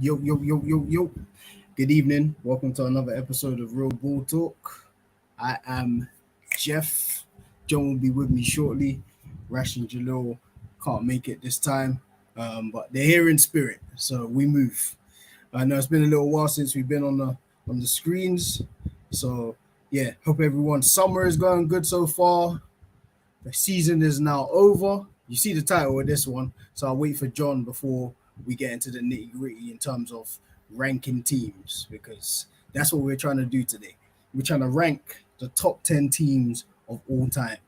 Yo, yo, yo, yo, yo. Good evening. Welcome to another episode of Real Ball Talk. I am Jeff. John will be with me shortly. Rash and Jalil can't make it this time, but they're here in spirit, so we move. I know it's been a little while since we've been on the screens, so yeah. Hope everyone's summer is going good so far. The season is now over. You see the title of this one, so I'll wait for John before we get into the nitty gritty in terms of ranking teams because that's what we're trying to do today. We're trying to rank the top 10 teams of all time.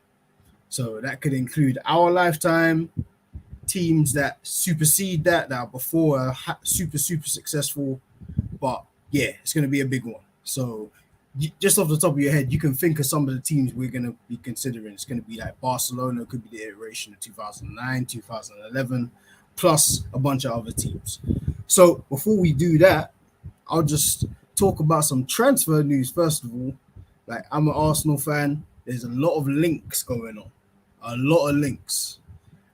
So that could include our lifetime, teams that supersede that are before super successful. But yeah, it's going to be a big one. So just off the top of your head, you can think of some of the teams we're going to be considering. It's going to be like Barcelona, could be the iteration of 2009, 2011, plus a bunch of other teams. So before we do that, I'll just talk about some transfer news first of all. Like, I'm an Arsenal fan. There's a lot of links going on, a lot of links,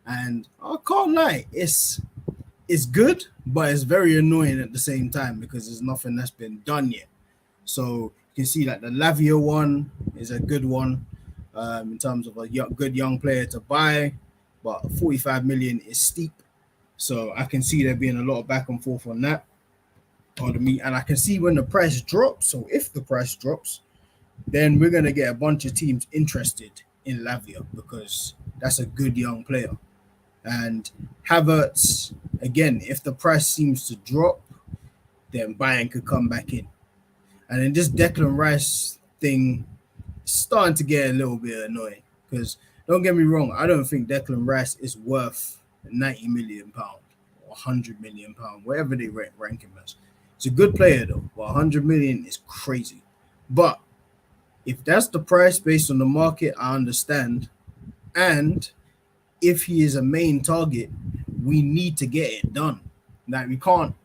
and I can't lie, it's good, but it's very annoying at the same time because there's nothing that's been done yet. So you can see that the Lavia one is a good one in terms of a good young player to buy, but 45 million is steep. So I can see there being a lot of back and forth on that. Pardon me. And I can see when the price drops. So if the price drops, then we're going to get a bunch of teams interested in Lavia because that's a good young player. And Havertz, again, if the price seems to drop, then Bayern could come back in. And then this Declan Rice thing is starting to get a little bit annoying because don't get me wrong, I don't think Declan Rice is worth £90 million or £100 million, whatever they rank him as. He's a good player though, but 100 million is crazy. But if that's the price based on the market, I understand. And if he is a main target, we need to get it done. Like, we can't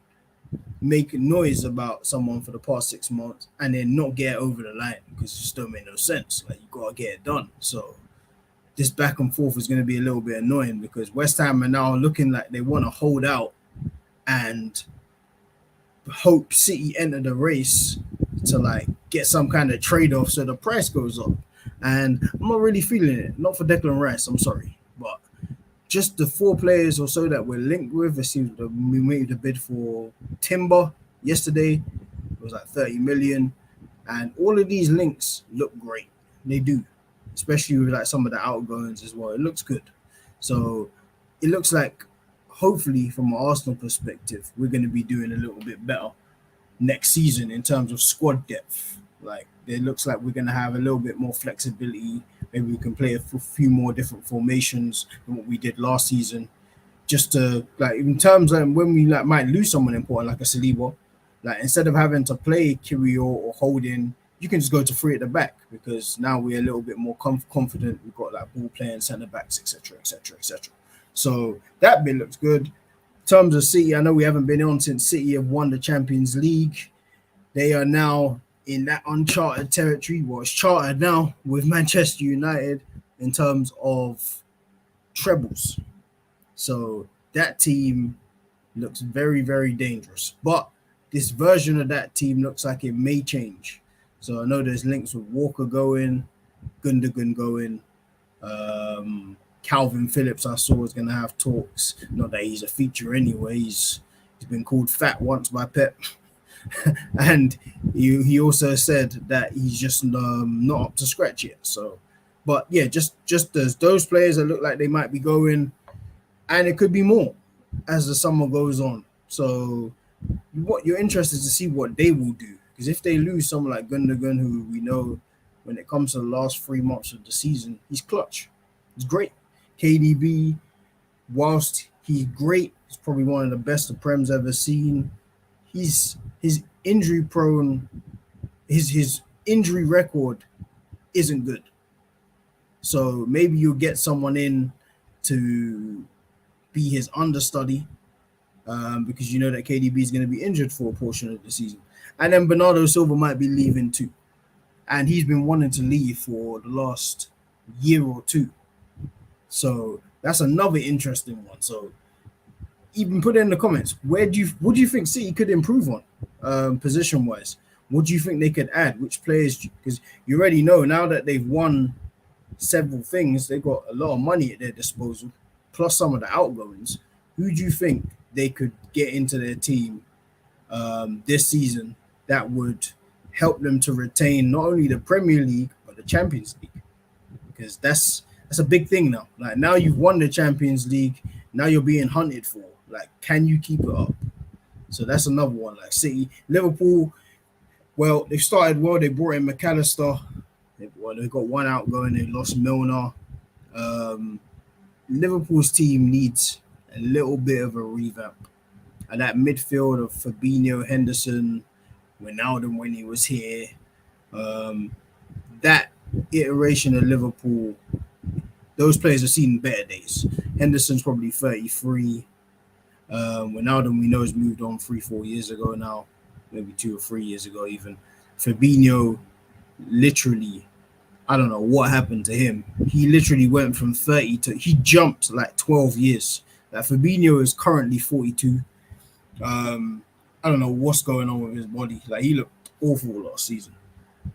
make noise about someone for the past 6 months and then not get it over the line because it still made no sense. Like, you gotta get it done. So this back and forth is going to be a little bit annoying because West Ham are now looking like they want to hold out and hope City enter the race to like get some kind of trade-off so the price goes up. And I'm not really feeling it. Not for Declan Rice, I'm sorry. But just the 4 players or so that we're linked with, it seems that we made a bid for Timber yesterday. It was like 30 million. And all of these links look great. They do. Especially with like some of the outgoings as well. It looks good. So it looks like hopefully from an Arsenal perspective, we're going to be doing a little bit better next season in terms of squad depth. Like, it looks like we're going to have a little bit more flexibility. Maybe we can play a few more different formations than what we did last season. Just to, like, in terms of when we like might lose someone important like a Saliba, like instead of having to play Kiwior or Holding, you can just go to 3 at the back because now we're a little bit more confident. We've got like ball playing centre backs, etc., etc., etc. So that bit looks good. In terms of City, I know we haven't been on since City have won the Champions League. They are now in that uncharted territory. Well, it's charted now with Manchester United in terms of trebles. So that team looks very, very dangerous. But this version of that team looks like it may change. So I know there's links with Walker going, Gundogan going, Calvin Phillips I saw is going to have talks. Not that he's a feature anyway. He's been called fat once by Pep. And he also said that he's just not up to scratch yet. So, but yeah, just there's those players that look like they might be going, and it could be more as the summer goes on. So what you're interested to see what they will do. Because if they lose someone like Gundogan, who we know when it comes to the last 3 months of the season, he's clutch. He's great. KDB, whilst he's great, he's probably one of the best the Prem's ever seen. His injury prone, his injury record isn't good. So maybe you'll get someone in to be his understudy because you know that KDB is going to be injured for a portion of the season. And then Bernardo Silva might be leaving too. And he's been wanting to leave for the last year or two. So that's another interesting one. So even put it in the comments. What do you think City could improve on, position wise? What do you think they could add? Which players? Because you already know now that they've won several things, they've got a lot of money at their disposal, plus some of the outgoings. Who do you think they could get into their team this season that would help them to retain not only the Premier League but the Champions League? Because that's a big thing now. Like now you've won the Champions League, now you're being hunted for. Like, can you keep it up? So that's another one. Like City, Liverpool. Well, they've started well. They brought in McAllister. They've got one outgoing. They lost Milner. Liverpool's team needs a little bit of a revamp. And that midfield of Fabinho, Henderson, Wijnaldum when he was here, that iteration of Liverpool, those players have seen better days. Henderson's probably 33. Wijnaldum, we know, has moved on 3-4 years ago now, maybe 2 or 3 years ago even. Fabinho, literally, I don't know what happened to him. He literally went from 30 to, he jumped like 12 years. Like Fabinho is currently 42. I don't know what's going on with his body. Like he looked awful last season.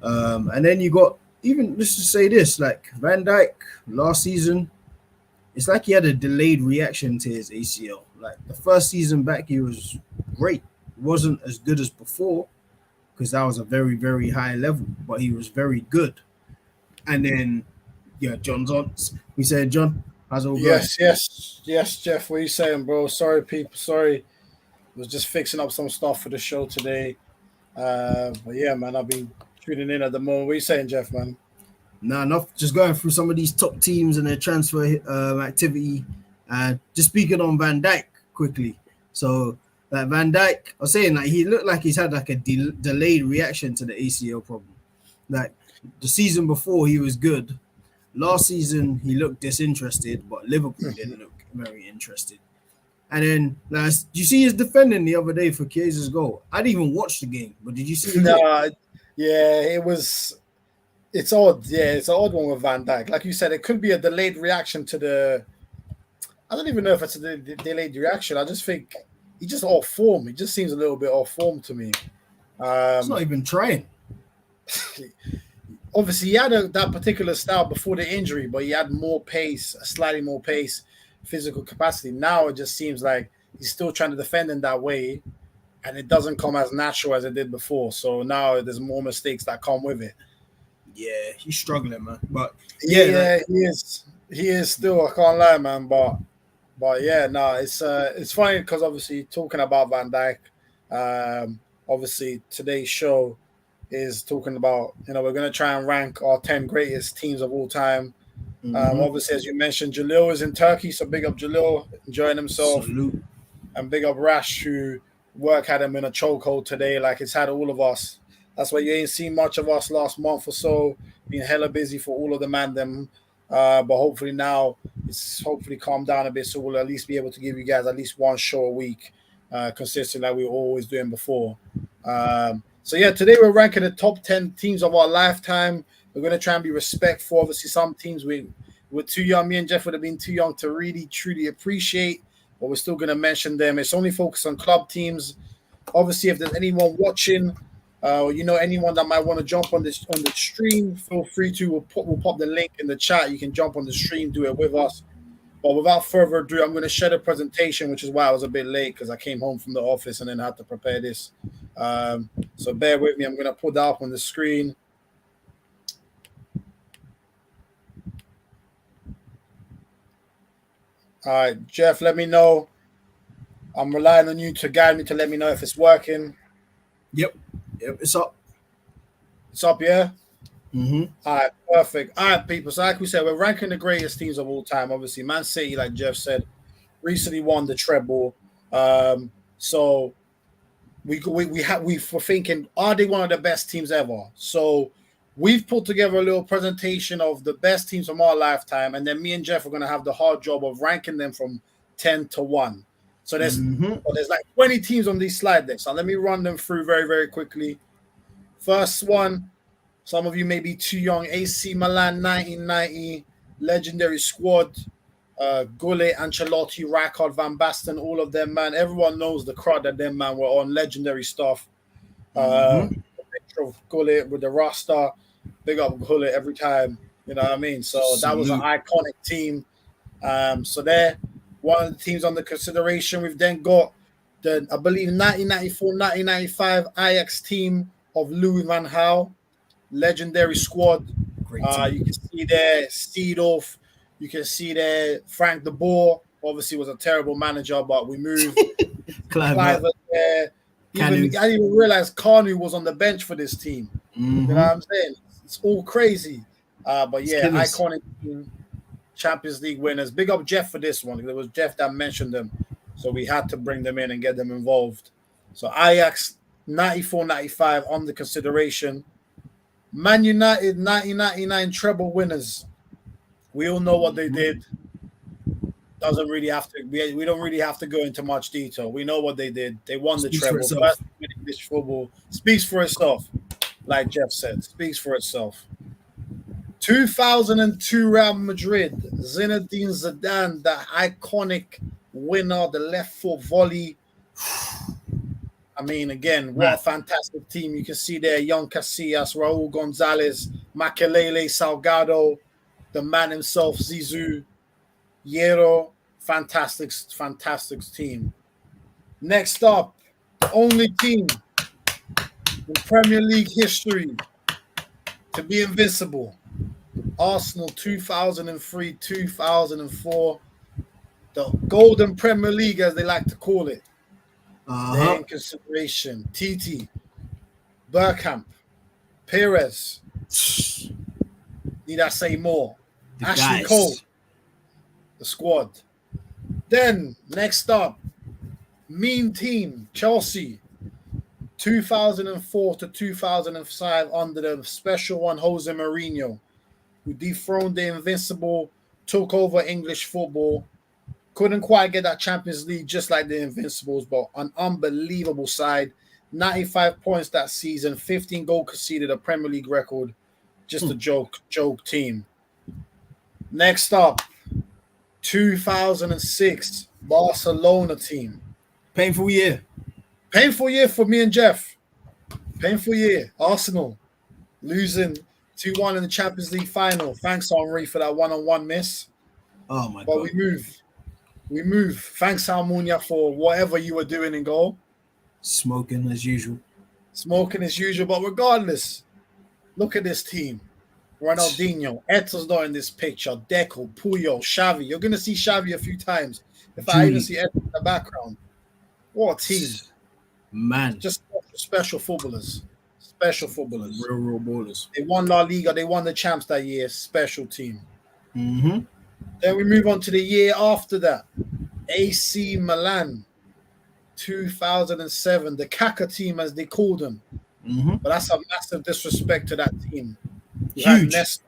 And then you got, even let's just say this, like Van Dijk last season, it's like he had a delayed reaction to his ACL. Like the first season back, he was great. He wasn't as good as before because that was a very, very high level, but he was very good. And then, yeah, John's on. We said, John, how's it all going? Yes, Jeff. What are you saying, bro? Sorry, people. Sorry. Was just fixing up some stuff for the show today. But yeah, man, I've been tuning in at the moment. What are you saying, Jeff, man? Nah, enough. Just going through some of these top teams and their transfer activity. Just speaking on Van Dijk quickly. So, like Van Dijk, I was saying, like he looked like he's had like a delayed reaction to the ACL problem. Like the season before, he was good. Last season, he looked disinterested, but Liverpool didn't look very interested. And then, did you see his defending the other day for Chiesa's goal? I didn't even watch the game, but did you see it? No, yeah, it was. It's odd. Yeah, it's an odd one with Van Dijk. Like you said, it could be a delayed reaction to the. I don't even know if it's a delayed reaction. I just think he just off form. He just seems a little bit off form to me. He's not even trying. Obviously, he had that particular style before the injury, but he had more pace, slightly more pace, physical capacity. Now it just seems like he's still trying to defend in that way, and it doesn't come as natural as it did before. So now there's more mistakes that come with it. Yeah, he's struggling, man. But yeah, he is. He is still. I can't lie, man. But yeah, no, it's funny because obviously talking about Van Dijk, obviously today's show is talking about, we're going to try and rank our 10 greatest teams of all time. Obviously, as you mentioned, Jalil is in Turkey, so big up Jalil, enjoying himself. Salute. And big up Rash, who work had him in a chokehold today, like it's had all of us. That's why you ain't seen much of us last month or so, being hella busy for all of the mandem. But hopefully now it's hopefully calmed down a bit, so we'll at least be able to give you guys at least one show a week, consistent like we were always doing before. So yeah, today we're ranking the top 10 teams of our lifetime. We're going to try and be respectful. Obviously, some teams we're too young. Me and Jeff would have been too young to really, truly appreciate, but we're still going to mention them. It's only focused on club teams. Obviously, if there's anyone watching, or anyone that might want to jump on the stream, feel free to. We'll pop the link in the chat. You can jump on the stream, do it with us. But without further ado, I'm going to share the presentation, which is why I was a bit late because I came home from the office and then had to prepare this. So bear with me. I'm going to put that up on the screen. All right, Jeff, let me know. I'm relying on you to guide me to let me know if it's working. Yep, it's up. It's up, yeah? Mm-hmm. All right, perfect. All right, people. So like we said, we're ranking the greatest teams of all time. Obviously, Man City, like Jeff said, recently won the treble. So we were thinking, are they one of the best teams ever? So we've put together a little presentation of the best teams from our lifetime, and then me and Jeff are going to have the hard job of ranking them from 10 to 1. So there's like 20 teams on these slide decks. So let me run them through very, very quickly. First one, some of you may be too young. AC Milan 1990, legendary squad. Gullit, Ancelotti, Rijkaard, Van Basten, all of them, man. Everyone knows the crowd that them, man, were on legendary stuff. The picture of Gullit with the Rasta, big up Gullit every time. You know what I mean? So that was an iconic team. So they're one of the teams under consideration. We've then got the, I believe, 1994-1995 Ajax team of Louis van Gaal, legendary squad. You can see there Seedorf. You can see there Frank de Boer. Obviously was a terrible manager, but we moved. Clive there. I didn't even realize Kanu was on the bench for this team. You know what I'm saying? It's all crazy. But yeah, iconic team, Champions League winners. Big up Jeff for this one. It was Jeff that mentioned them. So we had to bring them in and get them involved. So Ajax 94-95 under consideration. Man United 1999 treble winners. We all know what they did. Doesn't really have to. We don't really have to go into much detail. We know what they did. They won the treble. First in English football. Speaks for itself, like Jeff said. Speaks for itself. 2002 Real Madrid. Zinedine Zidane, the iconic winner, the left foot volley. I mean, again, what a fantastic team. You can see there young Casillas, Raul Gonzalez, Makelele, Salgado, the man himself, Zizou, Hierro. Fantastic team. Next up, only team in Premier League history to be invincible. Arsenal 2003-2004. The Golden Premier League, as they like to call it. They're in consideration. Titi, Bergkamp, Perez. Need I say more? Ashley Cole, the squad. Then, next up, mean team, Chelsea, 2004-2005 under the special one, Jose Mourinho, who dethroned the Invincible, took over English football. Couldn't quite get that Champions League just like the Invincibles, but an unbelievable side. 95 points that season, 15 goals conceded, a Premier League record. Just a joke team. Next up, 2006 Barcelona team. Painful year. Painful year for me and Jeff. Painful year. Arsenal losing 2-1 in the Champions League final. Thanks, Henry, for that one-on-one miss. Oh, my God. But we move. Thanks, Almunia, for whatever you were doing in goal. Smoking as usual. But regardless, look at this team. Ronaldinho, Eto's not in this picture. Deco, Puyol, Xavi. You're going to see Xavi a few times. If I even see Eto in the background. What a team. Man. Just special footballers. Real ballers. They won La Liga. They won the champs that year. Special team. Mm-hmm. Then we move on to the year after that. AC Milan, 2007. The Kaka team, as they called them. Mm-hmm. But that's a massive disrespect to that team. We Huge. had Nesta,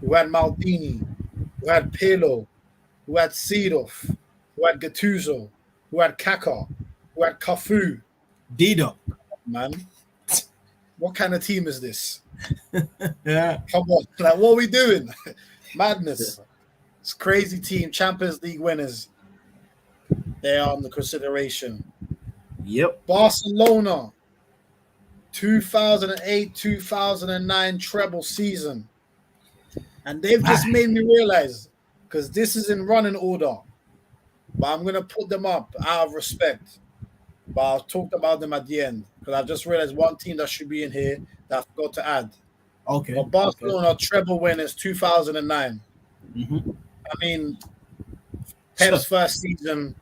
who had Maldini, who had Pirlo, who had Seedorf, who had Gattuso, who had Kaka, who had Cafu. Dida. Man, what kind of team is this? Yeah. Come on, like, what are we doing? Madness. It's crazy team, Champions League winners. They are on the consideration. Yep. Barcelona, 2008-2009 treble season. And they've just made me realize, because this is in running order, but I'm going to put them up out of respect. But I'll talk about them at the end, because I've just realized one team that should be in here that I forgot to add. Okay. But Barcelona treble winners 2009. Mm-hmm. I mean, Pep's first season,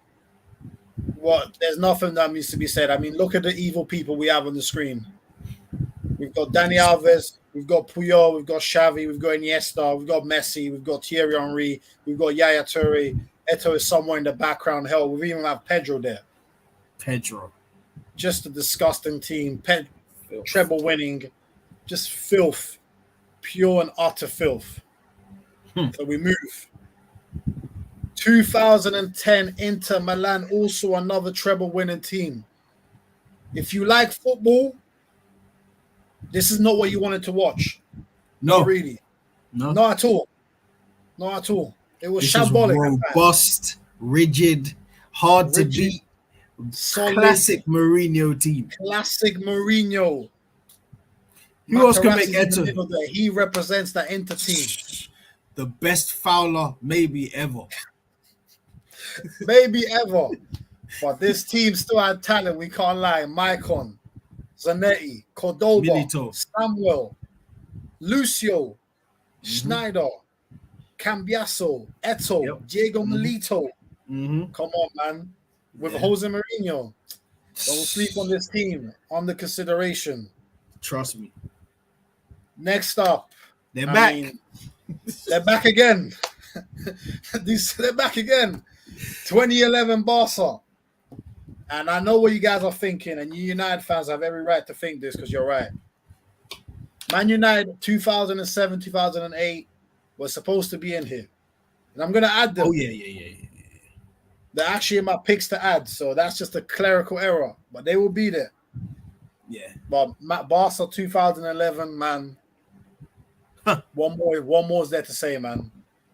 there's nothing that needs to be said. I mean, look at the evil people we have on the screen. We've got Dani Alves, we've got Puyol, we've got Xavi, we've got Iniesta, we've got Messi, we've got Thierry Henry, we've got Yaya Toure. Eto is somewhere in the background. Hell, we even have Pedro there. Just a disgusting team. Treble winning. Just filth. Pure and utter filth. So we move. 2010 Inter Milan, also another treble winning team. If you like football, this is not what you wanted to watch. No. Not really. No. Not at all. It was This is shambolic at times. robust, rigid, hard to Rigid, beat. solid, Classic Mourinho team. classic Mourinho. Who else can make Materazzi's in the Eto? middle there. He represents the Inter team. The best fouler maybe ever. Maybe ever. But this team still had talent. We can't lie. Maicon, Zanetti, Cordoba, Milito. Samuel, Lucio, Schneider, Cambiaso, Eto, Yep. Diego Milito. Mm-hmm. Come on, man. With Jose Mourinho. Don't sleep on this team. Under consideration. Trust me. Next up. They're back. They're back again. They're back again. 2011 Barca. And I know what you guys are thinking, and you United fans have every right to think this because you're right. Man United 2007, 2008 was supposed to be in here. And I'm going to add them. Oh, yeah. They're actually in my picks to add, so that's just a clerical error. But they will be there. Yeah. But Barca 2011, man. One more is there to say, man.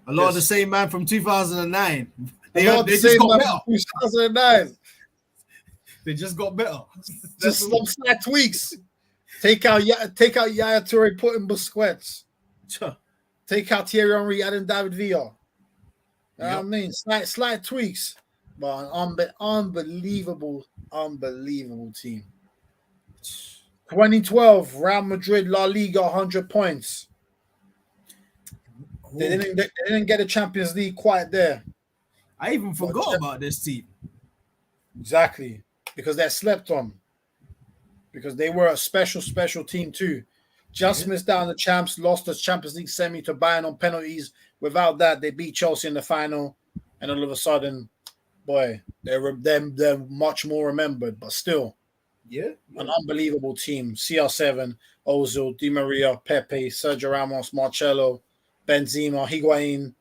A lot of the same man from 2009. They just got better. 2009. They just got better. Just some slight tweaks. Take out Yaya Toure, put in Busquets. Take out Thierry Henry, add in David Villa. You know what I mean? Slight tweaks. But an unbelievable team. 2012, Real Madrid La Liga 100 points. They didn't get a Champions League quite there. I even forgot about this team. Exactly. Because they're slept on. Because they were a special team too. Just missed out on the champs, lost the Champions League semi to Bayern on penalties. Without that, they beat Chelsea in the final. And all of a sudden, boy, they're much more remembered. But still, an unbelievable team. CR7, Ozil, Di Maria, Pepe, Sergio Ramos, Marcelo, Benzema, Higuain.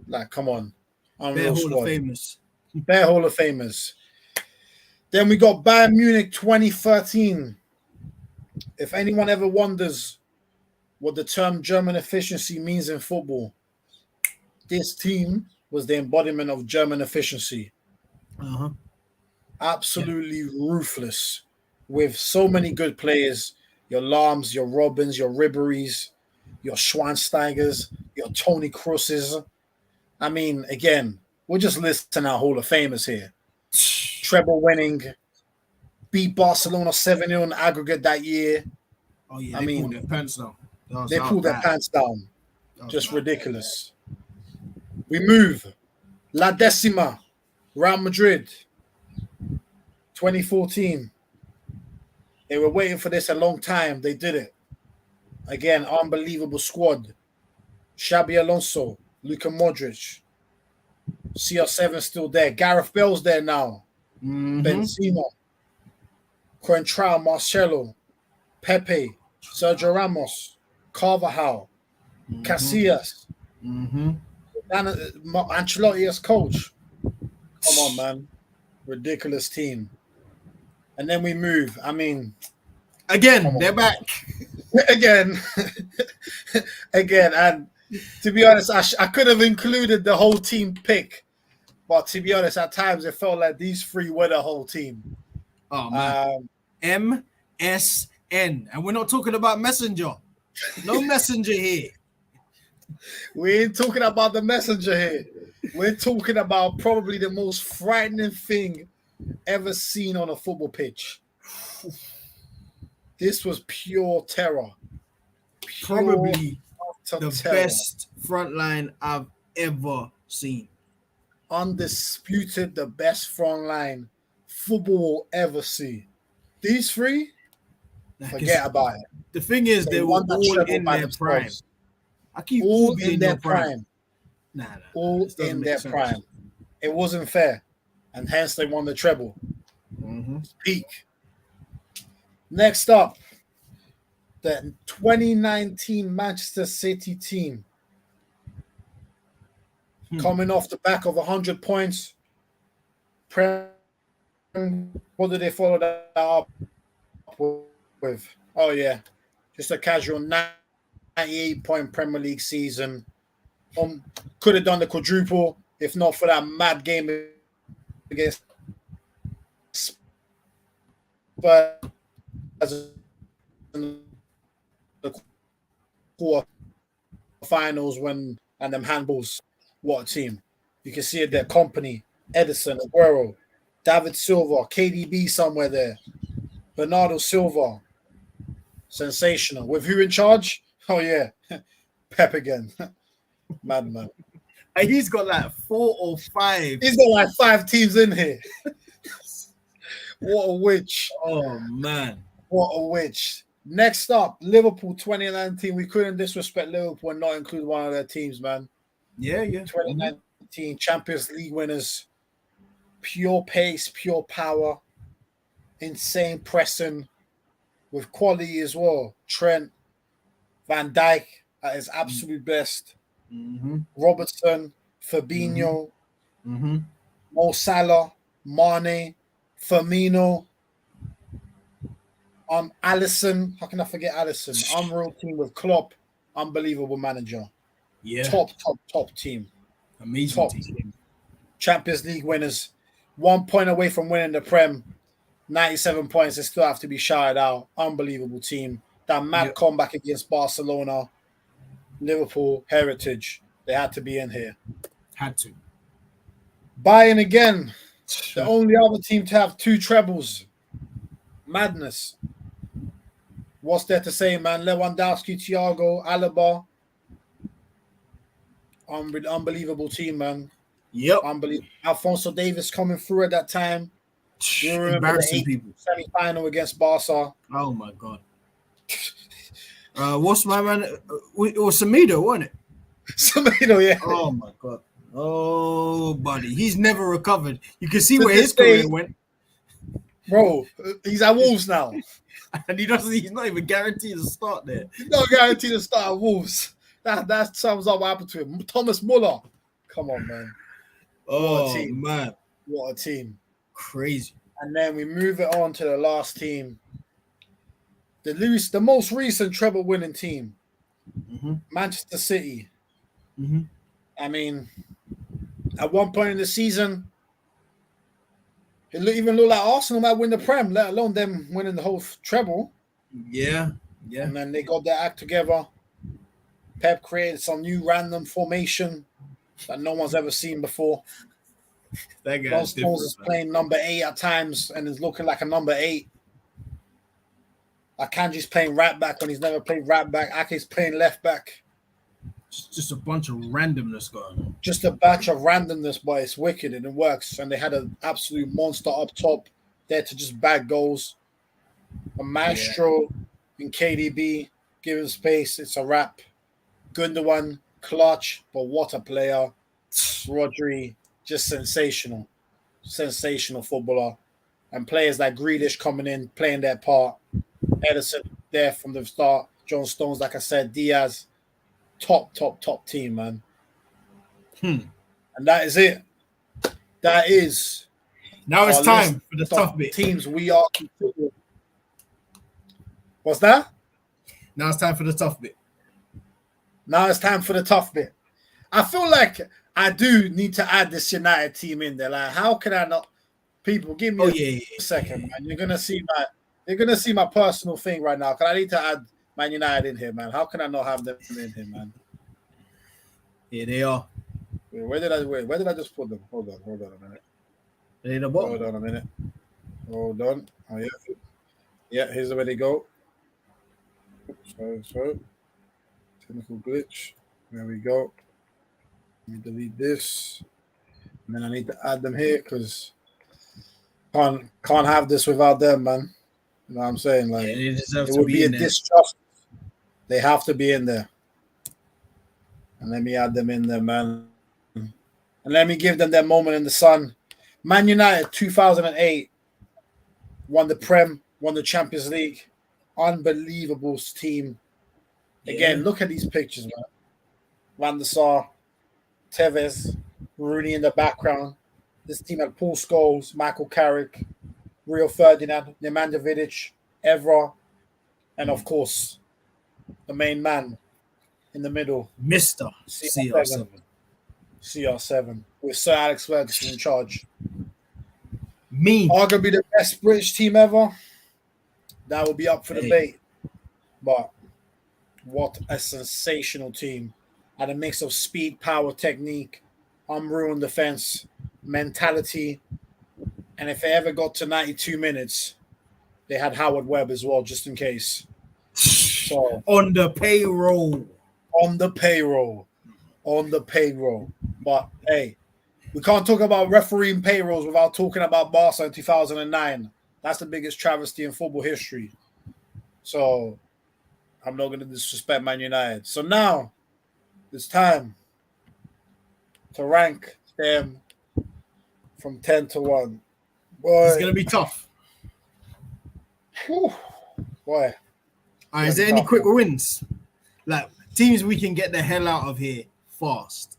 Like, come on. Bare Hall of Famous. Bare Hall of Famous. Then we got Bayern Munich 2013. If anyone ever wonders what the term German efficiency means in football, this team was the embodiment of German efficiency. Absolutely ruthless with so many good players. Your Lahms, your Robins, your Riberies, your Schweinsteigers, your Toni Krosses. I mean, again, we're just listing our Hall of Famers here. Treble winning, beat Barcelona 7-0 in aggregate that year. Oh, yeah, they pulled their pants down. They pulled their pants down. Just ridiculous. We move. La Decima, Real Madrid, 2014. They were waiting for this a long time. They did it. Again, unbelievable squad. Xabi Alonso, Luka Modric, CR7 still there. Gareth Bale's there now. Benzema, Coentrao, Marcelo, Pepe, Sergio Ramos, Carvajal, Casillas, Ancelotti as coach. Come on, man. Ridiculous team. And then we move. I mean, again, they're back. Again. And to be honest, I could have included the whole team pick. But to be honest, at times it felt like these three were the whole team. Oh, man. MSN. And we're not talking about Messenger. No Messenger here. We ain't talking about the Messenger here. We're talking about probably the most frightening thing ever seen on a football pitch. This was pure terror. Probably the best front line I've ever seen. Undisputed the best front line football will ever see. These three, forget about it. The thing is, they were all in their prime. I keep all in their prime. Nah. All in their prime. It wasn't fair. And hence they won the treble. Peak. Next up, the 2019 Manchester City team. Coming off the back of 100 points. What did they follow that up with? Oh, yeah. Just a casual 98-point Premier League season. Could have done the quadruple if not for that mad game against Spurs in the quarterfinals and them handballs. What a team. You can see it there. Company, Edison, Aguero, David Silva, KDB somewhere there. Bernardo Silva. Sensational. With who in charge? Oh, yeah. Pep again. Madman. And he's got like 4 or 5. He's got like 5 teams in here. What a witch. Oh, man. What a witch. Next up, Liverpool 2019. We couldn't disrespect Liverpool and not include one of their teams, man. Yeah. 2019 Champions League winners. Pure pace, pure power. Insane pressing. With quality as well. Trent, Van Dijk at his absolute best. Robertson, Fabinho, Mo Salah, Mane, Firmino, Alisson. How can I forget Alisson? Unreal team with Klopp. Unbelievable manager. Yeah. Top team. Amazing Top team. Champions League winners. 1 point away from winning the Prem. 97 points. They still have to be shouted out. Unbelievable team. That mad comeback against Barcelona. Liverpool heritage. They had to be in here. Had to. Bayern again. The only other team to have 2 trebles. Madness. What's there to say, man? Lewandowski, Thiago, Alaba. Unbelievable team, man. Yep. Unbelievable. Alphonso Davies coming through at that time. Embarrassing people. Semi-final against Barca. Oh, my God. What's my man? Or Semedo, wasn't it? Semedo, yeah. Oh, my God. Oh, buddy. He's never recovered. You can see where his career went. Bro, he's at Wolves now. And he's not even guaranteed to start there. He's not guaranteed to start at Wolves. That sums up what happened to him. Thomas Muller. Come on, man. Oh, man. What a team. Crazy. And then we move it on to the last team. The most recent treble winning team. Manchester City. I mean, at one point in the season, it even looked like Arsenal might win the Prem, let alone them winning the whole treble. Yeah. And then they got their act together. Pep created some new random formation that no one's ever seen before. That guy John Stones is playing number 8 at times and is looking like a number 8. Akanji's playing right back when he's never played right back. Ake's playing left back. Just a bunch of randomness going on. Just a batch of randomness, but it's wicked and it works. And they had an absolute monster up top there to just bag goals. A maestro in KDB, giving space. It's a wrap. Gundogan, clutch, but what a player. Rodri, just sensational. Sensational footballer. And players like Grealish coming in, playing their part. Edison there from the start. John Stones, like I said, Diaz. Top team, man. And that is it. That is. Now it's time for the tough bit. Teams we are considering. What's that? Now it's time for the tough bit. Now it's time for the tough bit. I feel like I do need to add this United team in there. Like, how can I not? People, give me a second, man. You're gonna see my personal thing right now. Because I need to add Man United in here, man. How can I not have them in here, man? Here they are. Where did I just put them? Hold on a minute. They're in the bottom. Hold on a minute. Hold on. Oh yeah. Yeah, here's where they go. So. Technical glitch. There we go. Let me delete this. And then I need to add them here because can't have this without them, man. You know what I'm saying? Like it would be a distrust. They have to be in there. And let me add them in there, man. And let me give them their moment in the sun. Man United 2008 won the Prem, won the Champions League. Unbelievable team. Again, look at these pictures, man. Van der Sar, Tevez, Rooney in the background. This team had Paul Scholes, Michael Carrick, Rio Ferdinand, Nemanja Vidic, Evra, and of course, the main man in the middle. Mr. CR7. CR7 with Sir Alex Ferguson in charge. Me. Arguably the best British team ever. That will be up for debate. But what a sensational team. And a mix of speed, power, technique, unruined defense, mentality. And if they ever got to 92 minutes, they had Howard Webb as well, just in case. So on the payroll. But hey, we can't talk about refereeing payrolls without talking about Barca in 2009. That's the biggest travesty in football history. So I'm not going to disrespect Man United. So now it's time to rank them from 10 to 1. Boy. It's going to be tough. Whew. Boy. All right, is there any quick wins? Like teams we can get the hell out of here fast.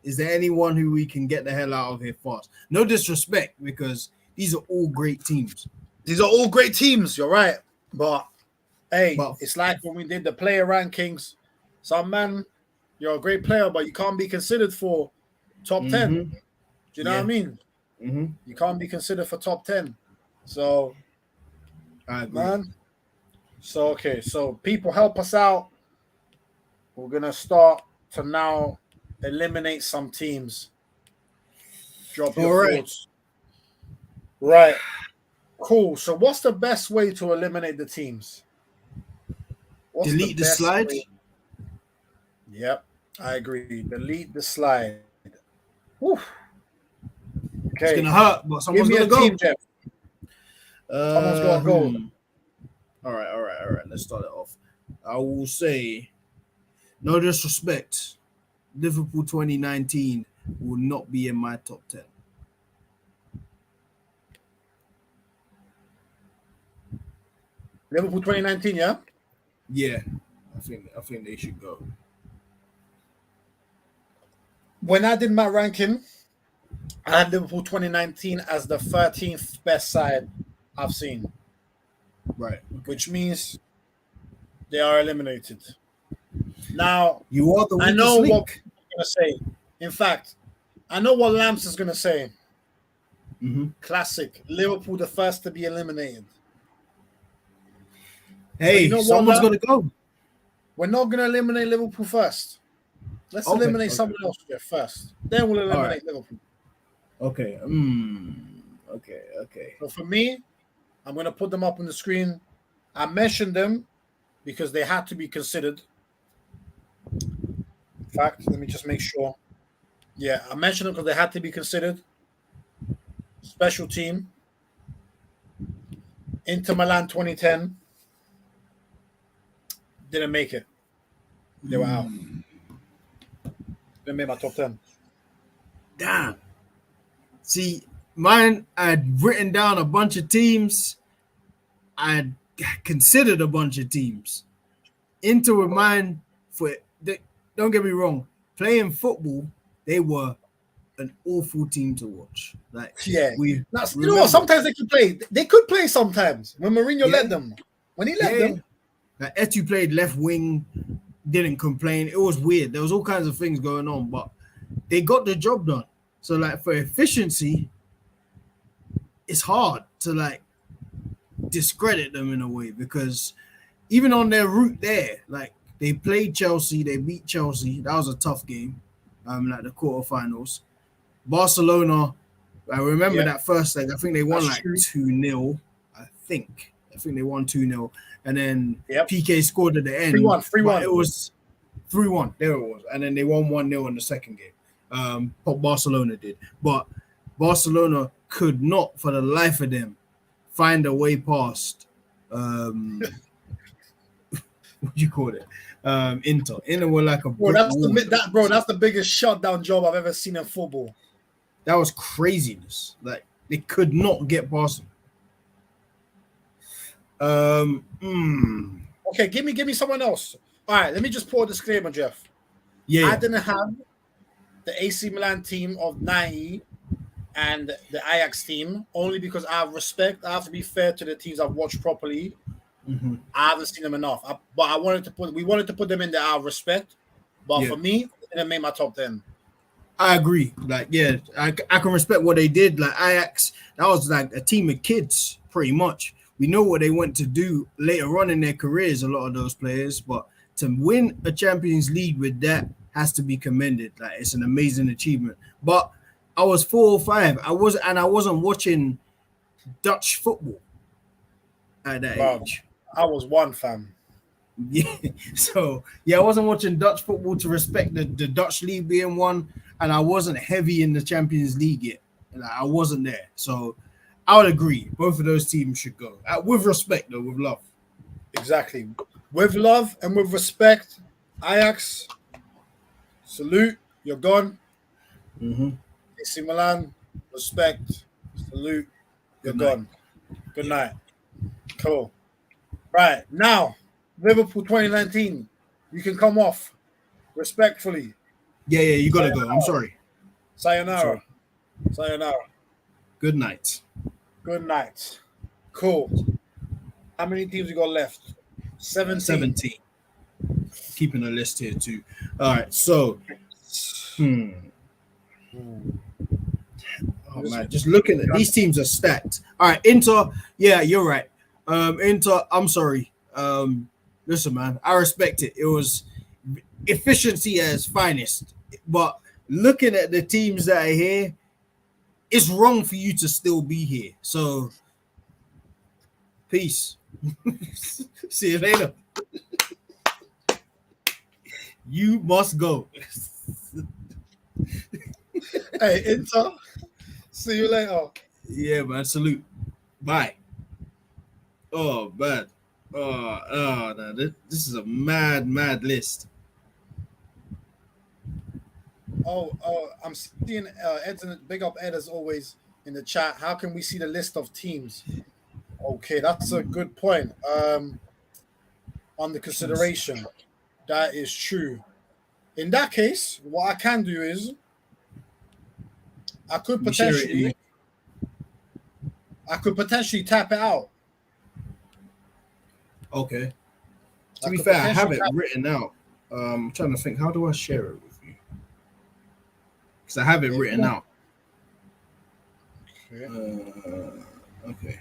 Is there anyone who we can get the hell out of here fast? No disrespect, because these are all great teams. You're right. But hey, it's like when we did the player rankings. Some man, you're a great player, but you can't be considered for top 10. Do you know what I mean? Mm-hmm. You can't be considered for top 10. So, I agree. Man. So, okay. So, people help us out. We're going to start to now eliminate some teams. Drop your thoughts. Right. Cool. So, what's the best way to eliminate the teams? Delete the slide? Yep, I agree. Delete the slide. Whew. Okay. It's going to hurt, but someone's going to go. Team, Jeff. Someone's got to go. All right. Let's start it off. I will say, no disrespect, Liverpool 2019 will not be in my top 10. Liverpool 2019, yeah? Yeah, I think they should go. When I did my ranking, I had Liverpool 2019 as the 13th best side I've seen. Right. Which means they are eliminated. Now, you are the I know link. what I'm going to say. In fact, I know what Lamps is going to say. Mm-hmm. Classic. Liverpool the first to be eliminated. Hey, you know someone's going to go. We're not going to eliminate Liverpool first. Let's eliminate someone else first. Then we'll eliminate Liverpool. Okay. Okay. So for me, I'm going to put them up on the screen. I mentioned them because they had to be considered. In fact, let me just make sure. Yeah, I mentioned them because they had to be considered. Special team. Inter Milan 2010. Didn't make it. They were out. Didn't make my top 10. Damn. See, mine, I'd written down a bunch of teams. I'd considered a bunch of teams. Inter with mine, don't get me wrong, playing football, they were an awful team to watch. Like, yeah. You know what? Sometimes they could play. They could play sometimes when Mourinho let them. When he let them. Like Etu played left wing, didn't complain. It was weird. There was all kinds of things going on, but they got the job done. So, like, for efficiency, it's hard to, like, discredit them in a way, because even on their route there, like, they played Chelsea, they beat Chelsea. That was a tough game, like the quarterfinals. Barcelona, I remember that first leg. I think they won 2-0. I think they won 2-0. And then PK scored at the end. 3-1. It was 3-1. There it was. And then they won 1-0 in the second game. Barcelona did. But Barcelona could not, for the life of them, find a way past what do you call it? Inter. Inter were like a that's the biggest shutdown job I've ever seen in football. That was craziness. Like, they could not get past them. Okay, give me someone else. All right, let me just pour a disclaimer, Jeff. Yeah. I didn't have the AC Milan team of 90 and the Ajax team only because I have respect. I have to be fair to the teams I've watched properly. Mm-hmm. I haven't seen them enough, but we wanted to put them in there out of respect. But for me, it didn't make my top 10. I agree. Like, yeah, I can respect what they did. Like Ajax, that was like a team of kids, pretty much. We know what they went to do later on in their careers, a lot of those players, but to win a Champions League with that has to be commended. Like, it's an amazing achievement. But I was 4 or 5. I wasn't watching Dutch football at that age. I was 1, fam. Yeah, so yeah, I wasn't watching Dutch football to respect the Dutch league being one, and I wasn't heavy in the Champions League yet. Like, I wasn't there, so I would agree. Both of those teams should go with respect, though, with love. Exactly, with love and with respect. Ajax, salute. You're gone. AC Milan, respect, salute. You're gone. Good night. Cool. Right now. Liverpool 2019. You can come off respectfully. Yeah, you gotta go. I'm sorry. Sayonara. Sayonara. Good night. Good night. Cool. How many teams you got left? 17. Keeping a list here too. All right, so Oh man, just looking at these teams are stacked. All right, Inter. Yeah, you're right. Inter. I'm sorry. Listen, man, I respect it. It was efficiency at its finest. But looking at the teams that are here, it's wrong for you to still be here. So, peace. See you later. You must go. Hey, Inter. See you later. Yeah, man. Salute. Bye. Oh, man. No, this is a mad list. I'm seeing Ed's big up Ed as always in the chat. How can we see the list of teams? Okay, that's a good point. Under consideration, that is true. In that case, what I can do is I could potentially tap it out. Okay. To be fair, I have it written out. I'm trying to think, how do I share it with you? Because I have it written out. Okay.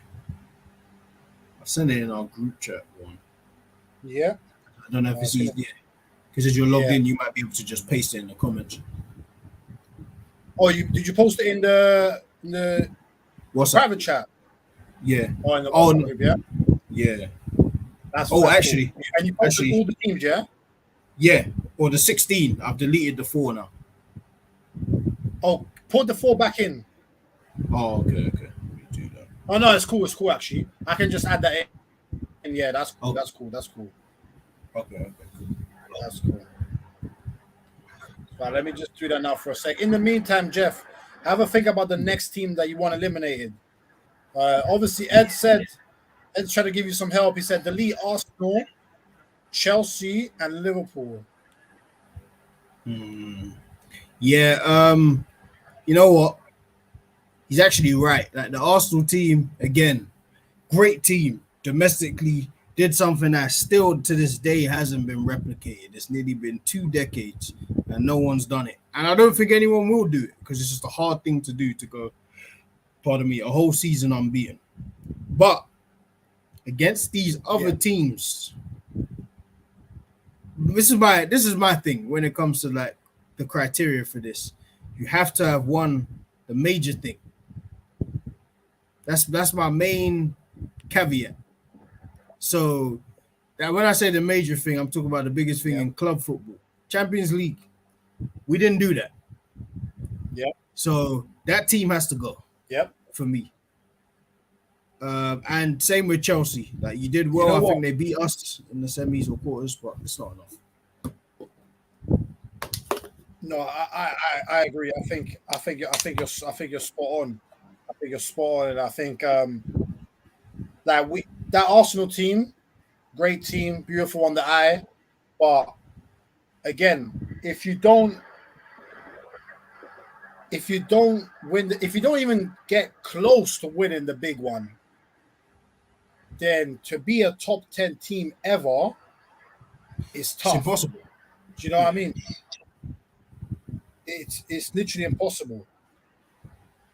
I'll send it in our group chat one. Yeah. I don't know if it's easy. Because as you're logged in, you might be able to just paste it in the comments. Oh, did you post it in the private chat? Yeah. Or in the group, yeah? Yeah. That's actually. Cool. And you posted all the teams, yeah? Yeah. Or the 16. I've deleted the 4 now. Oh, put the 4 back in. Oh, okay. Let me do that. Oh, no, it's cool, actually. I can just add that in. Yeah, that's cool. Okay. That's cool. Okay, cool. That's cool. So let me just do that now for a sec. In the meantime, Jeff, have a think about the next team that you want eliminated. Obviously, Ed's trying to give you some help. He said delete Arsenal, Chelsea, and Liverpool. Yeah, you know what? He's actually right. Like the Arsenal team, again, great team. Domestically, did something that still to this day hasn't been replicated. It's nearly been 2 decades and no one's done it. And I don't think anyone will do it because it's just a hard thing to do to go, pardon me, a whole season unbeaten. But against these other teams, this is my thing when it comes to like the criteria for this. You have to have won the major thing. That's my main caveat. So that when I say the major thing, I'm talking about the biggest thing in club football. Champions League. We didn't do that. Yep. So that team has to go. Yep. For me. And same with Chelsea. Like you did well. I think they beat us in the semis or quarters, but it's not enough. No, I agree. I think you're spot on. I think you're spot on, and I think that Arsenal team, great team, beautiful on the eye, but again, if you don't win, if you don't even get close to winning the big one, then to be a top 10 team ever is tough. It's impossible. Do you know what I mean? It's literally impossible.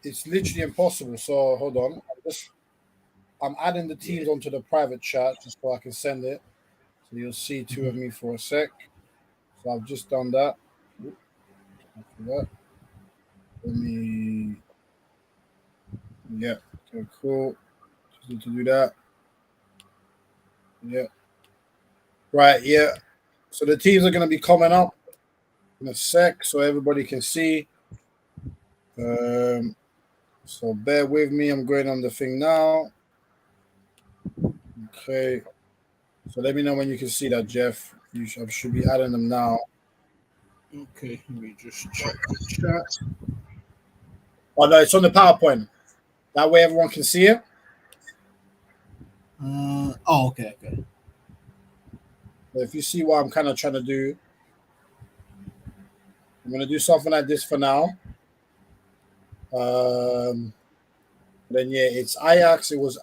It's literally impossible. So hold on. I'm adding the teams onto the private chat just so I can send it. So you'll see two of me for a sec. So I've just done that. Oop, after that. Let me. Yeah. Okay. Cool. Just need to do that. Yeah. Right. Yeah. So the teams are going to be coming up in a sec, so everybody can see. So bear with me. I'm going on the thing now. Okay. So let me know when you can see that, Jeff. I should be adding them now. Okay, let me just check the chat. Oh no, it's on the PowerPoint. That way everyone can see it. Okay. So if you see what I'm kind of trying to do, I'm gonna do something like this for now. Then yeah, it's Ajax. It was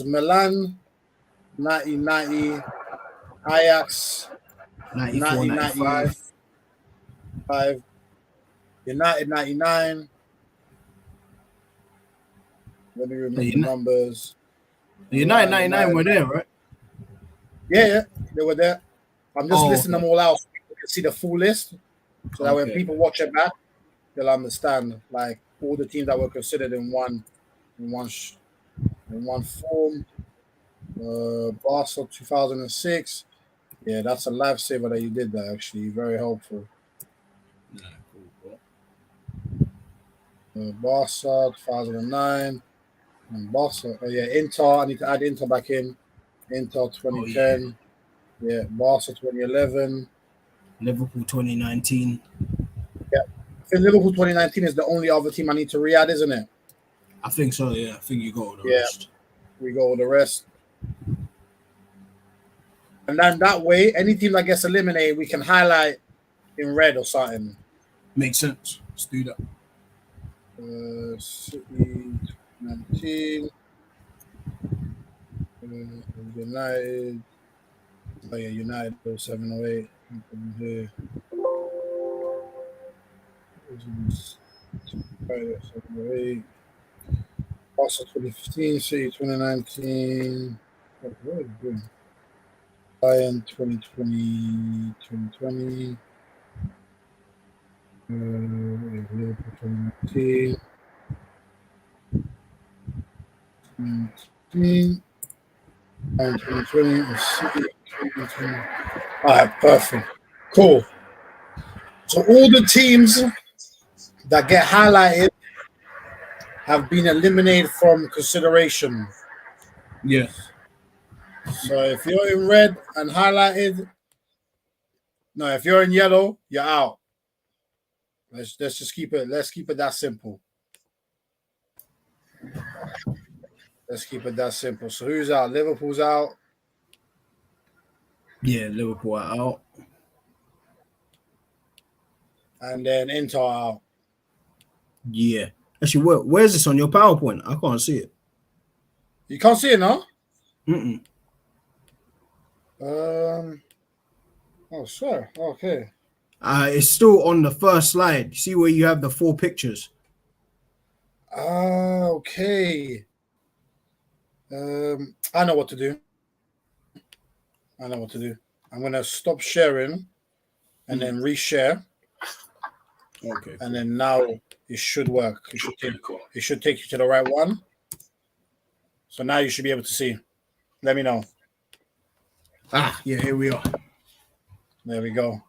Milan, 1990, Ajax, 94, 95. 1995, United 99. Let me remove the numbers. The United 99 were there, right? Yeah, they were there. I'm just listing them all out so you can see the full list. So that when people watch it back, they'll understand like all the teams that were considered in one form. Barca 2006. Yeah, that's a lifesaver that you did that actually. Very helpful. Yeah, cool. Barca 2009. And Barca. Oh yeah, Inter. I need to add Inter back in. Inter 2010. Yeah, Barca 2011. Liverpool 2019. Yeah. I think Liverpool 2019 is the only other team I need to re-add, isn't it? I think so, yeah. I think you got all the Yeah. rest. We go with the rest. And then that way, any team that gets eliminated, we can highlight in red or something. Makes sense. Let's do that. City 19. United. Oh yeah, United 0708. Here. Also 2015, City 2019. What is it doing? Bayern 2020, 2020. Liverpool 2019. 2019. And 2020. City 2020. All right, perfect. Cool. So all the teams that get highlighted have been eliminated from consideration. Yeah. So if you're in red and highlighted, no, if you're in yellow, you're out. Let's just keep it. Let's keep it that simple. Let's keep it that simple. So who's out? Liverpool's out. Yeah, Liverpool are out. And then Inter out. Yeah. Actually, where's this on your PowerPoint? I can't see it. You can't see it, no? Mm-mm. Oh, sure. Okay. It's still on the first slide. See where you have the 4 pictures. Okay. I know what to do. I'm gonna stop sharing and then reshare. Okay. And then now it should work. It should take you to the right one. So now you should be able to see. Let me know. Yeah, here we are. There we go.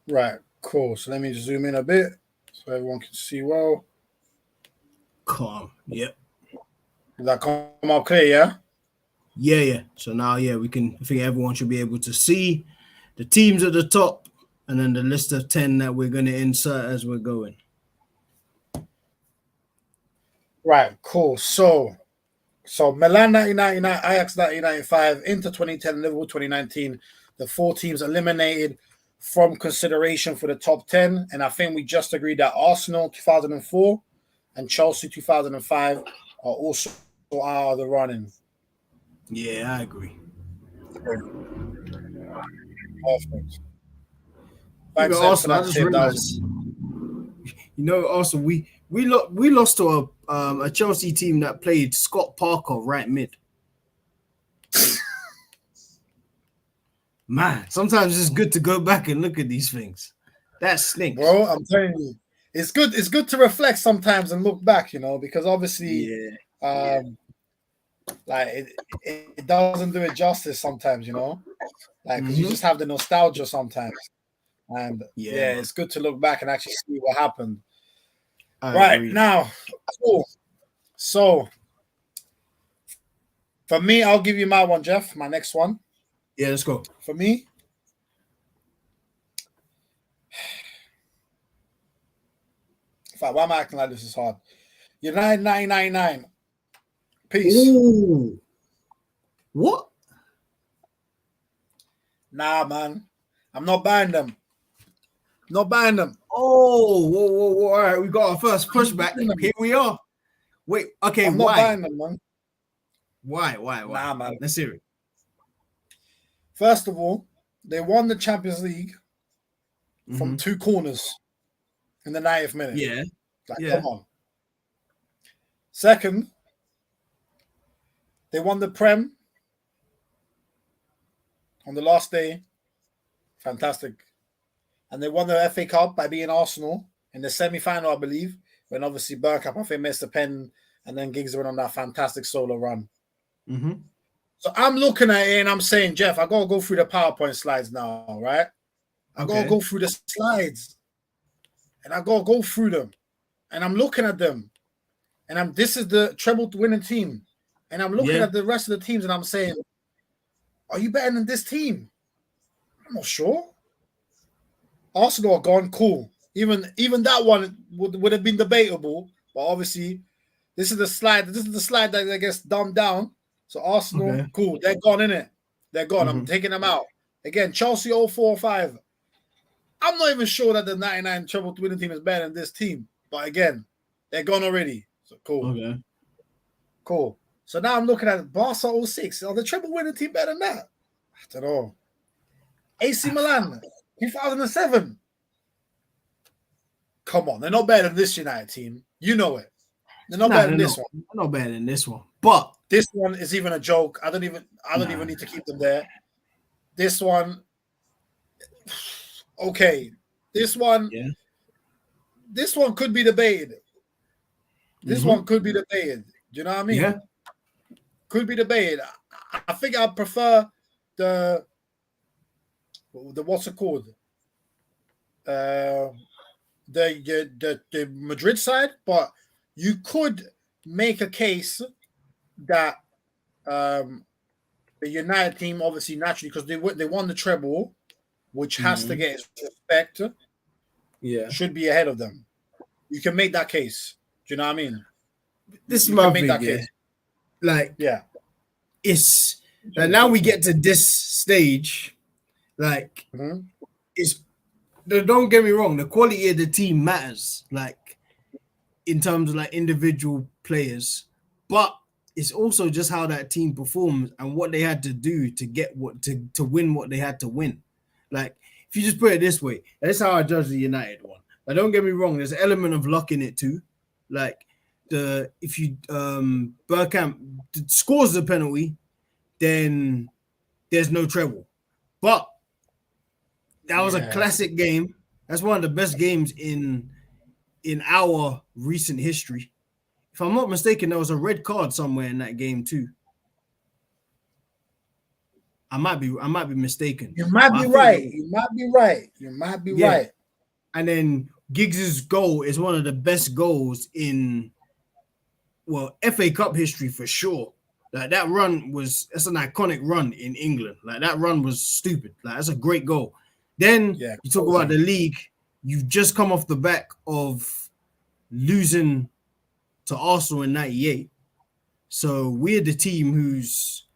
Right, cool. So let me zoom in a bit so everyone can see well. Calm. Yep. Did that come out clear, yeah? Yeah. So now, I think everyone should be able to see the teams at the top and then the list of 10 that we're going to insert as we're going. Right, cool. So Milan 1999, Ajax 1995, Inter 2010, Liverpool 2019. The 4 teams eliminated from consideration for the top 10. And I think we just agreed that Arsenal 2004 and Chelsea 2005 are also out of the running. Yeah, I agree. Perfect. Even Thanks, Ed, for Arsenal, I that just tip. That was realized, Arsenal, we lost to a Chelsea team that played Scott Parker right mid. Man, sometimes it's good to go back and look at these things. That stinks. bro. I'm telling you, it's good. It's good to reflect sometimes and look back, because obviously, like it doesn't do it justice sometimes, like because you just have the nostalgia sometimes, and Yeah, it's good to look back and actually see what happened. I agree. Now, cool. So for me, I'll give you my one, Jeff. My next one. Yeah, let's go. For me, in fact, why am I acting like this is hard? United 999. Peace. Ooh. What? Nah, man. I'm not buying them. Not buying them. Oh, whoa. All right, we got our first pushback. Here we are. Wait, okay, I'm why? not buying them, man. Why? Nah, man. Let's hear it. First of all, they won the Champions League from 2 corners in the 90th minute. Yeah. Come on. Second, they won the Prem on the last day. Fantastic. And they won the FA Cup by beating Arsenal in the semi-final, I believe, when obviously Bergkamp, I think, missed a pen, and then Giggs went on that fantastic solo run. So I'm looking at it and I'm saying, Jeff, I got to go through the PowerPoint slides now, right? I got to go through the slides. And I got to go through them. And I'm looking at them. And this is the treble winning team. And I'm looking at the rest of the teams and I'm saying, are you better than this team? I'm not sure. Arsenal are gone, cool. Even that one would have been debatable, but obviously this is the slide that I guess dumbed down. So Arsenal, cool, they're gone, innit? They're gone. I'm taking them out. Again, Chelsea 0-4-5. I'm not even sure that the 99 treble winning team is better than this team. But again, they're gone already. So cool. Okay. Cool. So now I'm looking at Barca 06. Are the treble winning team better than that? I don't know. AC Milan 2007. Come on, they're not better than this United team. You know it. They're not better than this one. They're not better than this one. But this one is even a joke. I don't even need to keep them there. This one, okay. This one could be debated. This one could be debated. Do you know what I mean? Yeah. Could be debated. I think I prefer the what's it called? The Madrid side, but you could make a case that the United team, obviously, naturally, because they won the treble, which has to get its respect, should be ahead of them. You can make that case. Do you know what I mean? This is my thing, it's like now we get to this stage, like it's. Don't get me wrong, the quality of the team matters, like in terms of like individual players, but it's also just how that team performs and what they had to do to get to win what they had to win. Like if you just put it this way, that's how I judge the United one. Like don't get me wrong, there's an element of luck in it too. Like if you Bergkamp scores the penalty, then there's no treble. But that was a classic game. That's one of the best games in our recent history. If I'm not mistaken, there was a red card somewhere in that game too. I might be mistaken. You might be right. You might be right. And then Giggs's goal is one of the best goals in FA Cup history for sure. Like that run it's an iconic run in England. Like that run was stupid. Like that's a great goal. Then you talk about the league. You've just come off the back of losing to Arsenal in 98. So we're the team who's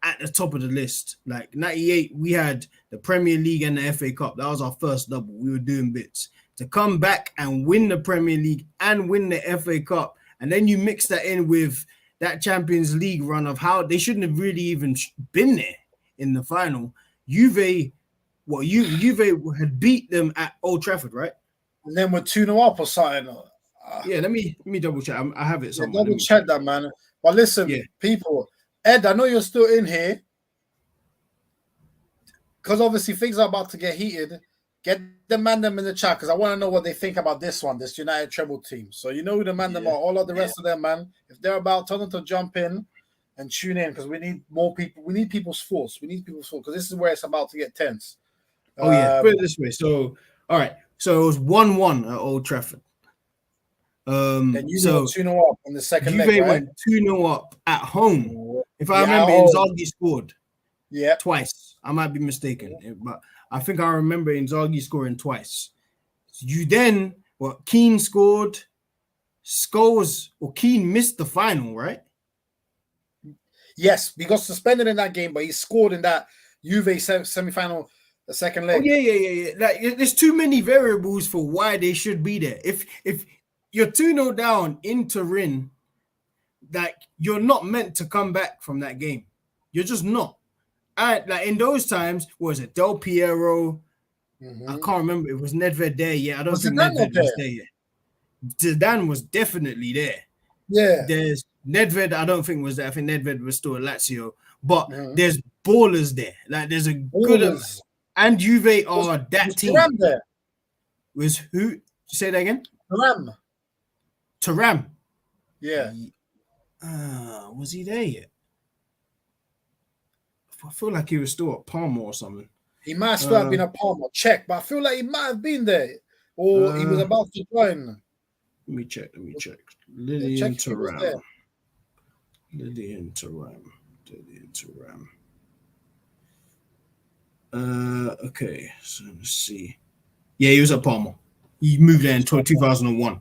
at the top of the list. Like 98, we had the Premier League and the FA Cup. That was our first double. We were doing bits. To come back and win the Premier League and win the FA Cup, and then you mix that in with that Champions League run of how they shouldn't have really even been there in the final. Juve Well, Juve had beat them at Old Trafford, right? And then we're 2-0 up or something. Yeah, let me double check. I have it somewhere. Double check that, man. But listen, people, Ed, I know you're still in here because obviously things are about to get heated. Get the mandem in the chat because I want to know what they think about this United treble team. So you know who the mandem are. All of the rest of them, man. If they're about, tell them to jump in and tune in because we need more people. We need people's thoughts. Because this is where it's about to get tense. Put it this way. So, all right. So it was 1-1 at Old Trafford. Then you went 2-0 up on the second leg, Juve right? went 2-0 up at home. If I remember, Inzaghi scored twice. I might be mistaken, but I think I remember Inzaghi scoring twice. Keane scored. Keane missed the final, right? Yes, he got suspended in that game, but he scored in that Juve semi-final, the second leg. Oh, yeah. Like, there's too many variables for why they should be there. If you're 2-0 down in Turin, like, you're not meant to come back from that game. You're just not. And like in those times, what was it? Del Piero. I can't remember. It was Nedved there yet. I don't think Nedved was there yet. Zidane was definitely there. Yeah. There's Nedved. I don't think was there. I think Nedved was still at Lazio. But there's ballers there. Like there's a good and Juve are that team. Thuram there. Was who? Say that again. Thuram. Yeah. Was he there yet? I feel like he was still at Parma or something. He might still have been at Parma. Check, but I feel like he might have been there, or he was about to join. Let me check. Lilian Thuram. Okay, so let's see. Yeah, he was at Parma. He moved there in 2001.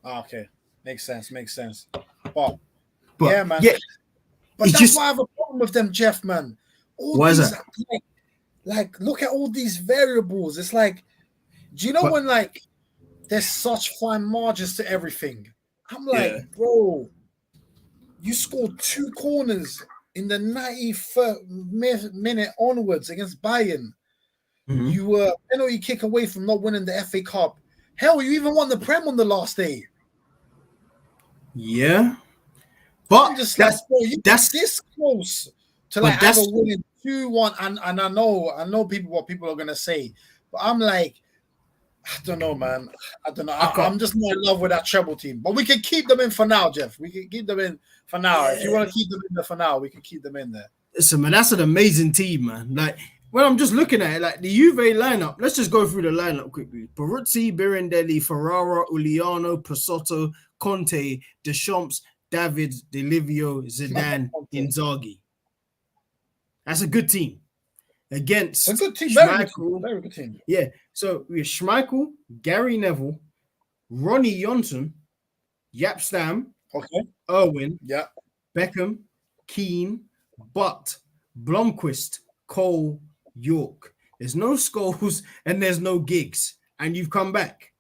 Okay, makes sense. But yeah, man. Yeah. But that's why I have a problem with them, Jeff, man. Why is that? Like, look at all these variables. It's like, do you know when, like, there's such fine margins to everything? I'm like, bro, you scored 2 corners in the 93rd minute onwards against Bayern. You were penalty kick away from not winning the FA Cup. Hell, you even won the Prem on the last day. Yeah. But just that's this close to like have a winning 2-1, and I know what people are gonna say, but I'm like, I don't know, man. I don't know. I'm just not in love with that treble team. But we can keep them in for now, Jeff. We can keep them in for now. Yeah. If you want to keep them in there for now, we can keep them in there. Listen, man, that's an amazing team, man. Like when I'm just looking at it, like the Juve lineup. Let's just go through the lineup quickly. Peruzzi, Birindelli, Ferrara, Uliano, Pasotto, Conte, Deschamps, David, Delivio, Zidane, Inzaghi. That's a good team. Against a good team, Schmeichel, very good team. Yeah. So we have Schmeichel, Gary Neville, Ronnie Johnson, Jaap Stam, Irwin, Beckham, Keane, Butt, Blomqvist, Cole, York. There's no Scholes and there's no Giggs, and you've come back.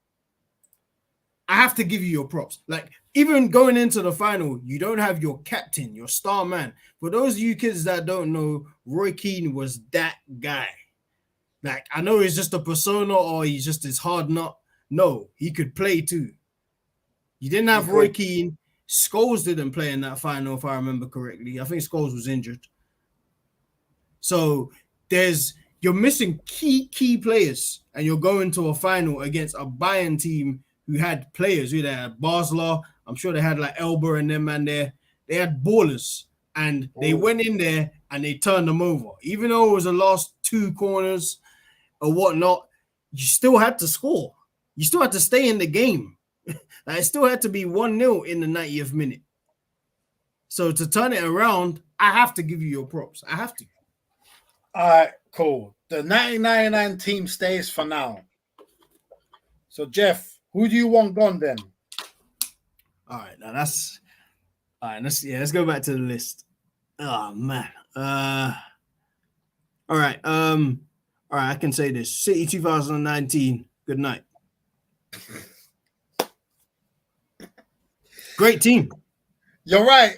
I have to give you your props. Like, even going into the final, you don't have your captain, your star man. For those of you kids that don't know, Roy Keane was that guy. Like, I know he's just a persona or he's just his hard nut. No, he could play too. You didn't have Roy Keane. Scholes didn't play in that final, if I remember correctly. I think Scholes was injured. So you're missing key players, and you're going to a final against a Bayern team who had players. They had Basler. I'm sure they had like Elba and them man there. They had ballers, and they went in there and they turned them over. Even though it was the last 2 corners or whatnot, you still had to score. You still had to stay in the game. Like, it still had to be 1-0 in the 90th minute. So to turn it around, I have to give you your props. I have to. All right, cool. The 1999 team stays for now. So, Jeff, who do you want gone then? All right, now that's all right. Let's go back to the list. Oh man. All right. I can say this. City 2019. Good night. Great team. You're right.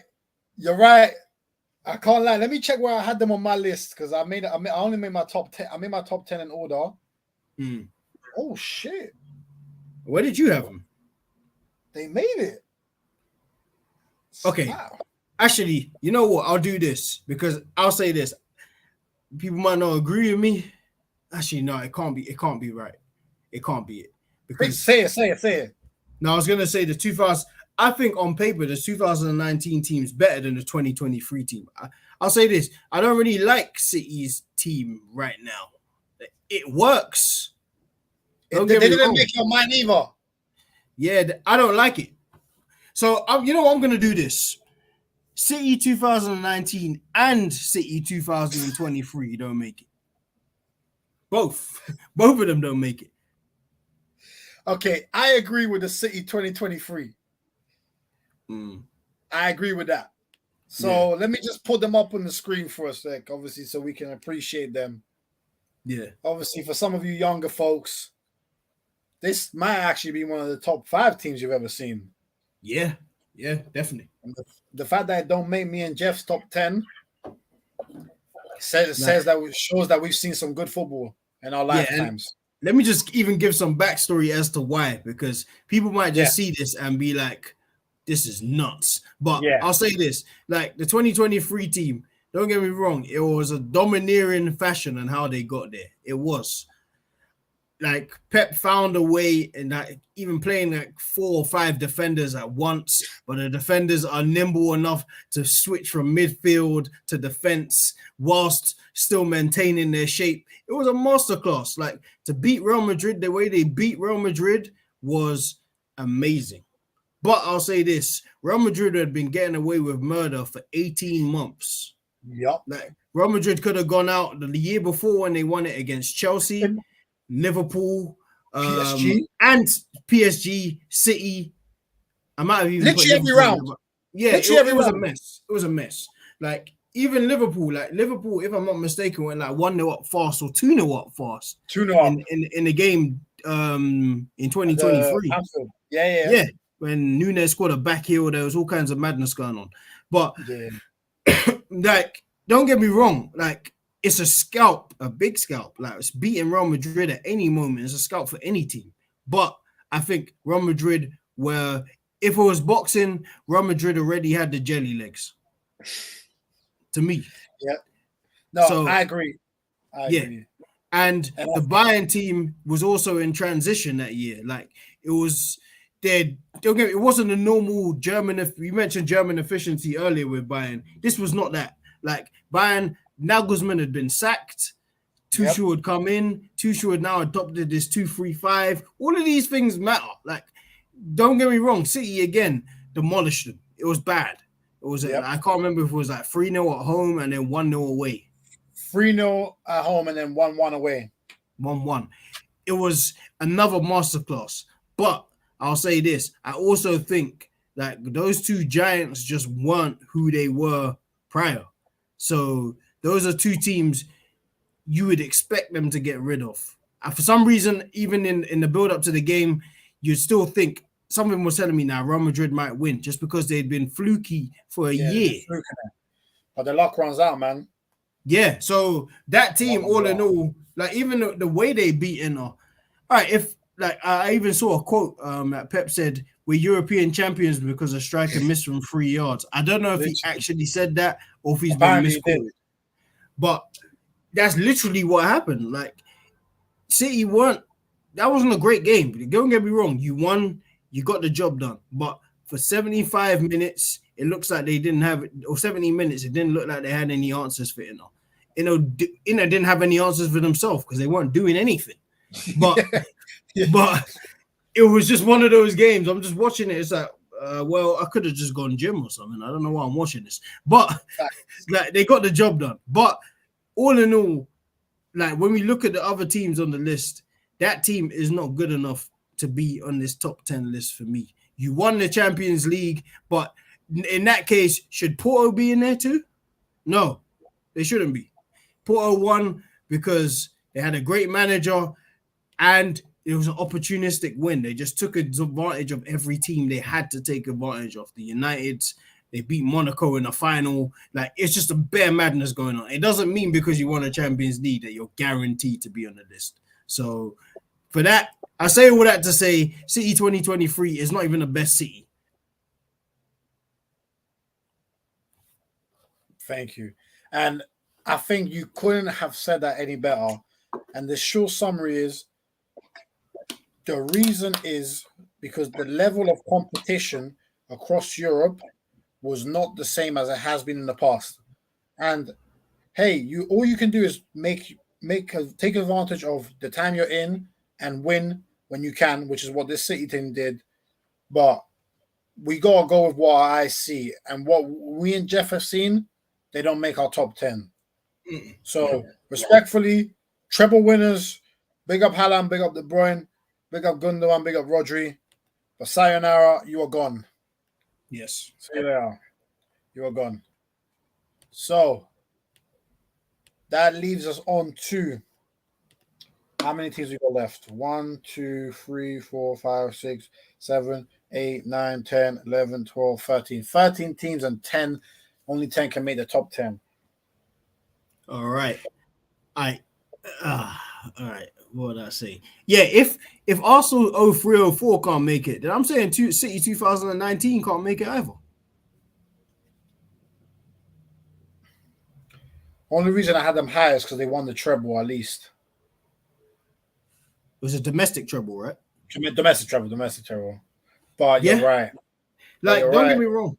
I can't lie. Let me check where I had them on my list because I only made my top 10. I made my top 10 in order. Oh shit! Where did you have them? They made it. Okay. Wow. Actually, you know what? I'll do this because I'll say this. People might not agree with me. Actually, no, it can't be. It can't be right. It can't be it. Because say it. No, I was gonna say the 2000. I think on paper the 2019 team's better than the 2023 team. I'll say this: I don't really like City's team right now. It works. They didn't make your mind either. Yeah, I don't like it. So you know what? I'm gonna do this. City 2019 and City 2023 don't make it. Both of them don't make it. Okay, I agree with the City 2023. I agree with that. So let me just put them up on the screen for a sec, obviously, so we can appreciate them. Yeah. Obviously, for some of you younger folks, this might actually be one of the top 5 teams you've ever seen. Yeah, definitely. And the fact that it don't make me and Jeff's top 10 says that shows that we've seen some good football in our lifetimes. Let me just even give some backstory as to why, because people might just see this and be like, this is nuts. But I'll say this, like the 2023 team, don't get me wrong, it was a domineering fashion on how they got there. It was. Like Pep found a way, and even playing like 4 or 5 defenders at once, but the defenders are nimble enough to switch from midfield to defense whilst still maintaining their shape. It was a masterclass. Like to beat Real Madrid the way they beat Real Madrid was amazing. But I'll say this: Real Madrid had been getting away with murder for 18 months. Yep. Like Real Madrid could have gone out the year before when they won it against Chelsea, Liverpool, PSG, and PSG, City. I might have even literally every round. Yeah, it was a mess. It was a mess. Like even Liverpool, if I'm not mistaken, went like 1-0 up fast or 2-0 up fast. 2-0 up in the game in 2023. Yeah. When Nunes scored a back heel, there was all kinds of madness going on. But like, don't get me wrong, like it's a scalp, a big scalp. Like it's beating Real Madrid at any moment. It's a scalp for any team. But I think Real Madrid were, if it was boxing, Real Madrid already had the jelly legs. To me. Yeah. No, so, I agree. And the Bayern team was also in transition that year. Like it was it wasn't a normal German. You mentioned German efficiency earlier with Bayern. This was not that. Like Bayern, Nagelsmann had been sacked. Tuchel had come in. Tuchel had now adopted this 2-3-5. All of these things matter. Like, don't get me wrong. City again demolished them. It was bad. It was. I can't remember if it was like 3-0 at home and then 1-0 away. 3-0 at home and then 1-1 away. 1-1. It was another masterclass. But I'll say this. I also think like those two giants just weren't who they were prior. So those are two teams you would expect them to get rid of. And for some reason, even in the build-up to the game, you'd still think something was telling me now Real Madrid might win just because they'd been fluky for a year. But the luck runs out, man. Yeah, so that team, all in all, like even the way they beat Inter. All right, if like I even saw a quote that Pep said, "We're European champions because a striker missed from 3 yards." I don't know if he actually said that or if he's been misquoted. But that's literally what happened. Like City that wasn't a great game. Don't get me wrong. You won, you got the job done. But for 75 minutes, it looks like they didn't have, or 70 minutes, it didn't look like they had any answers for Inter. Inter didn't have any answers for themselves because they weren't doing anything. But but it was just one of those games. I'm just watching it. It's like, well, I could have just gone gym or something. I don't know why I'm watching this. But like they got the job done. But all in all, like when we look at the other teams on the list, that team is not good enough to be on this top 10 list for me. You won the Champions League, but in that case, should Porto be in there too? No, they shouldn't be. Porto won because they had a great manager and it was an opportunistic win. They just took advantage of every team they had to take advantage of. The Uniteds, They beat Monaco in the final. Like, it's just a bare madness going on. It doesn't mean because you won a Champions League that you're guaranteed to be on the list. So for that, I say all that to say City 2023 is not even the best City. Thank you. And I think you couldn't have said that any better. And the short summary is the reason is because the level of competition across Europe was not the same as it has been in the past. And hey, all you can do is take advantage of the time you're in and win when you can, which is what this City team did. But we gotta go with what I see, and what we and Jeff have seen. They don't make our top 10. So respectfully, treble winners. Big up Haaland, big up De Bruyne, big up Gundogan, big up Rodri. But sayonara, you are gone. Yes. See you there. You are gone. So that leaves us on to how many teams we got left? 1, 2, 3, 4, 5, 6, 7, 8, 9, 10, 11, 12, 13. 13 teams and 10. Only 10 can make the top 10. All right. All right. What did I say? Yeah, if Arsenal 0304 can't make it, then I'm saying City 2019 can't make it either. Only reason I had them higher is because they won the treble at least. It was a domestic treble, right? Domestic treble. But you're right. Like, don't get me wrong.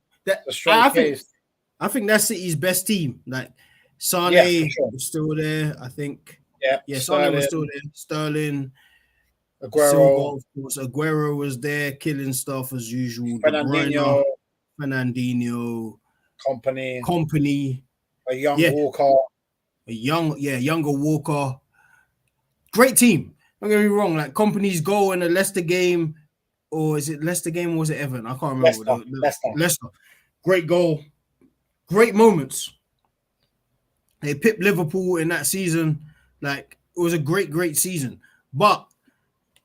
I think that's City's best team. Like, Sane was still there, I think. Yeah, Sane was still there. Sterling, Aguero, Silva, of course. Aguero was there, killing stuff as usual. Fernandinho, Company, a young Walker, younger Walker. Great team. Don't get me wrong. Like, Company's goal in the Leicester game, or is it Leicester game or was it Everton? I can't remember. Leicester. Great goal. Great moments. They pipped Liverpool in that season. Like, it was a great season. But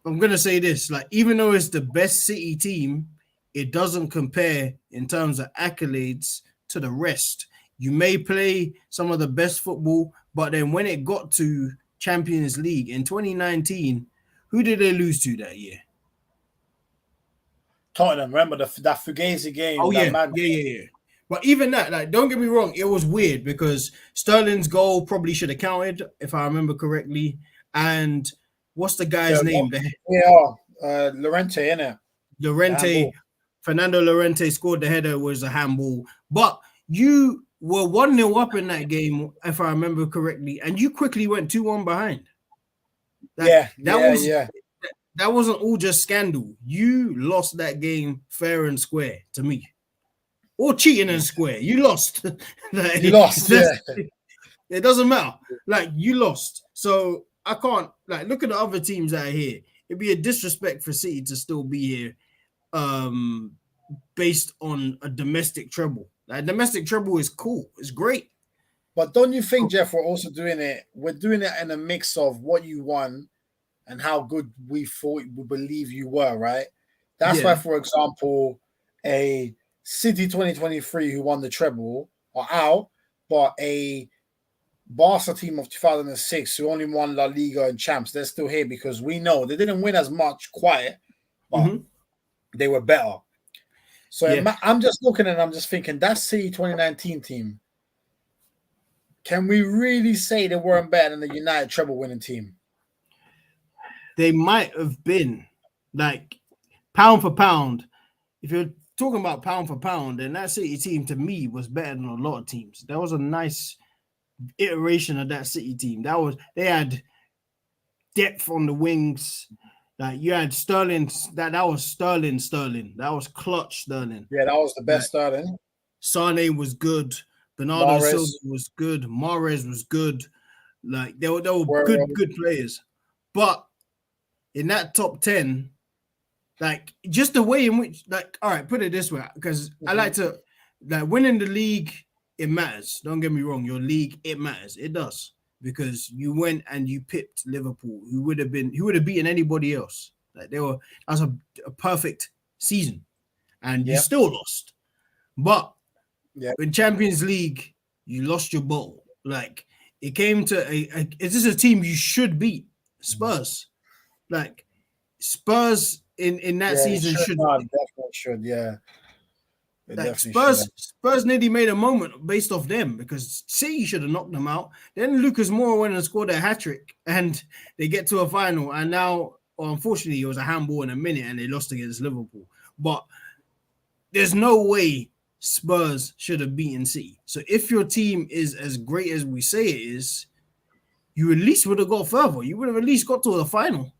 I'm going to say this. Like, even though it's the best City team, it doesn't compare in terms of accolades to the rest. You may play some of the best football, but then when it got to Champions League in 2019, who did they lose to that year? Tottenham. Remember that Fugazi game? Oh, yeah. But even that, like, don't get me wrong, it was weird because Sterling's goal probably should have counted, if I remember correctly. And what's the guy's name? Llorente, innit? Fernando Llorente scored the header, was a handball. But you were 1-0 up in that game, if I remember correctly, and you quickly went 2-1 behind. That wasn't all just scandal. You lost that game fair and square to me. Or cheating and square. You lost. Like, you lost, It doesn't matter. Like, you lost. So I can't, like, look at the other teams out here. It'd be a disrespect for City to still be here based on a domestic treble. Like, domestic treble is cool. It's great. But don't you think, Jeff, we're also doing it? We're doing it in a mix of what you won and how good we believe you were, right? That's why, for example, a City 2023 who won the treble are out, but a Barca team of 2006 who only won La Liga and Champs, they're still here because we know they didn't win as much but they were better. So I'm just looking and I'm just thinking, that City 2019 team, can we really say they weren't better than the United treble winning team? They might have been. Like, pound for pound, if you're talking about pound for pound, then that City team to me was better than a lot of teams. That was a nice iteration of that City team. They had depth on the wings. Like, you had Sterling. That was Sterling. That was clutch Sterling. Yeah, that was the best Sterling. Sane was good. Bernardo Silva was good. Mahrez was good. Like, they were good players. But in that top 10, like, just the way in which, like, all right, put it this way, because I like to, like, winning the league, it matters. Don't get me wrong. Your league, it matters. It does. Because you went and you pipped Liverpool, who would have beaten anybody else. Like, that was a perfect season. And you still lost. But Yeah. In Champions League, you lost your ball. Like it came to is this a team you should beat? Spurs. Like Spurs in that season should definitely should. Yeah, it like definitely should. Spurs nearly made a moment based off them because City should have knocked them out. Then Lucas Moura went and scored a hat trick, and they get to a final. And now, well, unfortunately, it was a handball in a minute, and they lost against Liverpool. But there's no way Spurs should have beaten City. So if your team is as great as we say it is, you at least would have got further. You would have at least got to the final.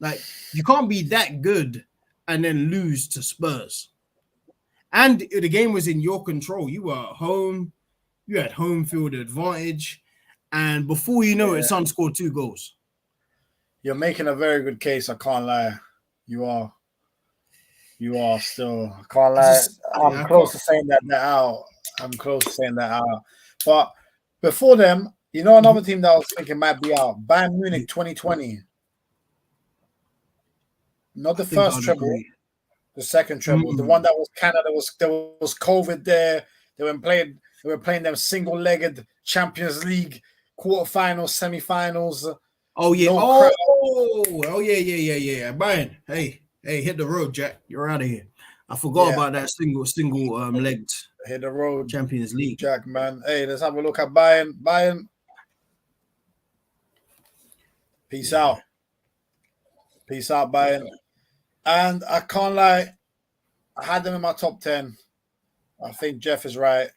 Like you can't be that good and then lose to Spurs. And the game was in your control. You were at home. You had home field advantage. And before you know it, Son scored 2 goals. You're making a very good case. I can't lie. You are. You are still. I can't lie. I'm close to saying that out. But before them, you know, another team that I was thinking might be out. Bayern Munich 2020. Not the first treble. The second treble, the one that was Canada, there was COVID there. They were playing them single-legged Champions League quarterfinals, semifinals. Oh yeah, yeah. Brian, hey, hit the road, Jack. You're out of here. I forgot about that single legged. Hit the road, Champions League, Jack, man. Hey, let's have a look at Bayern. Peace out, Bayern. And I can't lie, I had them in my top 10. I think Jeff is right.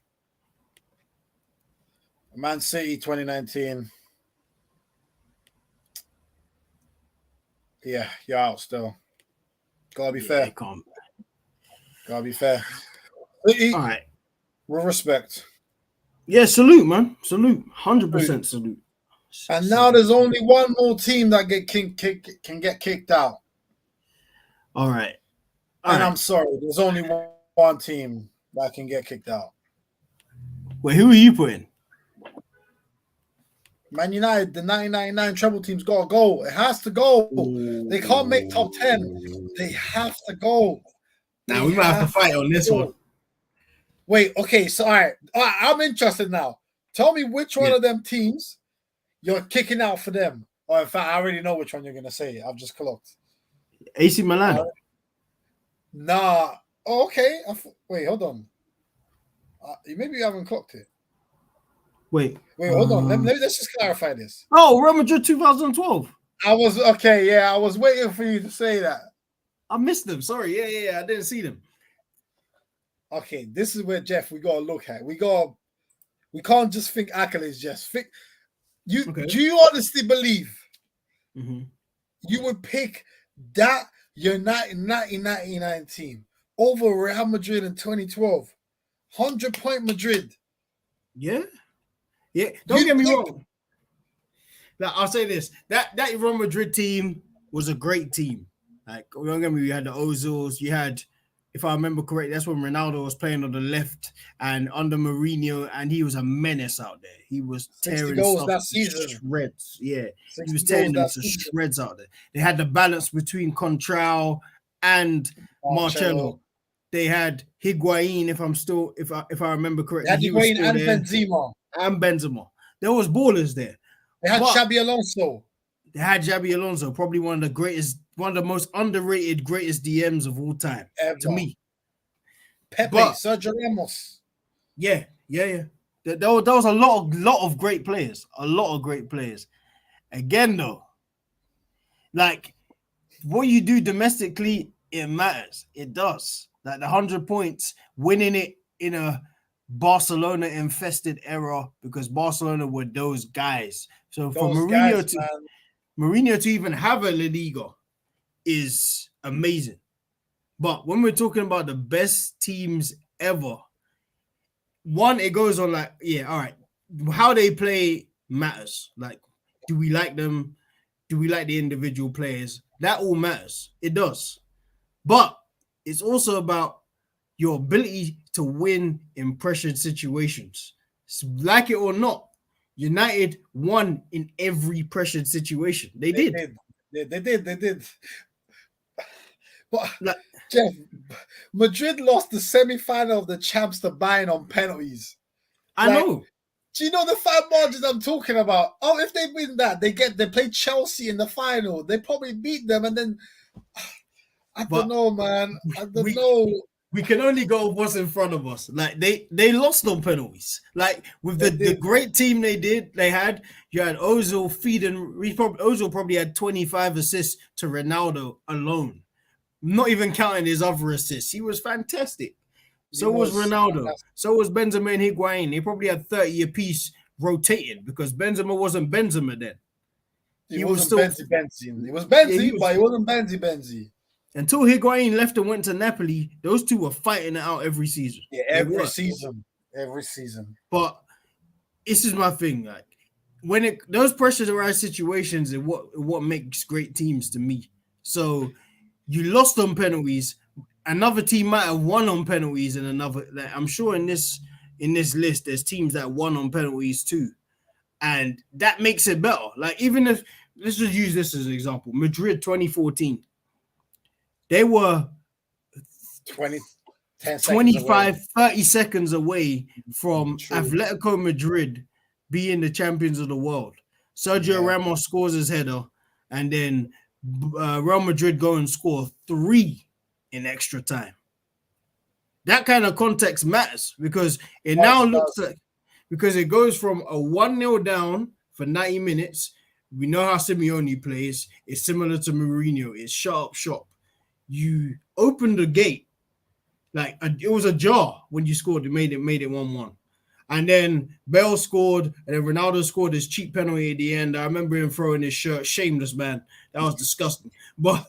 Man City 2019. Yeah, you're out still. Gotta be fair. Gotta be fair. City, all right. With respect. Yeah, salute, man. Salute. 100% salute. And now there's only one more team that can get kicked out. All right. I'm sorry, there's only one team that can get kicked out. Wait, who are you putting? Man United, the 1999 treble team's got to go. It has to go. They can't make top 10. They have to go. Now we might have to fight on this one. Wait, okay, so all right, I'm interested now. Tell me which one of them teams you're kicking out for them. Or in fact, I already know which one you're gonna say. I've just clocked. AC Milan. Nah. Oh, okay. Wait, hold on. Maybe you haven't clocked it. Wait, hold on. Let's just clarify this. Oh, Real Madrid 2012. I was waiting for you to say that. I missed them. Sorry. Yeah. I didn't see them. Okay, this is where Jeff we gotta look at. We can't just think accolades, Jeff. Do you honestly believe you would pick that United 1999 team over Real Madrid in 2012? 100-point Madrid. Yeah. Don't get me wrong. Now, I'll say this: that Real Madrid team was a great team. Like, don't get me. You had the Ozils. You had, if I remember correctly, that's when Ronaldo was playing on the left and under Mourinho, and he was a menace out there. He was tearing goals that season. Shreds. Yeah, he was tearing them to shreds out there. They had the balance between Contral and Marcelo. They had Higuain, if I remember correctly. They had Higuain and Benzema. There was ballers there. They had Xabi Alonso. They had Xabi Alonso, probably one of the most underrated greatest DMs of all time to me. Pepe, Sergio Ramos. Yeah. There was a lot of great players. A lot of great players. Again, though, like what you do domestically, it matters. It does. Like the 100 points, winning it in a Barcelona-infested era, because Barcelona were those guys. So for Mourinho to even have a La Liga is amazing. But when we're talking about the best teams ever, one, it goes on like, all right, how they play matters. Like, do we like them? Do we like the individual players? That all matters. It does. But it's also about your ability to win in pressured situations. Like it or not, United won in every pressured situation. They did. But Like, Jeff, Madrid lost the semi-final of the champs to Bayern on penalties. I know. Do you know the fine margins I'm talking about? Oh, if they win that, they play Chelsea in the final. They probably beat them, and then I don't know, man. I don't know. We can only go what's in front of us. Like they lost on penalties. Like with the great team they had, you had Ozil feeding. Ozil probably had 25 assists to Ronaldo alone, not even counting his other assists. He was fantastic. So was Ronaldo. Fantastic. So was Benzema and Higuain. They probably had 30 apiece rotating because Benzema wasn't Benzema then. He was still Benzi. He was Benzi, but he wasn't Benzi. Until Higuain left and went to Napoli, those two were fighting it out every season. Yeah, every season. But this is my thing. Like when those pressures around situations are what makes great teams to me. So you lost on penalties. Another team might have won on penalties, and another. Like, I'm sure in this list, there's teams that won on penalties too, and that makes it better. Like even if let's just use this as an example, Madrid 2014. They were 25, 30 seconds away from Atletico Madrid being the champions of the world. Sergio Ramos scores his header, and then Real Madrid go and score 3 in extra time. That kind of context matters because it now looks like, because it goes from a 1-0 down for 90 minutes. We know how Simeone plays. It's similar to Mourinho. It's sharp. You opened the gate like it was ajar when you scored. It made it 1-1, and then Bale scored, and then Ronaldo scored his cheap penalty at the end. I remember him throwing his shirt. Shameless, man. That was disgusting. But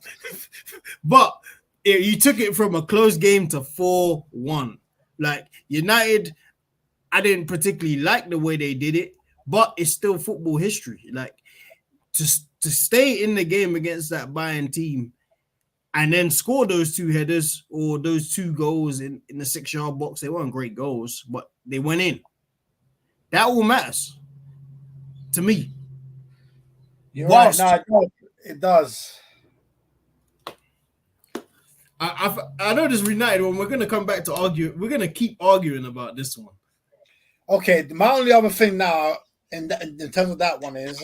you took it from a close game to 4-1. Like United, I didn't particularly like the way they did it, but it's still football history. Like to stay in the game against that Bayern team. And then score those 2 headers or those 2 goals in the 6-yard box. They weren't great goals, but they went in. That all matters to me. You're right. No, it does. I know this United one. We're going to come back to argue. We're going to keep arguing about this one. Okay. My only other thing now in terms of that one is,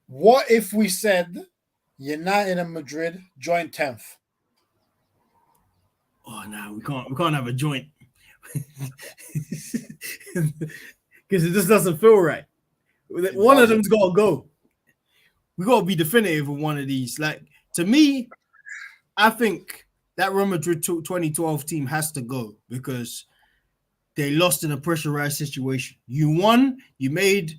what if we said United and Madrid joint 10th? Oh no, we can't have a joint because it just doesn't feel right. One of them's got to go. We got to be definitive with one of these. Like to me, I think that Real Madrid 2012 team has to go because they lost in a pressurized situation. You won. You made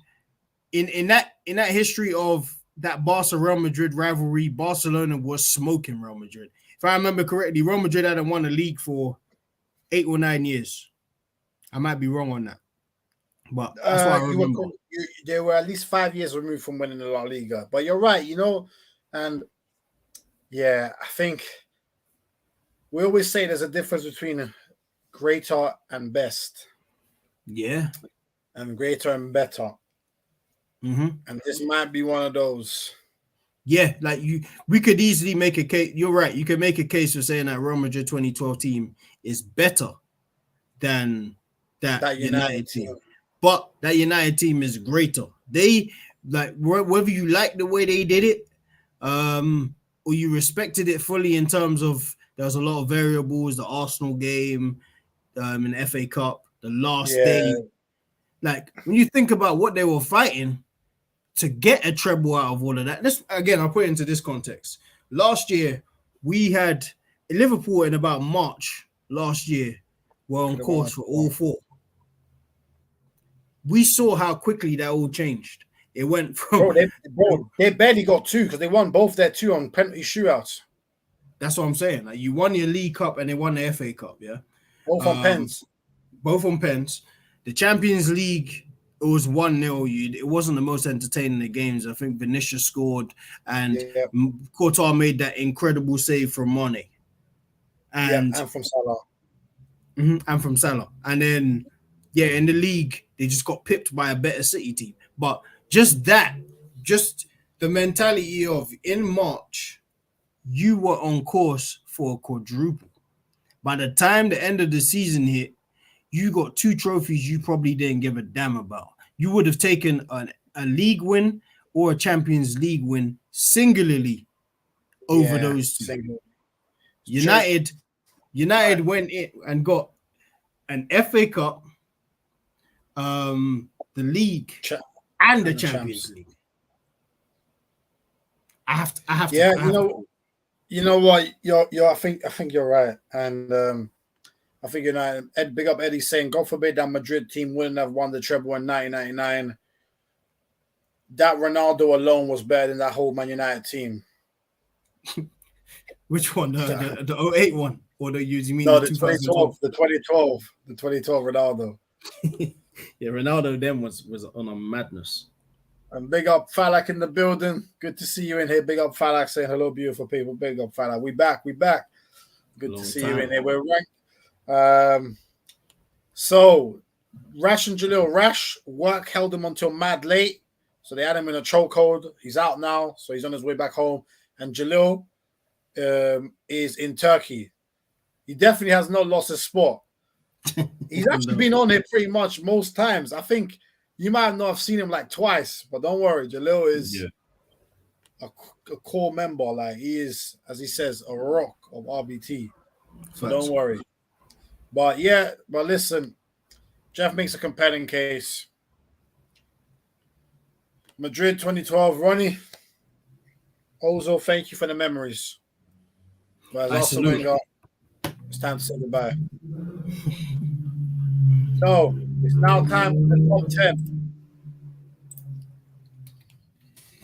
in that history of that Barca-Real Madrid rivalry, Barcelona was smoking Real Madrid. If I remember correctly, Real Madrid hadn't won a league for 8 or 9 years. I might be wrong on that. But that's what I remember. They were at least 5 years removed from winning the La Liga. But you're right, and I think we always say there's a difference between greater and best. Yeah. And greater and better. Mm-hmm. And this might be one of those. Yeah, like we could easily make a case. You're right. You could make a case for saying that Real Madrid 2012 team is better than that United team. But that United team is greater. They like whether you like the way they did it, or you respected it fully in terms of there was a lot of variables, the Arsenal game, in the FA Cup, the last day. Like when you think about what they were fighting to get a treble out of all of that. I'll put it into this context. Last year, we had Liverpool in about March last year were on course for all 4. We saw how quickly that all changed. It went from they barely got 2 because they won both their 2 on penalty shootouts. That's what I'm saying. Like you won your League Cup and they won the FA Cup, yeah. Both on pens. Both on pens. The Champions League, it was 1-0. It wasn't the most entertaining of games. I think Vinicius scored and Courtois made that incredible save from Mane. And from Salah. And from Salah. And then, in the league, they just got pipped by a better City team. But just the mentality of in March, you were on course for a quadruple. By the time the end of the season hit, you got 2 trophies you probably didn't give a damn about. You would have taken a league win or a Champions League win singularly over those 2. United went in and got an FA Cup, the league, and the Champions League. I have to. You know what? I think you're right, and I think United. Big up Eddie saying, God forbid that Madrid team wouldn't have won the treble in 1999. That Ronaldo alone was better than that whole Man United team. Which one? The 08 one? Or you mean the 2012? The 2012 Ronaldo. Yeah, Ronaldo then was on a madness. And big up Falak in the building. Good to see you in here. Big up Falak saying hello, beautiful people. Big up Falak. We back. Good to see you in here. We're ranked. So Rash and Jalil. Rash, work held him until mad late. So they had him in a chokehold. He's out now, so he's on his way back home. And Jalil is in Turkey. He definitely has not lost his spot. He's actually been on here pretty much most times. I think you might not have seen him like twice, but don't worry, Jalil is a core member. Like he is, as he says, a rock of RBT. So don't worry. But listen, Jeff makes a compelling case. Madrid 2012, Ronnie. Ozo, thank you for the memories. But it's time to say goodbye. So it's now time for the top 10.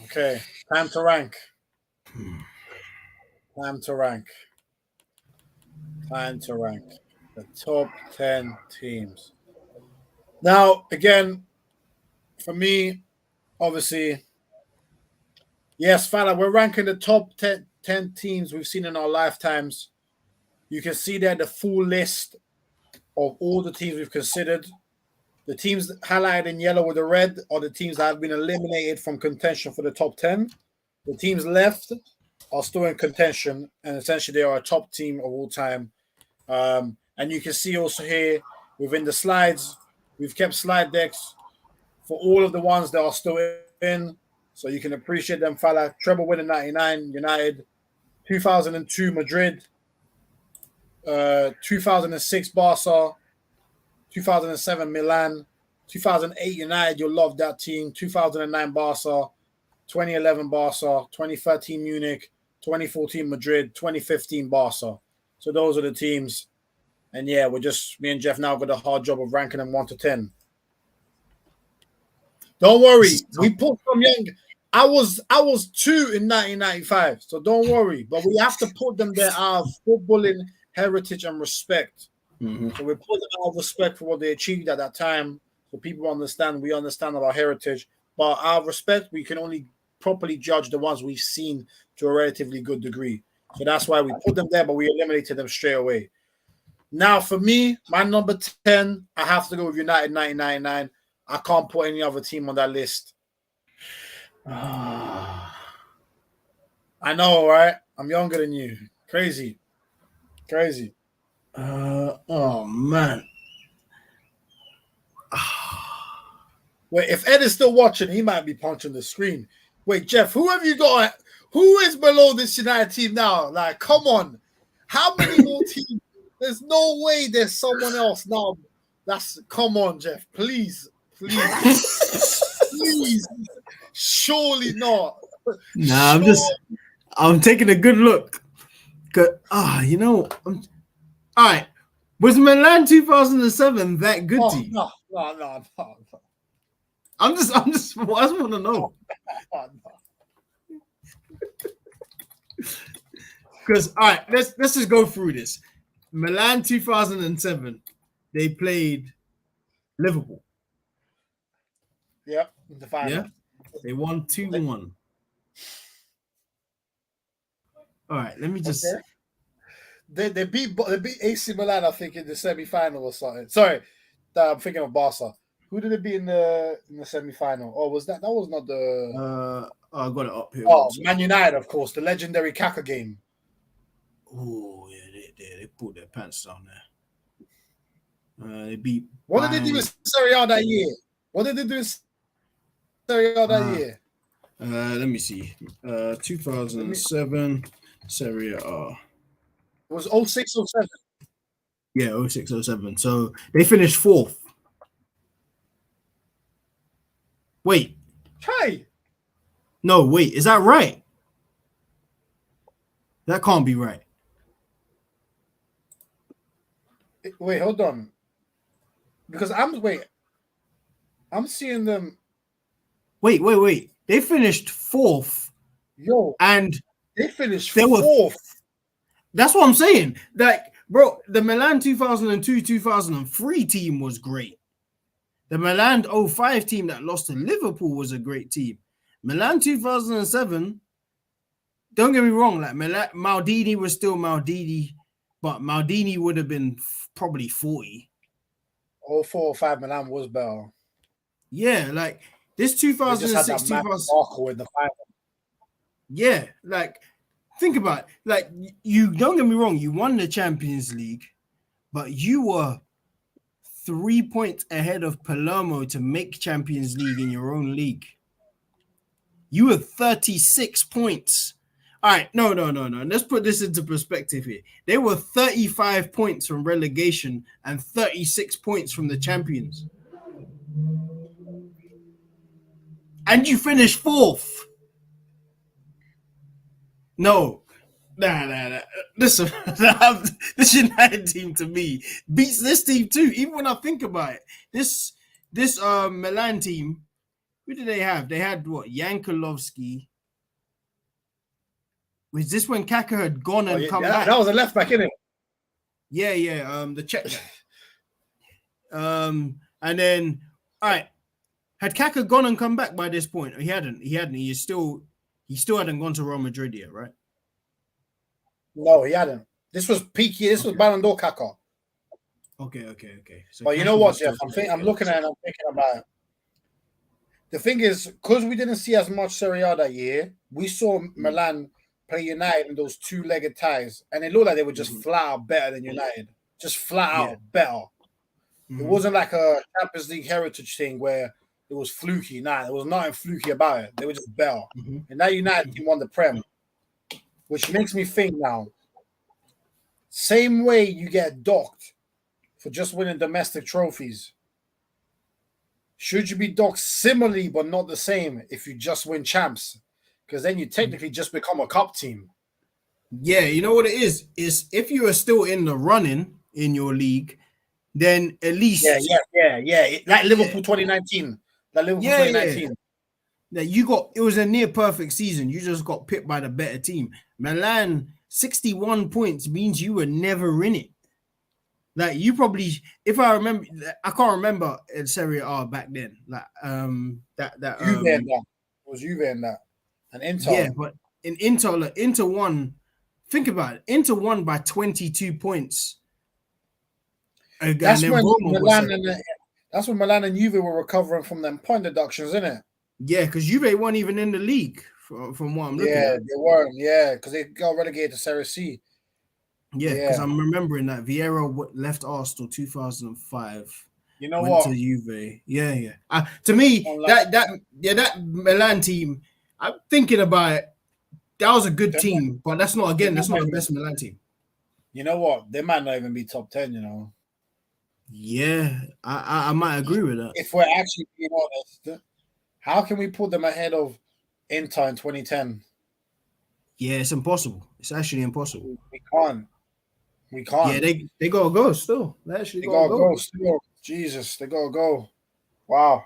Okay, time to rank. The top 10 teams. Now, again, for me, obviously, yes, Fala, we're ranking the top 10 teams we've seen in our lifetimes. You can see there the full list of all the teams we've considered. The teams highlighted in yellow with the red are the teams that have been eliminated from contention for the top 10. The teams left are still in contention, and essentially they are a top team of all time. And you can see also here within the slides, we've kept slide decks for all of the ones that are still in, so you can appreciate them. Fala, treble winner 99 United, 2002 Madrid, 2006 Barca, 2007 Milan, 2008 United, you'll love that team, 2009 Barca, 2011 Barca, 2013 Munich, 2014 Madrid, 2015 Barca. So those are the teams. And yeah, me and Jeff now got a hard job of ranking them 1 to 10. Don't worry, we put some young. I was 2 in 1995, so don't worry. But we have to put them there out of footballing heritage and respect. Mm-hmm. So we put them out of respect for what they achieved at that time, so people understand. We understand our heritage, but out of respect, we can only properly judge the ones we've seen to a relatively good degree. So that's why we put them there, but we eliminated them straight away. Now, for me, my number 10, I have to go with United 1999. I can't put any other team on that list. I know, right? I'm younger than you. Crazy. Oh, man. Wait, if Ed is still watching, he might be punching the screen. Wait, Jeff, who have you got? Who is below this United team now? Like, come on. How many more teams? There's no way there's someone else now. Come on, Jeff. Please. Please. Surely not. Nah, I'm taking a good look. All right. Was Milan 2007 that good to you? No. I just want to know. Because all right, let's just go through this. Milan 2007, they played Liverpool. Yep, in the final. Yeah, they won 2-1. All right, let me just. Okay. They beat AC Milan, I think, in the semi-final or something. Sorry, I'm thinking of Barca. Who did they beat in the semi-final? Oh, was that was not the? I got it up here. Oh, Man United, of course, the legendary Kaka game. Oh yeah, they pulled their pants down there. They beat. What did they do with Serie A that year? What did they do with Serie A that year? Let me see. 2007 Serie A. It was 06, 07. Yeah, 06, 07. So they finished 4th. Wait. Hey. No, wait. Is that right? That can't be right. Wait, hold on. Because I'm seeing them. Wait. They finished 4th. Yo, and they finished 4th. That's what I'm saying. Like, bro, the Milan 2002-2003 team was great. The Milan 05 team that lost to Liverpool was a great team. Milan 2007, don't get me wrong, like Maldini was still Maldini, but Maldini would have been probably 40. 04 or 05 Milan was better. Yeah, like this 2006 2000 in the final. Yeah, like think about it. Like you don't get me wrong, you won the Champions League, but you were 3 points ahead of Palermo to make Champions League in your own league. You were 36 points. All right, no. Let's put this into perspective here. They were 35 points from relegation and 36 points from the champions. And you finished 4th. No. Nah. Listen, this United team to me beats this team too. Even when I think about it, this Milan team, who did they have? They had what? Yankolovsky. Was this when Kaka had gone and come back? That was a left back, innit? Yeah. The Czech guy. And then, all right, had Kaka gone and come back by this point? He hadn't. He still hadn't gone to Real Madrid yet, right? No, he hadn't. This was peaky. This was Ballon d'Or Kaka. Okay. So but you know what, Jeff? I'm looking at it and I'm thinking about it. The thing is, because we didn't see as much Serie A that year, we saw Milan play United in those two-legged ties, and it looked like they were just flat out better than United. Just flat out better. It wasn't like a Champions League heritage thing where it was fluky. Nah, there was nothing fluky about it. They were just better. And that United team won the Prem, which makes me think now, same way you get docked for just winning domestic trophies, should you be docked similarly but not the same if you just win champs? Because then you technically just become a cup team. Yeah, you know what it is? Is if you are still in the running in your league, then at least yeah. Like Liverpool 2019. Like Liverpool 2019. Yeah. It was a near perfect season. You just got pipped by the better team. Milan 61 points means you were never in it. Like you probably, if I remember, I can't remember in Serie A back then. Like Juve and that. It was Juve and that. And Inter. Yeah, but in Inter won. Think about it. Inter won by 22 points. That's when Milan and Juve were recovering from them point deductions, isn't it? Yeah, because Juve weren't even in the league from what I'm looking at. Yeah, they weren't. Yeah, because they got relegated to Serie C. Yeah, because I'm remembering that Vieira left Arsenal 2005. You know went to Juve. Yeah. To me, that Milan team, I'm thinking about it. That was a good team, but that's not the best Milan team. You know what? They might not even be top 10, you know. Yeah, I might agree with that. If we're actually being honest, how can we put them ahead of Inter in 2010? Yeah, it's impossible. It's actually impossible. We can't. Yeah, they gotta go still. They gotta go still. Jesus, they gotta go. Wow.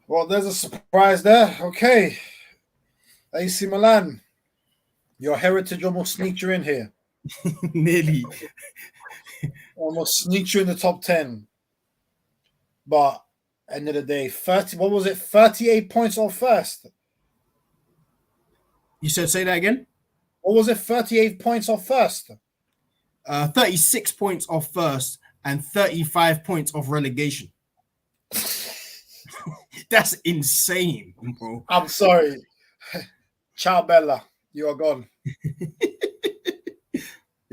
Well, there's a surprise there. Okay. AC Milan. Your heritage almost sneaked you in here. Nearly. Almost sneaked you in the top 10. But end of the day, 38 points off first. You said say that again? What was it? 38 points off first? 36 points off first and 35 points off relegation. That's insane, bro. I'm sorry. Ciao, Bella. You are gone.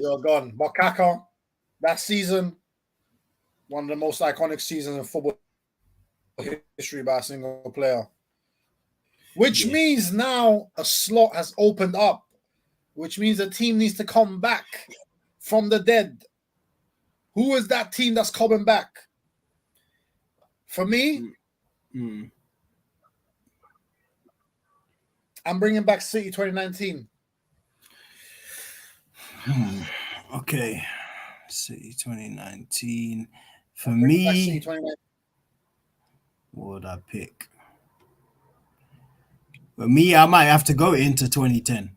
You're gone. But Kaka, that season, one of the most iconic seasons in football history by a single player. Which means now a slot has opened up, which means the team needs to come back from the dead. Who is that team that's coming back? For me, I'm bringing back City 2019. Okay. City 2019. For me, what would I pick? For me, I might have to go into 2010.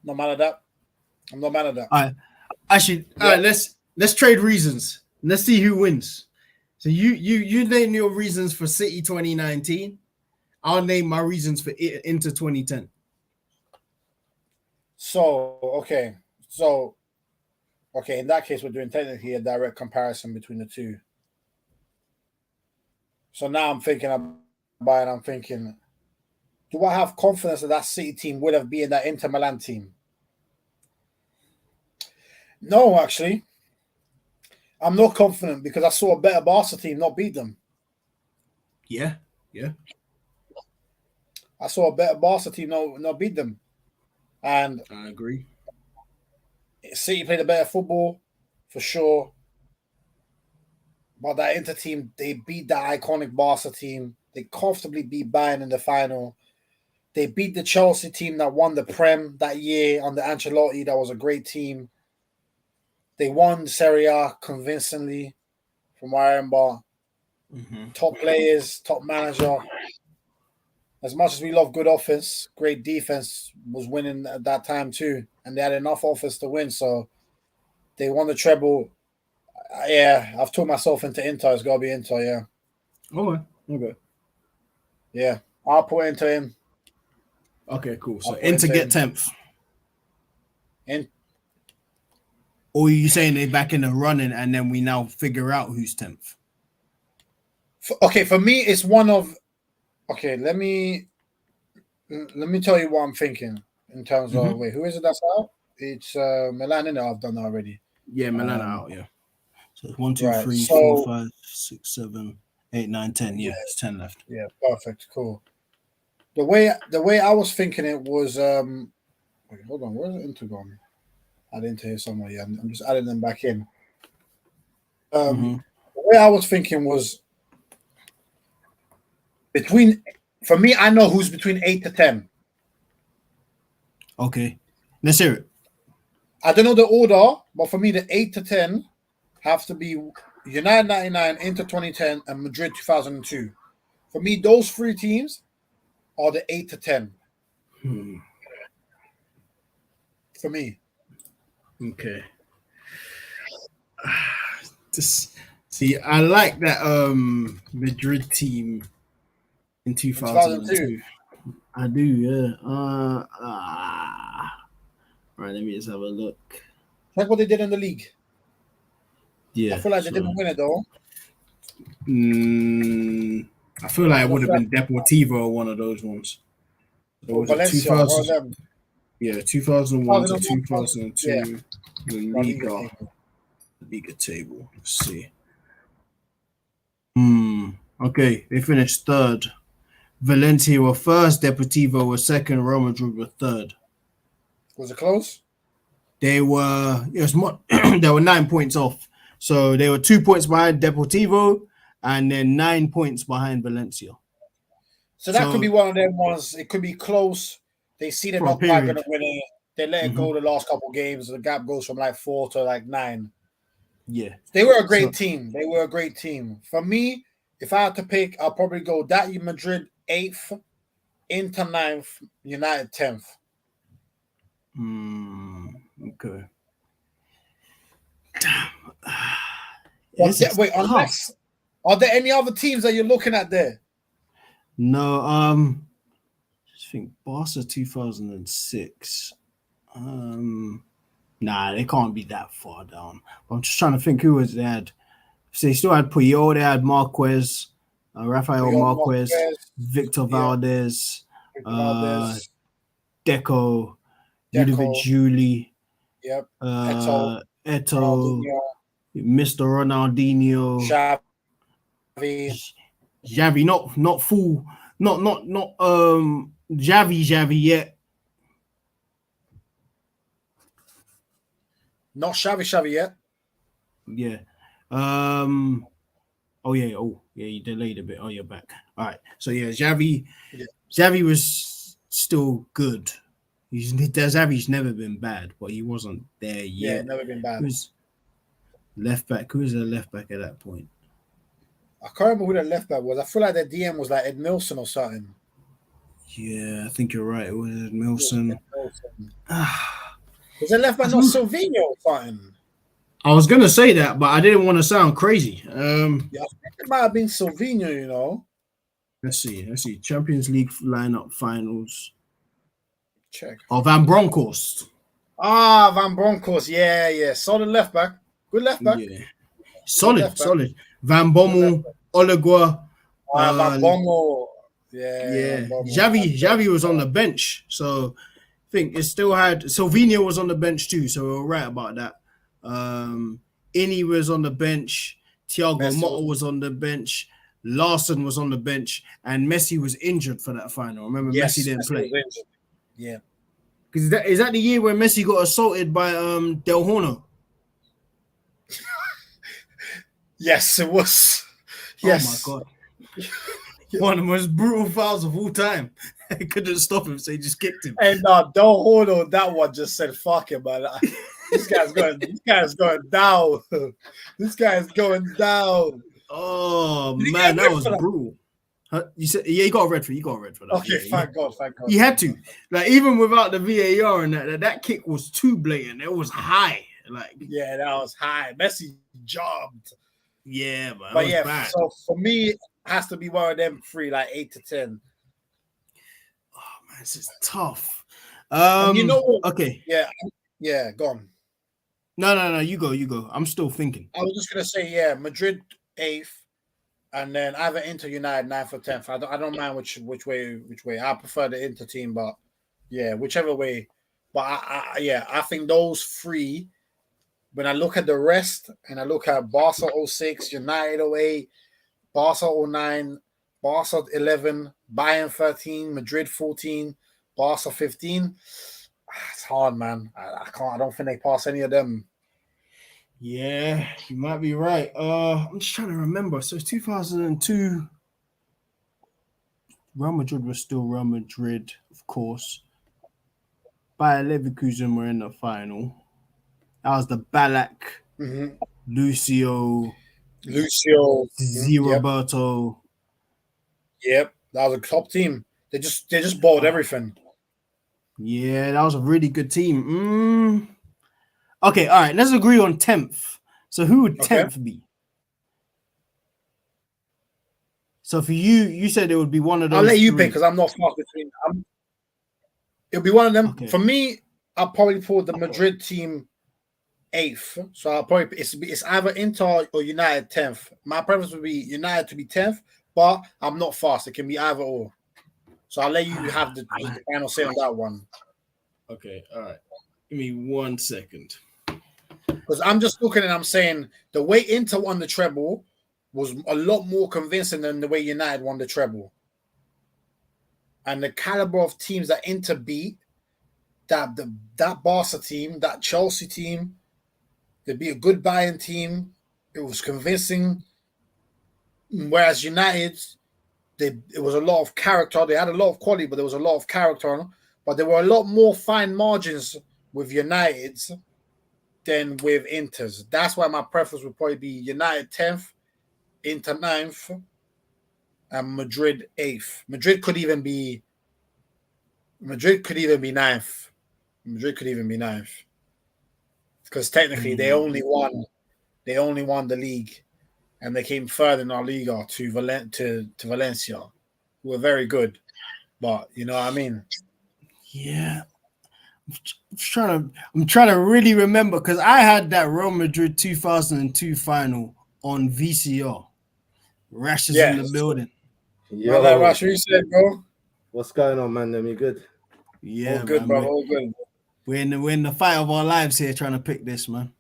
No matter that. I'm not mad at that. All right. Actually, all right, let's trade reasons. Let's see who wins. So you name your reasons for City 2019. I'll name my reasons for it into 2010. So, okay. In that case, we're doing technically a direct comparison between the two. So now I'm thinking about it. I'm thinking, do I have confidence that City team would have been that Inter Milan team? No, actually. I'm not confident because I saw a better Barca team not beat them. Yeah. I saw a better Barca team not beat them. And I agree. City played a better football, for sure. But that Inter team, they beat that iconic Barca team. They comfortably beat Bayern in the final. They beat the Chelsea team that won the Prem that year under Ancelotti. That was a great team. They won Serie A convincingly, from what I remember. Top players, top manager. As much as we love good offense, great defense was winning at that time too. And they had enough offense to win. So they won the treble. Yeah, I've talked myself into Inter. It's got to be Inter, yeah. Okay. Yeah, I'll put Inter in. Okay, cool. So Inter get 10th. In. Or are you saying they're back in the running and then we now figure out who's 10th? Okay, for me, it's one of... Okay, let me tell you what I'm thinking in terms of... Wait, who is it that's out? It's Milan, innit? I've done that already. Yeah, Milan out, yeah. So it's 1, 2, 3, 4, 5, 6, 7, 8, 9, 10. Yeah, it's 10 left. Yeah, perfect, cool. The way I was thinking it was... wait, hold on, where's Inter gone? Add Inter here somewhere, yeah. I'm just adding them back in. The way I was thinking was... For me, I know who's between 8 to 10. Okay. Let's hear it. I don't know the order, but for me, the 8 to 10 have to be United 99, Inter 2010, and Madrid 2002. For me, those three teams are the 8 to 10. For me. Okay. See, I like that Madrid team in 2002. I do, yeah. Right, let me just have a look. Check what they did in the league. Yeah. I feel like they didn't win it, though. I feel like it would have been Deportivo or one of those ones. Or Valencia, one of them. Yeah, 2001 to 2002. The Liga table. Let's see. Okay, they finished third. Valencia were first, Deportivo were second, Real Madrid were third. Was it close? They were, they were 9 points off. So they were 2 points behind Deportivo and then 9 points behind Valencia. So that could be one of them ones. It could be close. They see they're not quite going to win it. They let it go the last couple of games. The gap goes from like 4 to like 9. Yeah. They were a great team. They were a great team. For me, if I had to pick, I'll probably go that Madrid 8th, Inter 9th, United 10th. Okay. Wait, unless are there any other teams that you're looking at there? No, I think Barca 2006. Nah, they can't be that far down. I'm just trying to think who was they had. So they still had Puyol, they had Marquez, Rafael Marquez, Victor Valdez. Deco, Ludovic Deco. Julie, Yep. Eto. Eto, Ronaldinho. Mr. Ronaldinho, Xavi. Xavi, not full, not Xavi yet. Not Xavi yet. Yeah. Oh yeah. You delayed a bit. Oh, you're back. All right. So yeah, Xavi. Yeah. Xavi was still good. Xavi's never been bad, but he wasn't there Yeah, yet. never been bad. Who's left back? Who was the left back at that point? I can't remember who that left back was. I feel like their DM was like Ed Milson or something. Yeah, I think you're right. It was Milson. Was their left back not Silvino or something? I was gonna say that, but I didn't want to sound crazy. Yeah, I think it might have been Silvino, you know. Let's see. Champions League lineup finals. Check. Oh, Van Bronckhorst. Van Bronckhorst. Yeah. Solid left back. Good left back. Yeah. Solid. Van Bommel, Oligua. Van Bommel. Yeah. Xavi was on the bench. So I think it still had Silvino was on the bench too. So we're right about that. Inni was on the bench. Thiago Motta was on the bench. Larson was on the bench. And Messi was injured for that final. Remember, Messi didn't play. Yeah. Because is that the year when Messi got assaulted by Del Horno? Yes, it was. Yes. Oh my god. One of the most brutal fouls of all time. They couldn't stop him, so he just kicked him. And Del Horno, that one just said, fuck him, man. This guy's going down. This guy's going down. Oh man, that was brutal. Huh? You said he got a red for that. Okay, yeah, thank God. He had to. Like, even without the VAR and that kick was too blatant. It was high. Like, yeah, that was high. Messi jumped. Yeah, man. But yeah, bad. So for me, it has to be one of them three, like 8 to 10. Oh man, this is tough. You know what? Okay. Yeah, go on. No, you go. I'm still thinking. I was just gonna say, Madrid 8th, and then either Inter United 9th or 10th. I don't mind which way. I prefer the Inter team, but yeah, whichever way. But I think those three. When I look at the rest, and I look at Barca 06, United 08, Barca 09, Barca 11, Bayern 13, Madrid 14, Barca 15. It's hard, man. I don't think they pass any of them. Yeah, you might be right. I'm just trying to remember. So it's 2002. Real Madrid was still Real Madrid, of course. Bayer Leverkusen were in the final. That was the Ballack, Lucio, Z Roberto. Yep, that was a top team. They just bought everything. Yeah, that was a really good team. Okay, all right. Let's agree on 10th. So who would 10th be? So for you said it would be one of those. I'll let you pick because I'm not far between. It'll be one of them. Okay. For me, I'll probably put the Madrid team 8th. So I'll probably it's either Inter or United 10th. My preference would be United to be 10th, but I'm not fast. It can be either or. So I'll let you have the final say on that one. Okay, all right. Give me 1 second. Because I'm just looking and I'm saying the way Inter won the treble was a lot more convincing than the way United won the treble. And the caliber of teams that Inter beat, that Barca team, that Chelsea team, they beat a good Bayern team. It was convincing. Whereas United, it was a lot of character. They had a lot of quality, but there was a lot of character. But there were a lot more fine margins with United's than with Inter's. That's why my preference would probably be United 10th, Inter 9th, and Madrid 8th. Madrid could even be 9th. Madrid could even be 9th. Because technically they only won the league, and they came third in our Liga to Valencia, who were very good. But you know what I mean? Yeah. I'm trying to really remember because I had that Real Madrid 2002 final on VCR. Rash is in the building. Yeah, Rash, what you said, bro? What's going on, man? You good? Yeah, All good, man. bro. All good. We're in the fight of our lives here trying to pick this, man.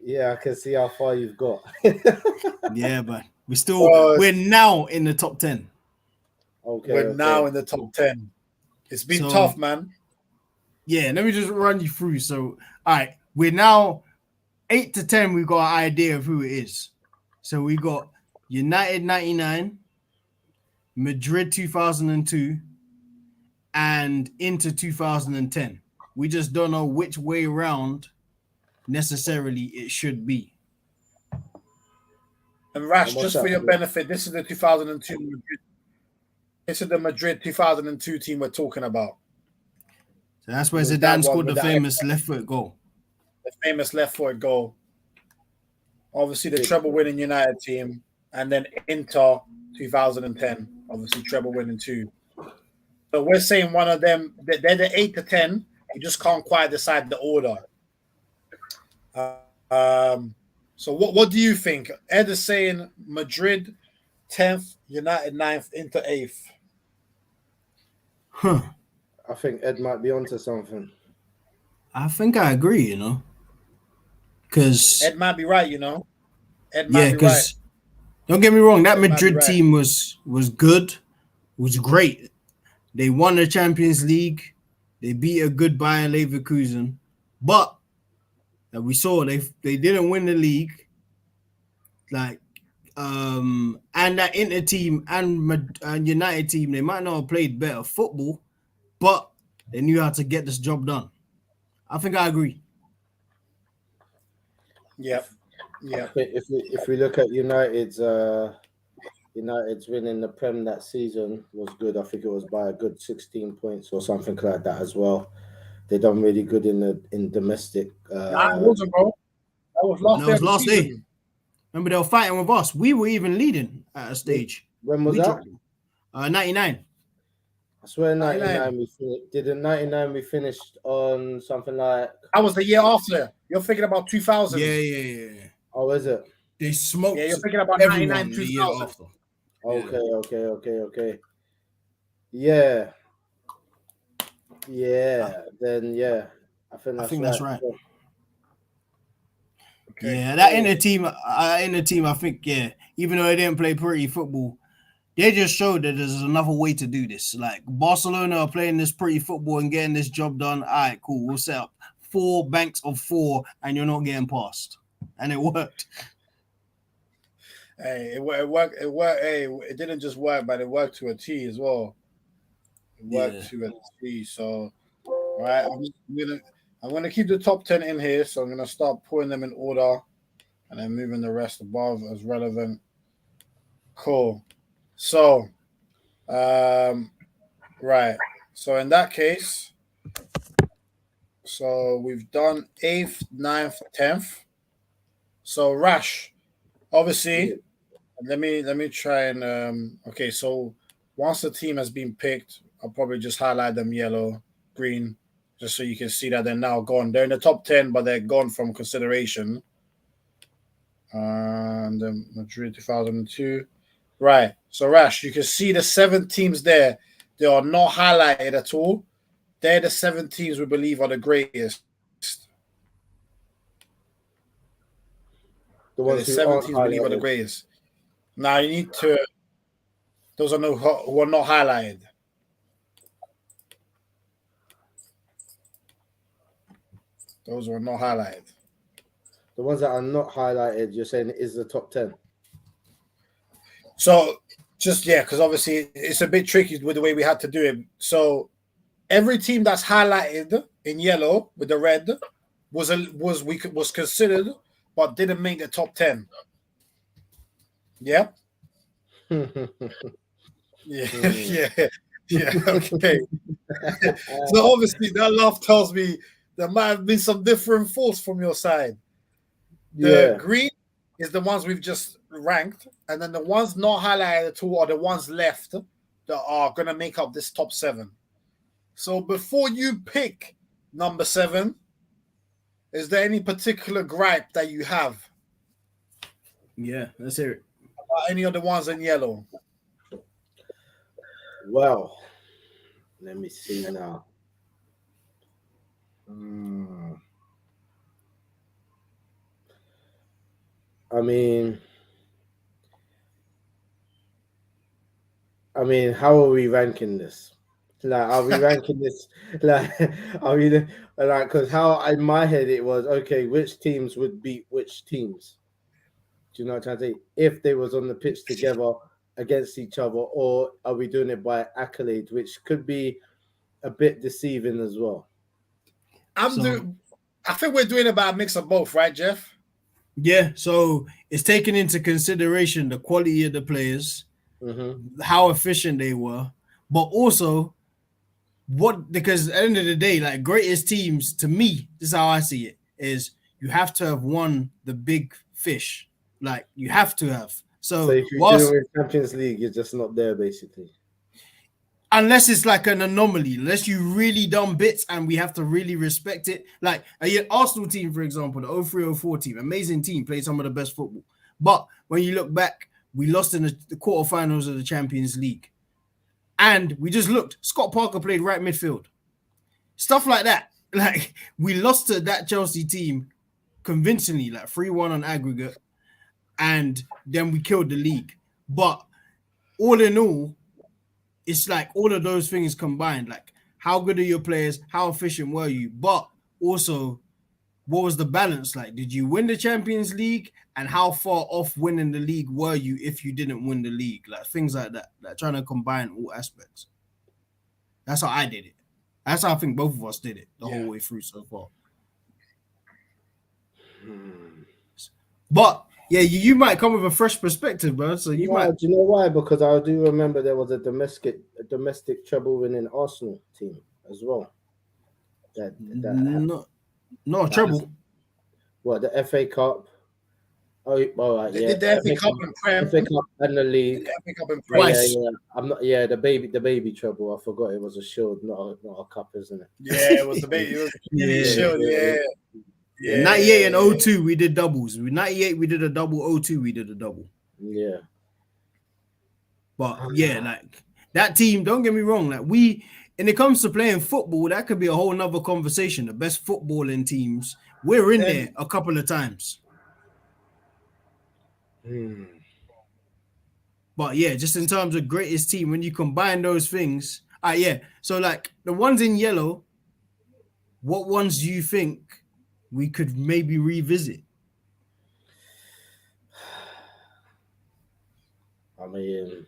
Yeah, I can see how far you've got. Yeah, but we're now in the top 10. We're now in the top 10. It's been tough, man. Yeah, let me just run you through. So, all right, we're now 8 to 10. We've got an idea of who it is. So we got United 99, Madrid 2002, and Inter 2010. We just don't know which way around necessarily it should be. And Rash, just for your benefit, this is the 2002 Madrid. This is the Madrid 2002 team we're talking about. So that's where Zidane scored the famous left foot goal. The famous left foot goal. Obviously, the treble-winning United team, and then Inter 2010. Obviously, treble-winning too. So we're saying one of them. They're the 8 to 10. You just can't quite decide the order. So what do you think? Ed is saying Madrid 10th, United 9th, Inter 8th. Huh. I think Ed might be onto something. I think I agree, you know. Because Ed might be right, you know. Ed might be right. Don't get me wrong, that Madrid team was good, was great. They won the Champions League. They beat a good Bayer Leverkusen. But we saw they didn't win the league. Like, and that Inter team and United team, they might not have played better football, but they knew how to get this job done. I think I agree. Yep. Yeah. If we look at United's winning the Prem that season was good. I think it was by a good 16 points or something like that as well. They done really good in domestic. That wasn't, bro. That was last day. Remember, they were fighting with us. We were even leading at a stage. When was that? 99. I swear 99 we finished. Didn't 99 we finished on something like... That was the year after. You're thinking about 2000. Yeah. Oh, is it? They smoked. Yeah, you're thinking about 99, 2000. The year after. Okay. Yeah. Then yeah. I think that's right. Okay. Yeah, that Inter team, I think, yeah, even though they didn't play pretty football, they just showed that there's another way to do this. Like, Barcelona are playing this pretty football and getting this job done. All right, cool. We'll set up 4 banks of 4 and you're not getting past. And it worked. Hey, it worked. Hey, it didn't just work, but it worked to a T as well. It worked to a T. So, all right, I'm gonna keep the top 10 in here. So I'm gonna start putting them in order, and then moving the rest above as relevant. Cool. So, right. So in that case, so we've done 8th, 9th, 10th. So Rash, obviously, let me try and okay. So once the team has been picked, I'll probably just highlight them yellow, green, just so you can see that they're now gone. They're in the top 10, but they're gone from consideration. And then Madrid 2002. Right. So Rash, you can see the 7 teams there. They are not highlighted at all. They're the 7 teams we believe are the greatest. The ones who 7 teams believe are the greatest. Now you need to. Those are who are not highlighted. Those were not highlighted. The ones that are not highlighted, you're saying is the top 10. So just because obviously it's a bit tricky with the way we had to do it. So every team that's highlighted in yellow with the red was considered, but didn't make the top 10. Yeah. Yeah. Okay. So obviously that laugh tells me there might have been some different thoughts from your side. The green is the ones we've just ranked, and then the ones not highlighted at all are the ones left that are going to make up this top 7. So before you pick number 7, is there any particular gripe that you have? Yeah, let's hear it. About any of the ones in yellow? Well, let me see now. I mean, how are we ranking this? Like, are we ranking this? Like, are we like? Because how in my head it was okay. Which teams would beat which teams? Do you know what I'm trying to say? If they was on the pitch together against each other, or are we doing it by accolade, which could be a bit deceiving as well? I think we're doing about a mix of both, right, Jeff? Yeah, so it's taking into consideration the quality of the players, how efficient they were, but also because at the end of the day, like greatest teams, to me, this is how I see it, is you have to have won the big fish. Like you have to have. So if you do win Champions League, you're just not there, basically. Unless it's like an anomaly, unless you really done bits and we have to really respect it. Like a Arsenal team, for example, the 03-04 team, amazing team, played some of the best football. But when you look back, we lost in the quarterfinals of the Champions League. And we just looked, Scott Parker played right midfield. Stuff like that. Like we lost to that Chelsea team convincingly, like 3-1 on aggregate. And then we killed the league. But all in all, it's like all of those things combined, like how good are your players? How efficient were you? But also, what was the balance like? Did you win the Champions League? And how far off winning the league were you if you didn't win the league? Like things like that, like trying to combine all aspects. That's how I did it. That's how I think both of us did it the whole way through so far. But yeah, you might come with a fresh perspective, bro. So you might. Do you know why? Because I do remember there was a domestic treble-winning Arsenal team as well. No treble. What, the FA Cup? Oh, all right, yeah. Did the FA Cup and Prem? FA Cup and the league. FA Cup and Prem. Twice. Yeah. I'm not. Yeah, the baby treble. I forgot it was a shield, not a cup, isn't it? Yeah, it was the baby. It was shield. Yeah. Yeah. 98 and 02, we did doubles. 98, we did a double. 02, we did a double. Yeah. But yeah, like that team, don't get me wrong, like when it comes to playing football, that could be a whole nother conversation. The best footballing teams, we're in there a couple of times. But yeah, just in terms of greatest team, when you combine those things, yeah. So like the ones in yellow, what ones do you think we could maybe revisit? I mean,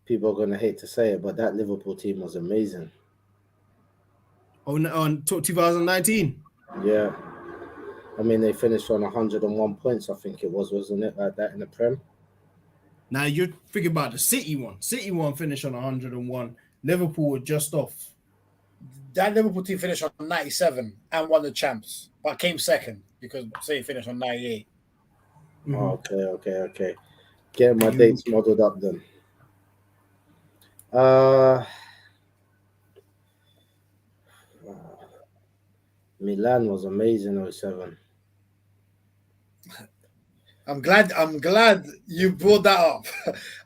people are gonna hate to say it, but that Liverpool team was amazing. On 2019. Yeah. I mean, they finished on 101 points, I think it was, wasn't it? Like that in the Prem. Now you're thinking about the City one. City one finished on 101. Liverpool were just off. That Liverpool team finished on 97 and won the champs, but came second because City finished on 98. Okay. Get my dates modeled up then. Milan was amazing 07. I'm glad you brought that up.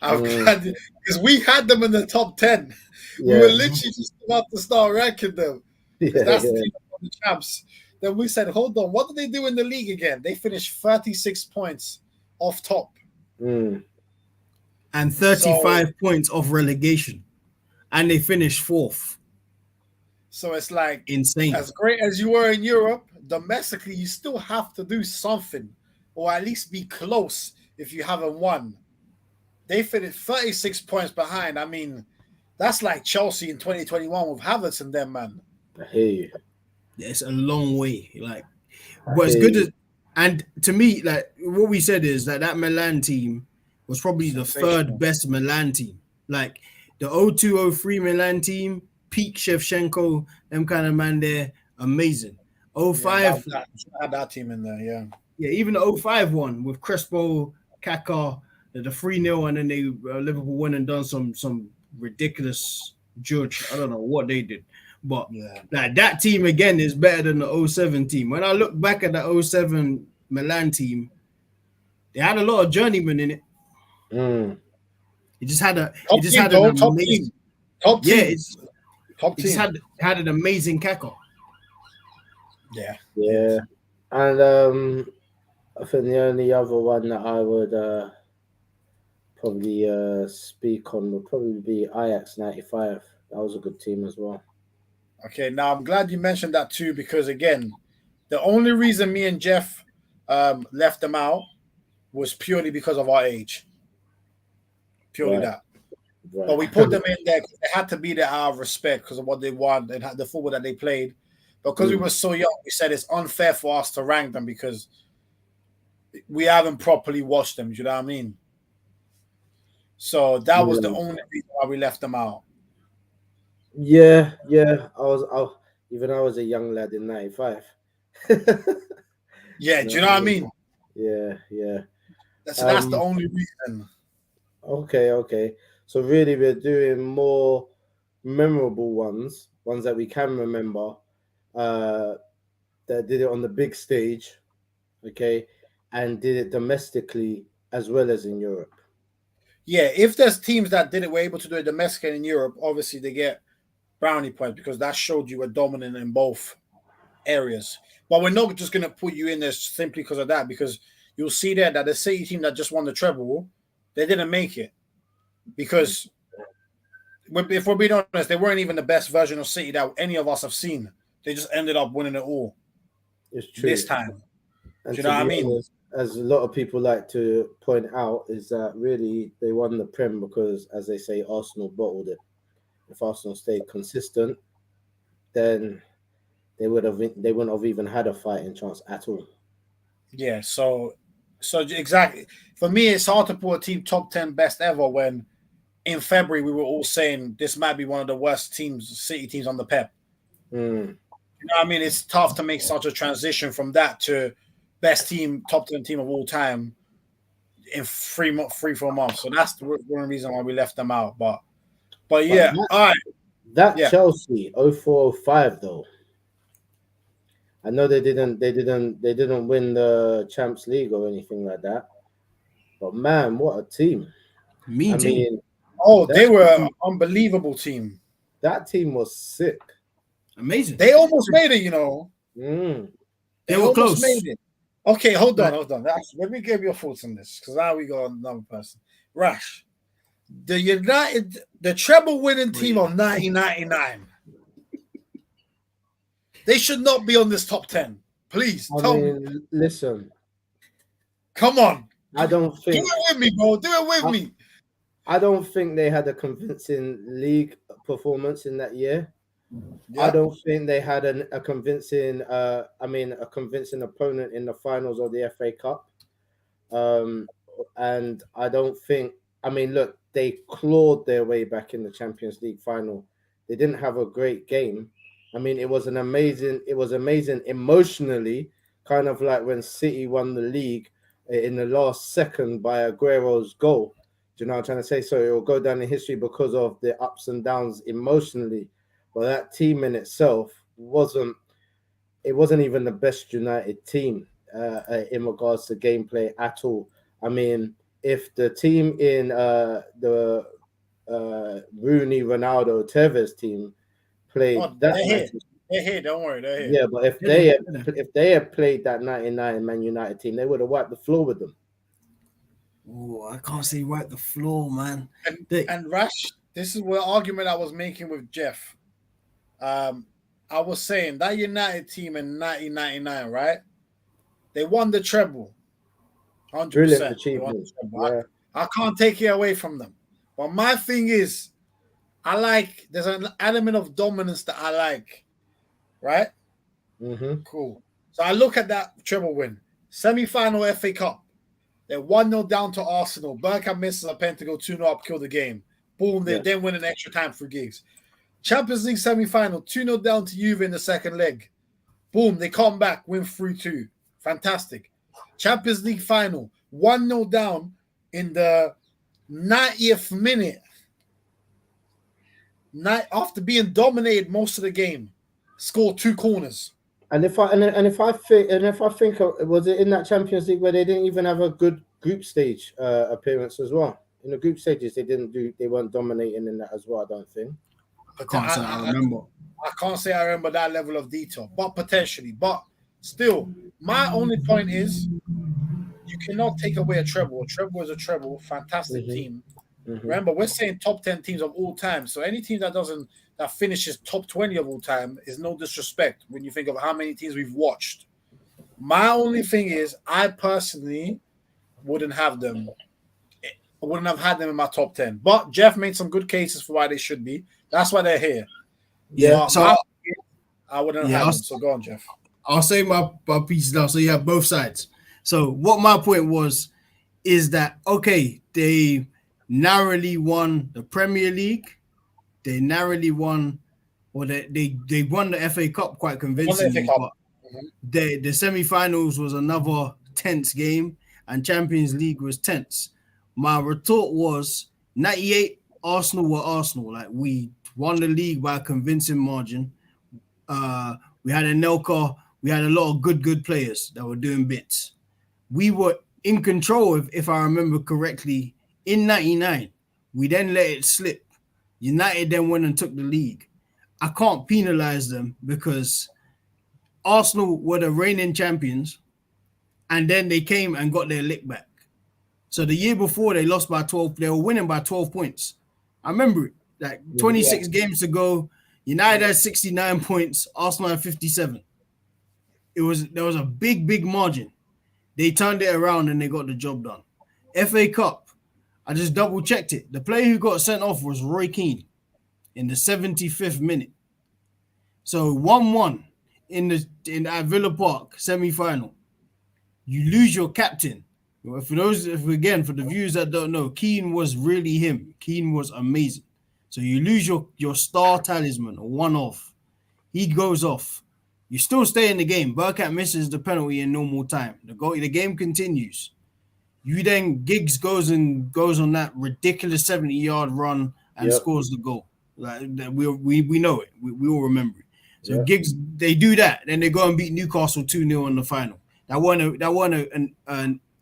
I'm glad because we had them in the top 10. Yeah. We were literally just about to start ranking them. That's the team of the champs. Then we said, hold on, what did they do in the league again? They finished 36 points off top. And 35 points off relegation. And they finished fourth. So it's like insane. As great as you were in Europe, domestically, you still have to do something, or at least be close if you haven't won. They finished 36 points behind. I mean, that's like Chelsea in 2021 with Havertz and them, man. I hear you. It's a long way. Like, but it's good as, and to me, like what we said is that Milan team was probably the third best Milan team. Like the 02-03 Milan team, peak Shevchenko, them kind of man there, amazing. 05 had that team in there, yeah. Yeah, even the 05 one with Crespo, Kaká, the 3-0, and then they Liverpool went and done some ridiculous judge. I don't know what they did. But like that team again is better than the 07 team. When I look back at the 07 Milan team, they had a lot of journeymen in it. It just had an amazing top team. It just had an amazing Kaká. Yeah. Yeah. And I think the only other one that I would probably speak on would probably be Ajax 95. That was a good team as well. Okay, now I'm glad you mentioned that too, because again, the only reason me and Jeff left them out was purely because of our age. Purely Right, that. right. But we put them in there because they had to be there out of respect because of what they want and the football that they played. But because we were so young, we said it's unfair for us to rank them because we haven't properly watched them. You know what I mean? So that was the only reason why we left them out. Yeah, yeah. Even I was a young lad in '95. Yeah, do you know what I mean? Yeah, yeah. That's the only reason. Okay, okay. So really, we're doing more memorable ones that we can remember. Uh, that did it on the big stage, okay, and did it domestically as well as in Europe. Yeah, if there's teams that did it, were able to do it domestic in Europe, obviously they get brownie points because that showed you were dominant in both areas. But we're not just going to put you in there simply because of that, because you'll see there that the City team that just won the treble, they didn't make it because, if we're being honest, they weren't even the best version of City that any of us have seen. They just ended up winning it all. It's true. This time. And Do you to know what I be mean? honest, as a lot of people like to point out, is that really they won the Prem because, as they say, Arsenal bottled it. If Arsenal stayed consistent, then they wouldn't have even had a fighting chance at all. Yeah, so exactly. For me, it's hard to put a team top 10 best ever when in February we were all saying this might be one of the worst teams, City teams on the Pep. Mm. You know what I mean? It's tough to make such a transition from that to best team, top 10 team of all time in 4 months. So that's the one reason why we left them out. But yeah, all right. That Yeah. Chelsea 0405 though. I know they didn't win the Champions League or anything like that. But man, what a team. I mean, they were an unbelievable team. That team was sick. Amazing. They almost made it, you know. They were close. Made it. Okay, hold on. Let me give your thoughts on this because now we got another person. Rash, the treble-winning team of 1999. They should not be on this top 10. Please tell me. Listen. Come on. I don't think. Do it with me, bro. Do it with me. I don't think they had a convincing league performance in that year. Yeah. I don't think they had a convincing convincing opponent in the finals of the FA Cup. And I don't think, look, they clawed their way back in the Champions League final. They didn't have a great game. It was amazing emotionally, kind of like when City won the league in the last second by Aguero's goal. Do you know what I'm trying to say? So it will go down in history because of the ups and downs emotionally. But that team in itself wasn't even the best United team in regards to gameplay at all. If the team in the Rooney, Ronaldo, Tevez team played they're here. Don't worry, they're here. Yeah, but if they had played that 99 Man United team, they would have wiped the floor with them. Oh, I can't say wipe the floor, man. And Rash, this is what argument I was making with Jeff. I was saying that United team in 1999, right? They won the treble. 100%. Brilliant achievement. Yeah. I can't take it away from them. But my thing is, there's an element of dominance that I like, right? Mm-hmm. Cool. So I look at that treble win. Semi-final FA Cup. They're 1-0 down to Arsenal. Bergkamp misses a pen to go 2-0 up, kill the game. Boom, they then win an extra time through gigs. Champions League semi-final, 2-0 down to Juve in the second leg. Boom, they come back, win 3-2. Fantastic. Champions League final, 1-0 down in the 90th minute. After being dominated most of the game, scored 2 corners. And if I think was it in that Champions League where they didn't even have a good group stage appearance as well? In the group stages, they weren't dominating in that as well. I don't think. I can't say I remember. I can't say I remember that level of detail, but potentially. But still, my only point is you cannot take away a treble. A treble is a treble. Fantastic team. Remember, we're saying top 10 teams of all time. So any team that finishes top 20 of all time is no disrespect when you think of how many teams we've watched. My only thing is, I personally wouldn't have them. I wouldn't have had them in my top 10. But Jeff made some good cases for why they should be. That's why they're here. Yeah. So I wouldn't have had them. So go on, Jeff. I'll say my piece now. So you have both sides. So what my point was is that, okay, they narrowly won the Premier League. They narrowly won, or they won the FA Cup quite convincingly. But the semi-finals was another tense game, and Champions League was tense. My retort was 98 Arsenal were Arsenal. Like, we won the league by a convincing margin. We had Anelka. We had a lot of good players that were doing bits. We were in control, if I remember correctly, in 99. We then let it slip. United then went and took the league. I can't penalize them because Arsenal were the reigning champions, and then they came and got their lick back. So the year before, they lost by 12. They were winning by 12 points. I remember it. Like 26 games to go. United had 69 points. Arsenal had 57. There was a big margin. They turned it around and they got the job done. FA Cup, I just double checked it. The player who got sent off was Roy Keane in the 75th minute. So 1-1 at Villa Park semi-final. You lose your captain. For the viewers that don't know, Keane was really him. Keane was amazing. So you lose your star talisman, a one-off. He goes off. You still stay in the game. Burkett misses the penalty in normal time. The game continues. You then Giggs goes on that ridiculous 70-yard run and scores the goal. Like, we know it. We all remember it. So Giggs, they do that. Then they go and beat Newcastle 2-0 in the final. That wasn't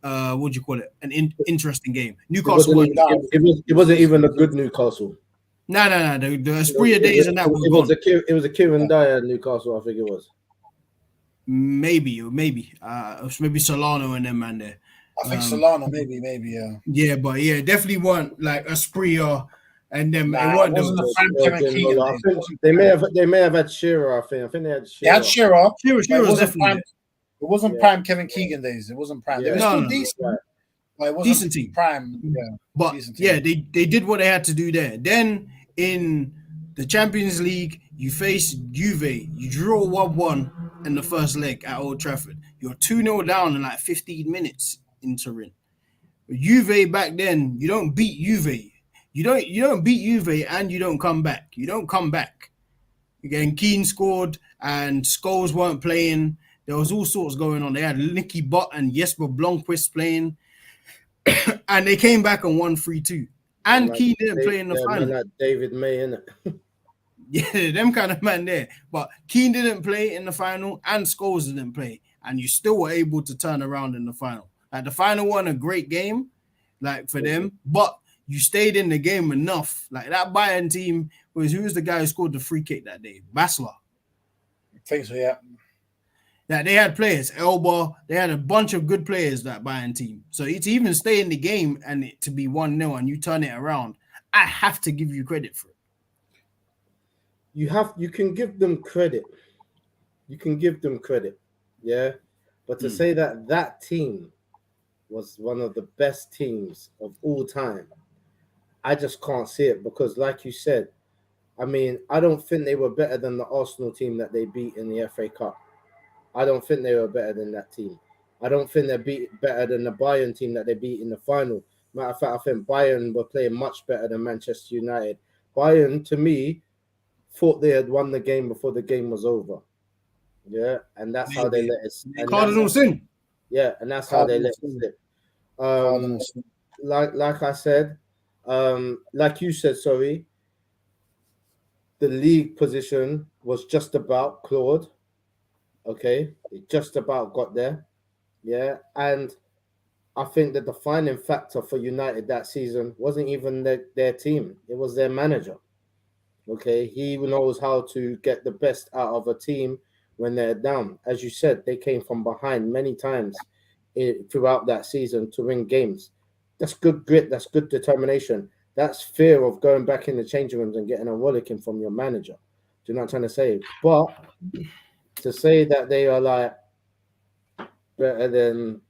what do you call it? An interesting game. Newcastle. It wasn't even a good Newcastle. No. The Esprit days and that it was a Kieran Dyer Newcastle, I think it was. Maybe Solano and them man there. I think Solano, maybe, yeah. Yeah, but definitely weren't like Esprit and them. It wasn't the prime Kevin Keegan. I think they may have had Shearer. I think they had Shearer. They had Shearer. Shearer was definitely prime. It wasn't prime Kevin Keegan days. It wasn't prime. They were still decent. Right. But it wasn't decent team. Prime. Yeah. But they did what they had to do there. Then in the Champions League, you face Juve. You draw 1-1 in the first leg at Old Trafford. You're 2-0 down in like 15 minutes in Turin. Juve back then, you don't beat Juve. You don't beat Juve and you don't come back. You don't come back. Again, Keane scored and Scholes weren't playing. There was all sorts going on. They had Nicky Butt and Jesper Blomqvist playing. And they came back and won 3-2. And Keane didn't play in the final. Like David May, innit? Yeah, them kind of man there. But Keane didn't play in the final and Scholes didn't play. And you still were able to turn around in the final. Like, the final wasn't a great game, like, for them. But you stayed in the game enough. Like, that Bayern team who was the guy who scored the free kick that day? Basler. I think so, yeah. That they had players, Elba, they had a bunch of good players, that Bayern team. So to even stay in the game and it to be 1-0 and you turn it around, I have to give you credit for it. You can give them credit. Yeah. But to say that team was one of the best teams of all time, I just can't see it because, like you said, I mean, I don't think they were better than the Arsenal team that they beat in the FA Cup. I don't think they were better than that team. I don't think they're better than the Bayern team that they beat in the final. Matter of fact, I think Bayern were playing much better than Manchester United. Bayern, to me, thought they had won the game before the game was over. Yeah, and that's how they let it. Cardinal sin. Yeah, and that's how they let it slip. Like I said, like you said, sorry, the league position was just about Claude. Okay, it just about got there. Yeah, and I think the defining factor for United that season wasn't even their team. It was their manager. Okay, he knows how to get the best out of a team when they're down. As you said, they came from behind many times throughout that season to win games. That's good grit. That's good determination. That's fear of going back in the changing rooms and getting a rollicking from your manager. Do you know what I'm trying to say? But to say that they are like better than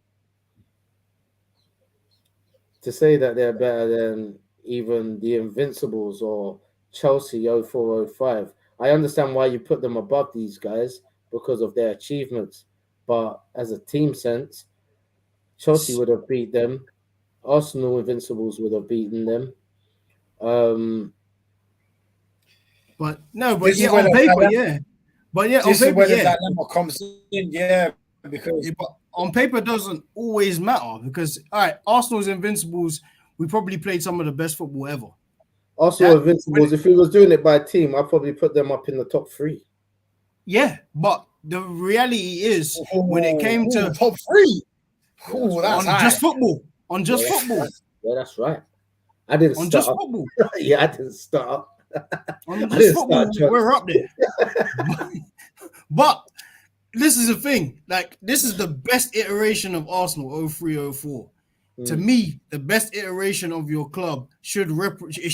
to say that they're better than even the Invincibles or Chelsea 0405. I understand why you put them above these guys because of their achievements, but as a team sense, Chelsea would have beat them. Arsenal Invincibles would have beaten them. But no, but This yeah, is where on the paper, dilemma, yeah. But yeah, on this is paper, where the yeah. dilemma comes in. Yeah, because Yeah, but on paper doesn't always matter because all right, Arsenal's Invincibles, we probably played some of the best football ever. Arsenal That Invincibles, if he was doing it by team, I'd probably put them up in the top 3. yeah, but the reality is when it came to top 3, Yeah, that's on high. just football, on just Yeah, football, Yeah, that's right. I didn't on start. just football, Yeah, I didn't start. on I just didn't football, start, we're up there. But this is the thing, like this is the best iteration of Arsenal 0304. To me, the best iteration of your club should it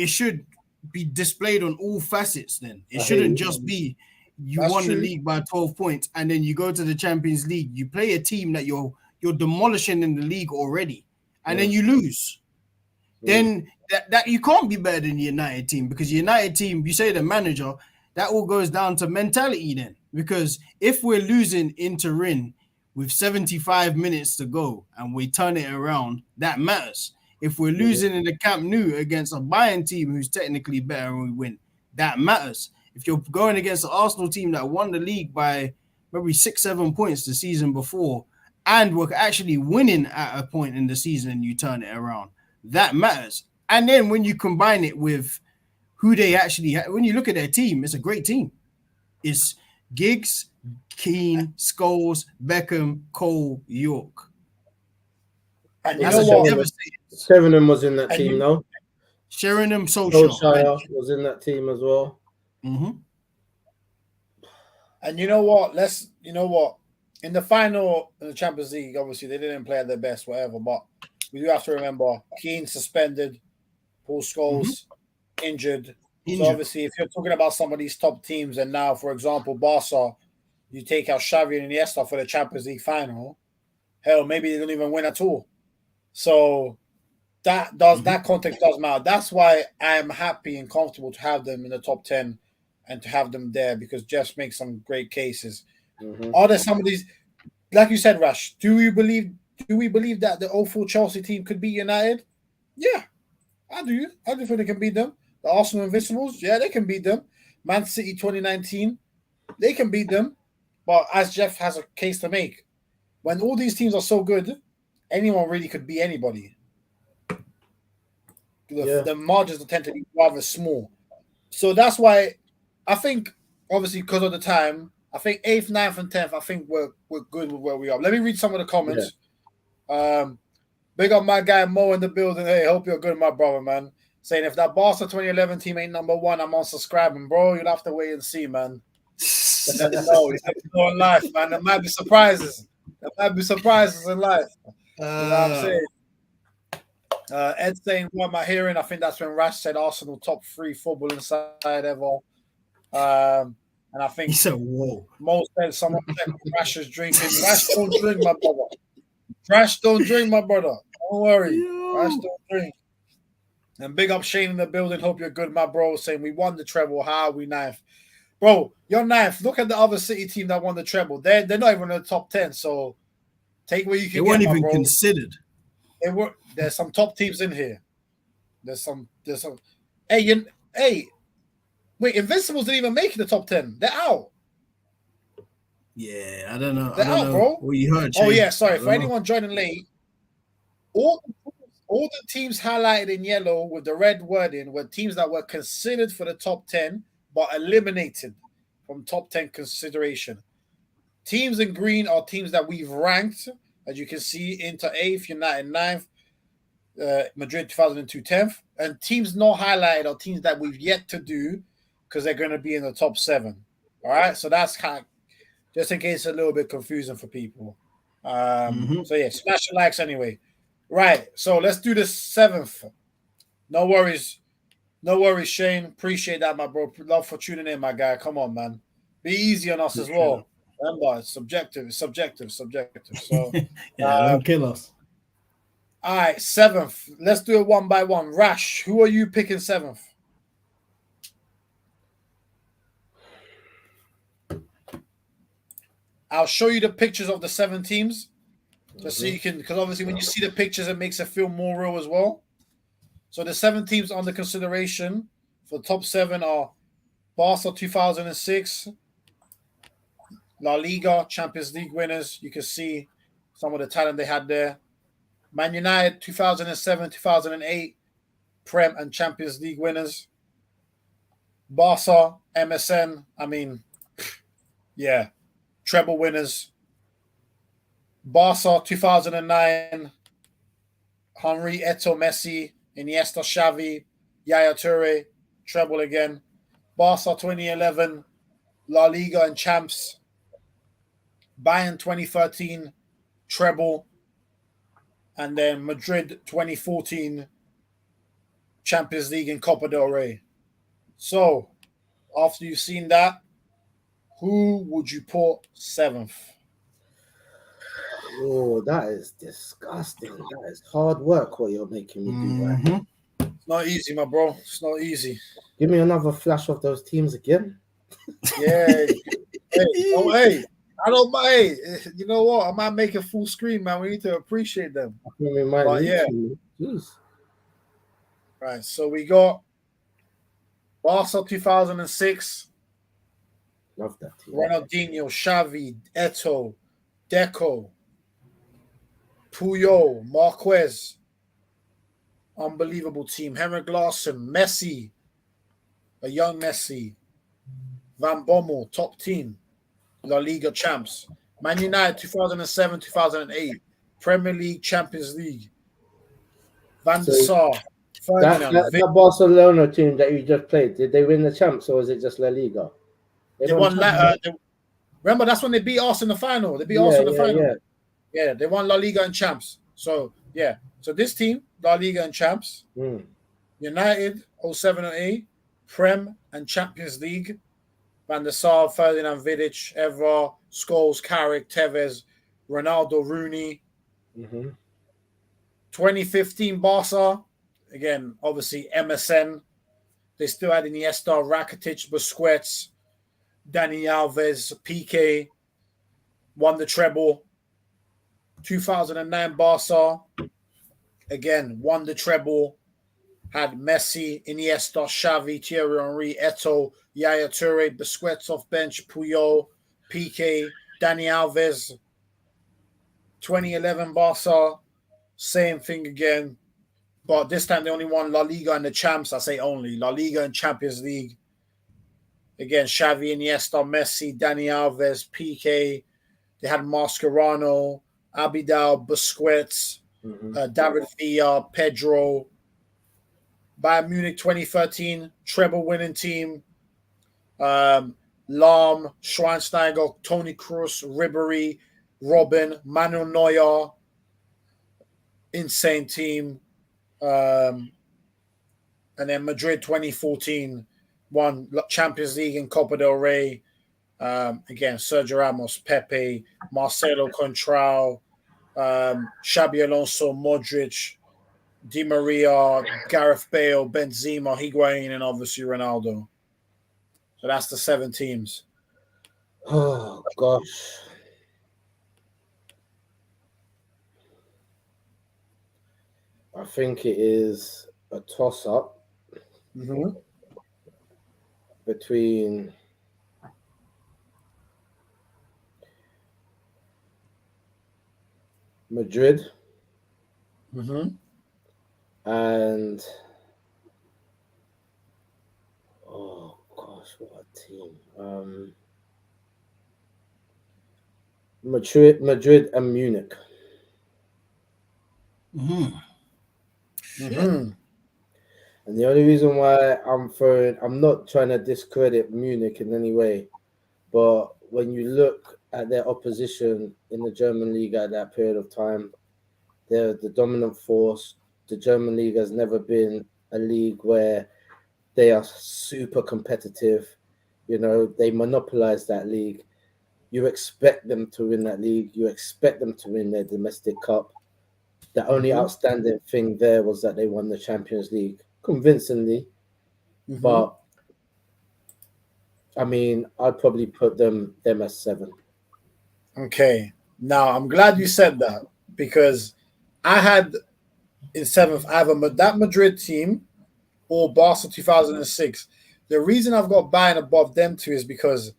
should be displayed on all facets. Then it shouldn't just be you That's won true. the league by 12 points and then you go to the Champions League. You play a team that you're demolishing in the league already, and then you lose. Then that you can't be better than the United team because the United team, you say the manager, that all goes down to mentality then. Because if we're losing in Turin with 75 minutes to go and we turn it around, that matters. If we're losing in the Camp Nou against a Bayern team who's technically better and we win, that matters. If you're going against the Arsenal team that won the league by maybe 6-7 points the season before and we're actually winning at a point in the season and you turn it around, that matters. And then when you combine it with who they actually when you look at their team, it's a great team. It's Giggs, Keane, Scholes, Beckham, Cole, York. And you That's know a what? devastating. Sheringham was in that team, though. Sheringham, Solskjaer. Solskjaer was in that team as well. Mm-hmm. And you know what? In the final in the Champions League, obviously they didn't play at their best, whatever. But we do have to remember Keane suspended, Paul Scholes injured. So obviously, if you're talking about some of these top teams, and now, for example, Barca, you take out Xavi and Iniesta for the Champions League final. Hell, maybe they don't even win at all. So that context does matter. That's why I am happy and comfortable to have them in the top 10 and to have them there because Jeff makes some great cases. Are there some of these, like you said, Rash? Do we believe that the 04 Chelsea team could beat United? Yeah, I do. I do think they can beat them. The Arsenal Invincibles, yeah, they can beat them. Man City 2019, they can beat them. But as Jeff has a case to make, when all these teams are so good, anyone really could beat anybody. The margins tend to be rather small. So that's why I think, obviously, because of the time, I think 8th, 9th, and 10th, I think we're good with where we are. Let me read some of the comments. Big up my guy Mo in the building. Hey, hope you're good, my brother, man. Saying if that Barca 2011 team ain't number 1, I'm unsubscribing, bro. You'll have to wait and see, man. You never know. You never know in life, man. There might be surprises. There might be surprises in life. You know what I'm saying? Ed saying, what am I hearing? I think that's when Rash said Arsenal top 3 footballing side ever. And I think he said, whoa. Mo said someone said Rash is drinking. Rash don't drink, my brother. Rash don't drink, my brother. Don't worry. Rash don't drink. And big up Shane in the building. Hope you're good, my bro. Saying we won the treble. How are we 9th? Bro, you're 9th. Look at the other City team that won the treble. They're not even in the top 10. So take what you can They weren't get, my even bro. considered. There's some top teams in here. There's some. Wait, Invincibles didn't even make the top 10. They're out. Yeah, I don't know. They're out, bro. What you heard, Oh Shane. yeah, sorry for anyone joining late. All the teams highlighted in yellow with the red wording were teams that were considered for the top 10 but eliminated from top 10 consideration. Teams in green are teams that we've ranked, as you can see, Inter 8th, United 9th, Madrid 2002 10th. and teams not highlighted are teams that we've yet to do because they're going to be in the top 7. All right, so that's kind of just in case it's a little bit confusing for people. So yeah, smash the likes anyway. Right, so let's do the 7th. No worries, Shane. Appreciate that, my bro. Love for tuning in, my guy. Come on, man. Be easy on us as well. Remember, it's subjective. So, don't kill us. All right, 7th. Let's do it one by one. Rash, who are you picking 7th? I'll show you the pictures of the 7 teams, just so you can, because obviously when you see the pictures, it makes it feel more real as well. So the 7 teams under consideration for the top 7 are Barca 2006, La Liga, Champions League winners. You can see some of the talent they had there. Man United 2007, 2008, Prem and Champions League winners. Barca, MSN, treble winners. Barca 2009, Henry, Eto'o, Messi, Iniesta, Xavi, Yaya Toure, treble again. Barca 2011, La Liga and champs. Bayern 2013, treble. And then Madrid 2014, Champions League and Copa del Rey. So, after you've seen that, who would you put 7th? Oh, that is disgusting. That is hard work what you're making me do. Right? It's not easy, my bro. It's not easy. Give me another flash of those teams again. Yeah. Hey. I don't mind. You know what? I might make a full screen, man. We need to appreciate them. I think we might need to. Jeez. Right. So we got Barca 2006. Love that team. Ronaldinho, Xavi, Eto'o, Deco, Puyol, Marquez. Unbelievable team. Henrik Larsson, Messi, a young Messi. Van Bommel, top team. La Liga champs. Man United 2007, 2008. Premier League, Champions League. Van der Sar. That Barcelona team that you just played, did they win the champs or was it just La Liga? They won. Remember, that's when they beat us in the final. They beat us in the final. Yeah, they won La Liga and champs. So, yeah. So this team, La Liga and champs. United, 07 and 8. Prem and Champions League. Van der Sar, Ferdinand Vidic, Evra, Scholes, Carrick, Tevez, Ronaldo, Rooney. 2015 Barca, again, obviously MSN. They still had Iniesta, Rakitic, Busquets, Dani Alves, Piqué, won the treble. 2009 Barca, again, won the treble. Had Messi, Iniesta, Xavi, Thierry Henry, Eto'o, Yaya Toure, Busquets off bench, Puyol, Piqué, Dani Alves. 2011 Barca, same thing again. But this time they only won La Liga and the champs. I say only. La Liga and Champions League. Again, Xavi, Iniesta, Messi, Dani Alves, Piqué. They had Mascherano, Abidal, Busquets, David Villa, Pedro. Bayern Munich 2013, treble winning team. Lahm, Schweinsteiger, Toni Kroos, Ribéry, Robin, Manuel Neuer. Insane team. And then Madrid 2014 won Champions League and Copa del Rey. Again, Sergio Ramos, Pepe, Marcelo Contral, Xabi Alonso, Modric, Di Maria, Gareth Bale, Benzema, Higuain, and obviously Ronaldo. So that's the 7 teams. Oh, gosh. I think it is a toss-up between Madrid and oh gosh, what a team! Madrid and Munich. And the only reason why I'm not trying to discredit Munich in any way, but when you look at their opposition in the German league at that period of time, they're the dominant force. The German league has never been a league where they are super competitive. You know, they monopolize that league. You expect them to win that league. You expect them to win their domestic cup. The only outstanding thing there was that they won the Champions League convincingly. But I mean, I'd probably put them as 7. Okay. Now I'm glad you said that because I had in 7th either that Madrid team or Barca 2006. The reason I've got Bayern above them two is because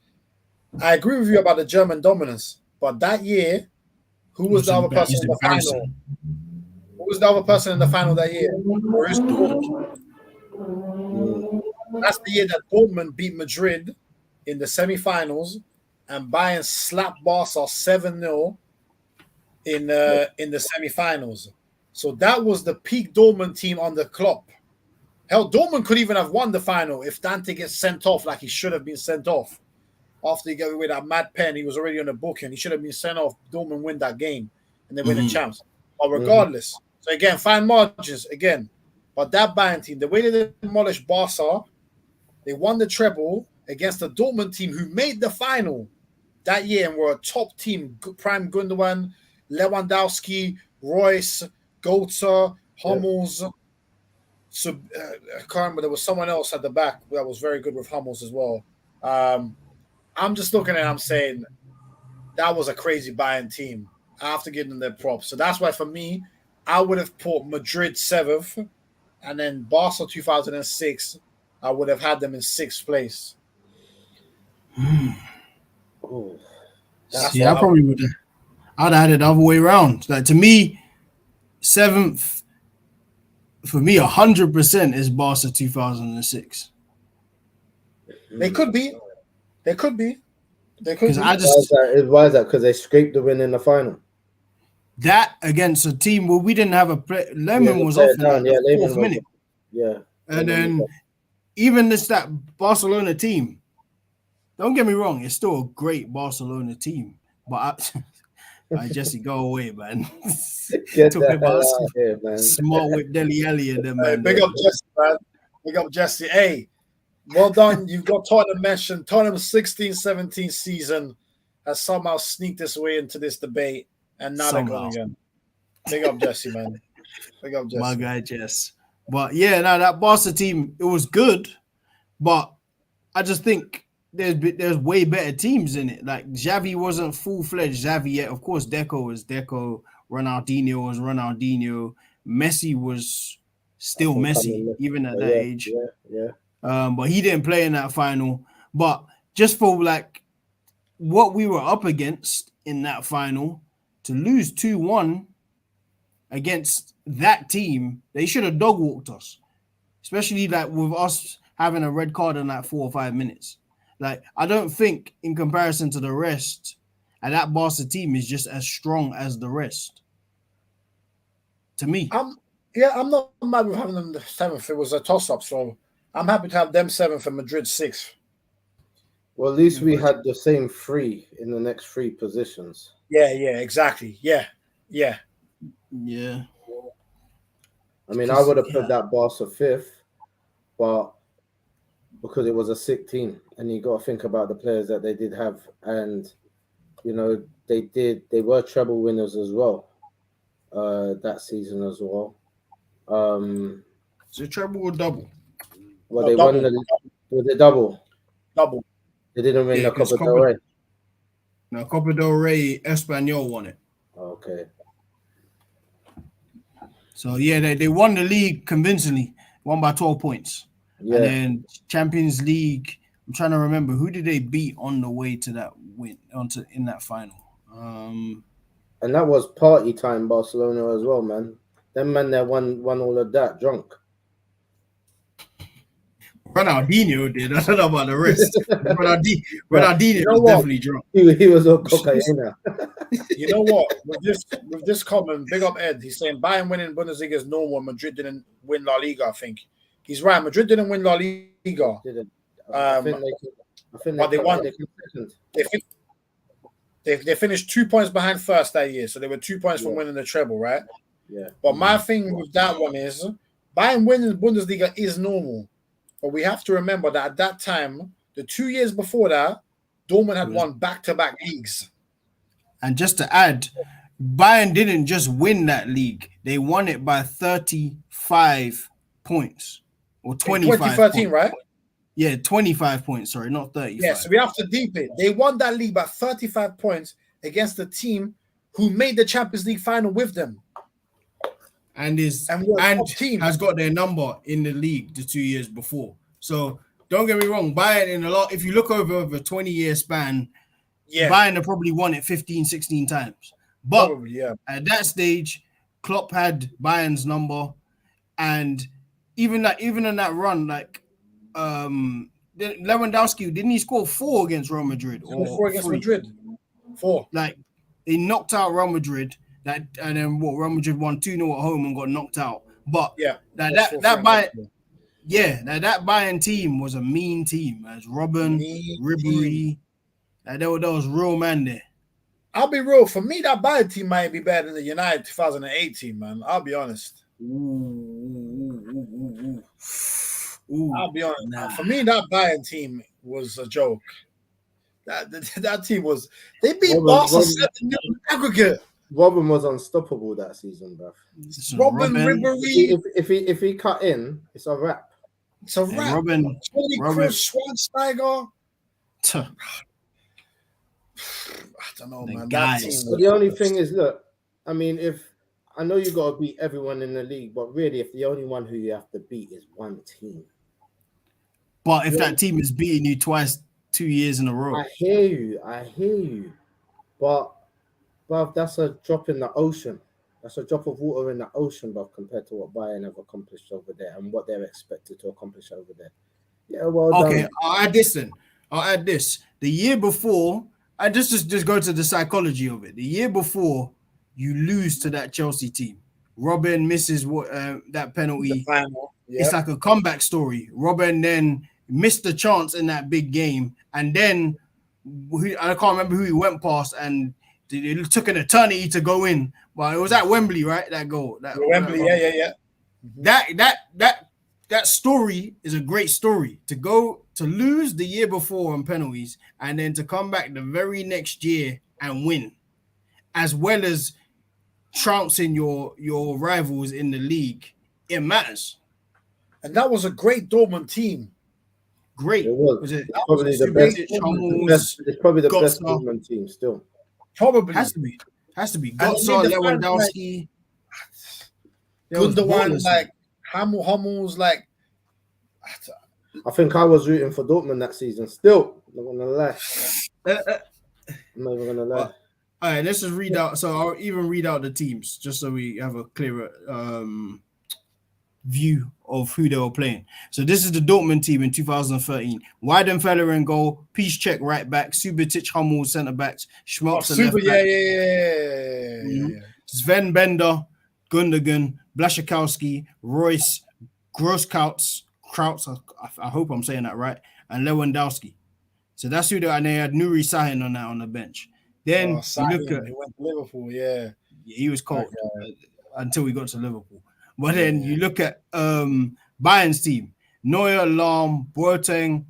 I agree with you about the German dominance, but that year, who was the other person in the final? Who was the other person in the final that year? Borussia Dortmund. That's the year that Dortmund beat Madrid in the semi-finals, and Bayern slapped Barca 7-0 in the semi-finals. So that was the peak Dortmund team on the Klopp. Hell, Dortmund could even have won the final if Dante gets sent off like he should have been sent off. After he gave away that mad pen, he was already on the booking. He should have been sent off. Dortmund win that game, and they win the champs. But regardless, so again, fine margins again. But that Bayern team, the way they demolished Barca, they won the treble against the Dortmund team who made the final that year and were a top team. Prime Gundogan, Lewandowski, Royce, Götze, Hummels. So I can't remember. There was someone else at the back that was very good with Hummels as well. I'm just looking at it, I'm saying that was a crazy Bayern team. I have to give them their props. So that's why for me, I would have put Madrid 7th, and then Barca 2006, I would have had them in 6th place. I probably would have. I'd have had it the other way around. Like to me, 7th for me 100% is Barca 2006. They could be. Because why is that? Because they scraped the win in the final. That against a team where we didn't have a play. Lemon was off in the 4th minute. Yeah. And then even that Barcelona team, don't get me wrong, it's still a great Barcelona team. But Jesse, go away, man. Get the hell out here, man. Smart with Deli Alli and them, man. Big up Jesse, man. Big up Jesse. Hey, well done. You've got Tottenham mentioned. Tottenham's 16-17 season has somehow sneaked its way into this debate, and now they're going again. Big up Jesse, man. Big up Jesse. My guy, Jess. But yeah, now that Barca team, it was good, but I just think there's way better teams in it. Like Xavi wasn't full-fledged Xavi yet. Of course, Deco was Deco. Ronaldinho was Ronaldinho. Messi was still Messi, even at that age. Yeah. But he didn't play in that final. But just for like what we were up against in that final, to lose 2-1 against that team, they should have dog walked us. Especially like with us having a red card in like 4 or 5 minutes. Like I don't think in comparison to the rest, and that Barca team is just as strong as the rest. To me. I'm not mad with having them the 7th. It was a toss-up, so I'm happy to have them 7th and Madrid 6th. Well, at least we had the same 3 in the next 3 positions. Yeah, exactly. Yeah. Yeah. I mean, I would have put that Barca 5th, but because it was a sick team, and you got to think about the players that they did have, and you know they were treble winners as well, that season as well. Is it treble or double? Well, they won was it double? Double. They didn't win the Copa del Rey. No, Copa del Rey, Espanyol won it. Okay. So yeah, they won the league convincingly, won by 12 points. Yeah. And then Champions League, I'm trying to remember who did they beat on the way to that win in that final. And that was party time Barcelona as well, man. Them man there won all of that drunk. Ronaldinho did. I don't know about the rest. Ronaldinho was definitely drunk. He was on cocaine. You know what? With this comment, big up Ed. He's saying Bayern winning Bundesliga is normal. Madrid didn't win La Liga, I think. He's right. Madrid didn't win La Liga. Didn't. I think but they won. They came second. They finished 2 points behind first that year, so they were 2 points from winning the treble, right? Yeah. But my thing with that one is Bayern winning the Bundesliga is normal, but we have to remember that at that time, the 2 years before that, Dortmund had won back-to-back leagues. And just to add, Bayern didn't just win that league; they won it by 35 points or 25. In 2013, right? Yeah, 25 points. Sorry, not 35. Yeah, so we have to deep it. They won that league by 35 points against the team who made the Champions League final with them. And has got their number in the league the 2 years before. So don't get me wrong, Bayern if you look over a 20-year span, Bayern have probably won it 15, 16 times. But at that stage, Klopp had Bayern's number, and even in that run, Lewandowski, didn't he score 4 against Real Madrid? Or 4 against 3? Madrid. 4. Like, they knocked out Real Madrid, and then Real Madrid won 2-0 at home and got knocked out. But that Bayern team was a mean team. As Robben, Ribéry, there was real man there. I'll be real. For me, that Bayern team might be better than the United 2008 team, man. I'll be honest. I'll be honest. Nah. For me, that Bayern team was a joke. That team was. They beat Barca 7-0 aggregate. Robben was unstoppable that season, bro. Robben, Ribéry. If he cut in, it's a wrap. It's a wrap. Robben, Kroos, Schweinsteiger. I don't know, man. The only thing is, look, I mean, I know you got to beat everyone in the league, but really, if the only one who you have to beat is one team. But if that team is beating you twice, 2 years in a row. I hear you. But that's a drop in the ocean. That's a drop of water in the ocean, bruv, compared to what Bayern have accomplished over there and what they're expected to accomplish over there. Yeah, well done. Okay, I'll add this then. The year before, I just go to the psychology of it. The year before, you lose to that Chelsea team. Robben misses that penalty. It's like a comeback story. Robben then missed the chance in that big game, and then I can't remember who he went past, and it took an eternity to go in. But it was at Wembley, right? That goal. Wembley, yeah. That story is a great story. To lose the year before on penalties and then to come back the very next year and win, as well as trouncing your rivals in the league, it matters. And that was a great Dortmund team. Great. It was. It's probably the best. It's probably the best Dortmund team still. Probably has to be. Götze, Lewandowski, Gundogan, like Hummels, like. I think I was rooting for Dortmund that season. Still, I'm not gonna lie. I'm not even gonna lie. All right, let's just read out. So I'll even read out the teams just so we have a clearer view of who they were playing. So this is the Dortmund team in 2013. Weidenfeller in goal, Piszczek right back, Subotic, Hummels centre backs, Schmelzer left back. Yeah. Sven Bender, Gundogan, Blaszczykowski, Royce, Grosskreutz, I hope I'm saying that right, and Lewandowski. So that's who and they had Nuri Sahin on the bench. Then you look at he went to Liverpool, he was cold until we got to Liverpool. But then you look at Bayern's team: Neuer, Lahm, Boateng,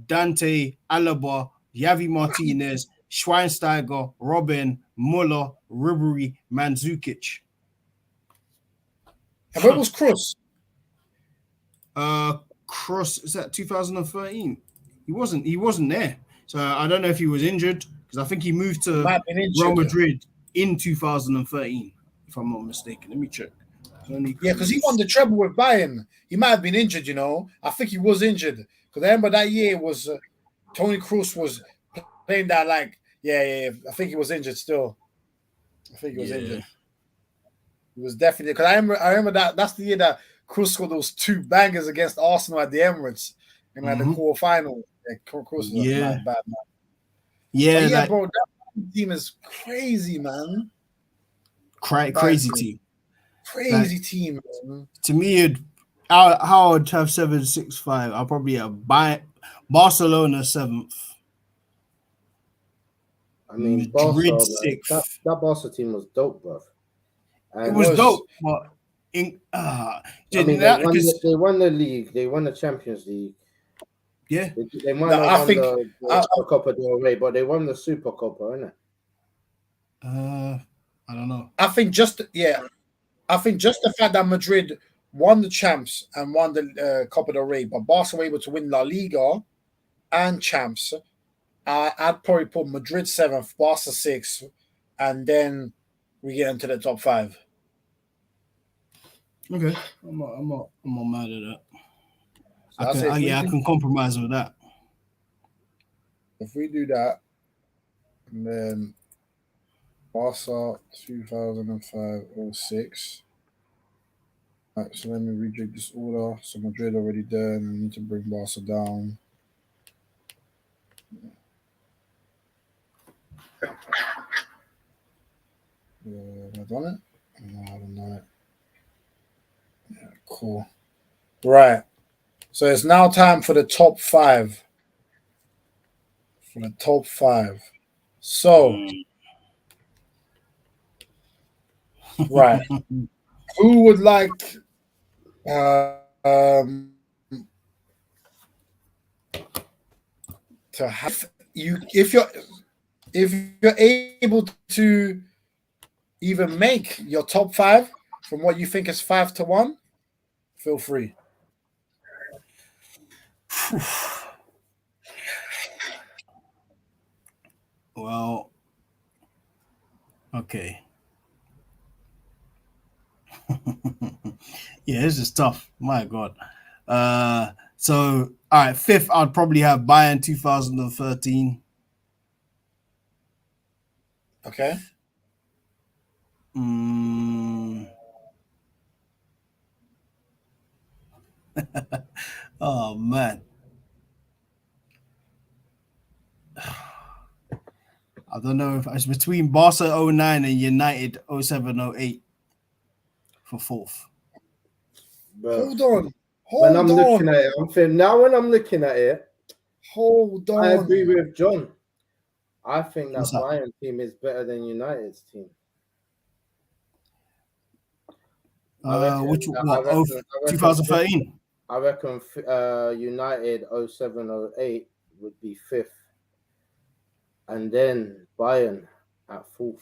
Dante, Alaba, Javi Martinez, Schweinsteiger, Robben, Muller, Ribéry, Mandzukic. And where was Kroos? Kroos is that 2013. He wasn't there. So I don't know if he was injured because I think he moved to Real Madrid in 2013, if I'm not mistaken. Let me check. Because he won the treble with Bayern. He might have been injured, I think he was injured. Because I remember that year was Toni Kroos was playing that I think he was injured still. Injured. He was definitely because I remember that's the year that Kroos scored those 2 bangers against Arsenal at the Emirates in the quarterfinal. Kroos was bad man. Yeah, bro, that team is crazy, man. Crazy team. Crazy team. To me, How would have 7-6-5? I'll probably have Barcelona 7th. I mean, Madrid Barca, man, 6th. that Barca team was dope, bro. It was dope, but in I mean, they won the league, they won the Champions League. Yeah, they might not won the Copa del Rey, but they won the Super Copa, innit? I don't know. I think just the fact that Madrid won the champs and won the Copa del Rey, but Barca were able to win La Liga and champs. I'd probably put Madrid 7th, Barca 6th, and then we get into the top 5. Okay, I'm not mad at that. So I can compromise with that. If we do that, and then Barca 2005-06. Right, so let me rejig this order. So Madrid already there, and we need to bring Barca down. Have I done it? No, I haven't done it. Yeah, cool. Right. So it's now time for the top 5. So, right. Who would like to have you if you're able to even make your top 5 from what you think is 5-1, feel free. Well, okay. Yeah, this is tough. My God. So all right, 5th, I'd probably have Bayern 2013. Okay. Oh man. I don't know if it's between Barca 09 and United 07-08 for 4th. Hold on. When I'm looking at it, when I'm looking at it, hold on. I agree with John. I think that Bayern team is better than United's team. Which 2013? I reckon United 07-08 would be 5th, and then Bayern at 4th.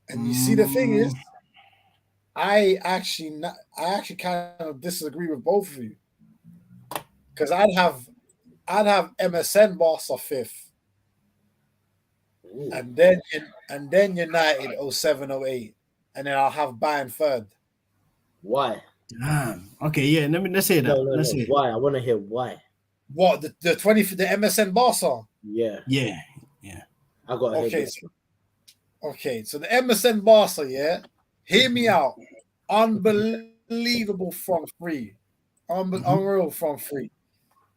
And you see, the thing is, I actually kind of disagree with both of you, because I'd have MSN Barca 5th, and then United 07-08, and then I'll have Bayern 3rd. Why? Okay, yeah. Let's hear that. No. Why? I want to hear why. What the MSN Barca? Yeah. I got Okay, so the MSN Barca, yeah. Hear me out. Unbelievable front three. Unreal front three.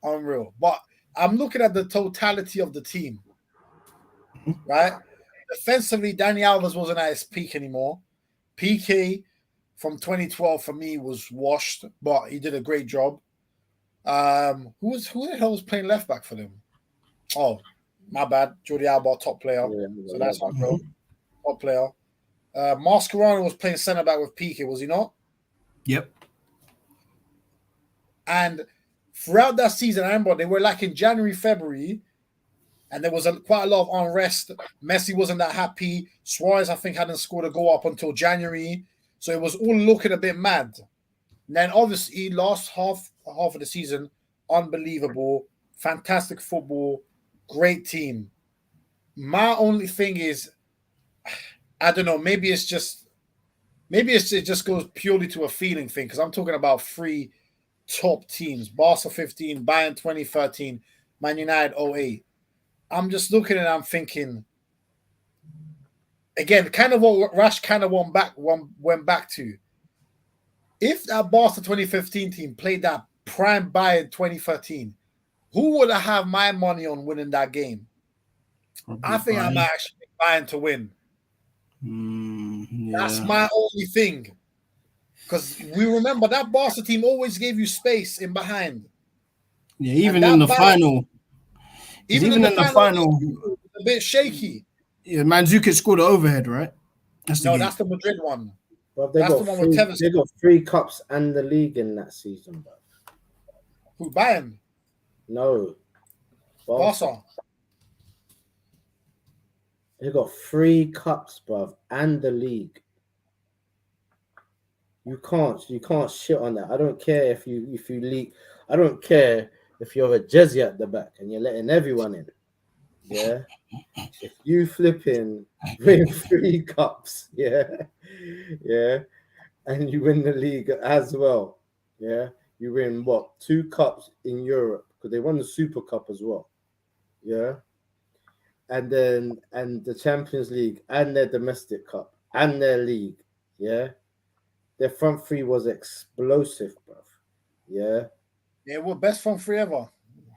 Unreal. But I'm looking at the totality of the team. Right? Defensively, Dani Alves wasn't at his peak anymore. PK from 2012 for me was washed, but he did a great job. Who the hell was playing left back for them? Oh, my bad. Jordi Alba, top player. So that's unreal. Top player. Mascherano was playing centre back with Piqué, was he not? Yep. And throughout that season, I remember they were like in January, February, and there was quite a lot of unrest. Messi wasn't that happy. Suarez, I think, hadn't scored a goal up until January. So it was all looking a bit mad. And then obviously last half of the season, unbelievable, fantastic football, great team. My only thing is, I don't know, maybe it just goes purely to a feeling thing, because I'm talking about 3 top teams: Barca 15, Bayern 2013, Man United 08. I'm just looking and I'm thinking, again, kind of what Rash kind of went back to. If that Barca 2015 team played that prime Bayern 2013, who would I have my money on winning that game? I think I'm actually Bayern to win. Yeah. That's my only thing. Because we remember that Barca team always gave you space in behind. Yeah, even in the final. Even in the final, a bit shaky. Yeah, Mandzukic scored an overhead, right? That's the Madrid one. But they got got 3 cups and the league in that season, bro. Who, Bayern? No. Barca. They got 3 cups, bruv, and the league. You can't shit on that. I don't care if you leak. I don't care if you're a Jezzy at the back and you're letting everyone in. Yeah. If you flipping win 3 cups, yeah, and you win the league as well, yeah, you win what 2 cups in Europe because they won the Super Cup as well, yeah, and the Champions League and their domestic cup and their league, yeah. Their front 3 was explosive, bruv. Yeah. Yeah, well, best front 3 ever.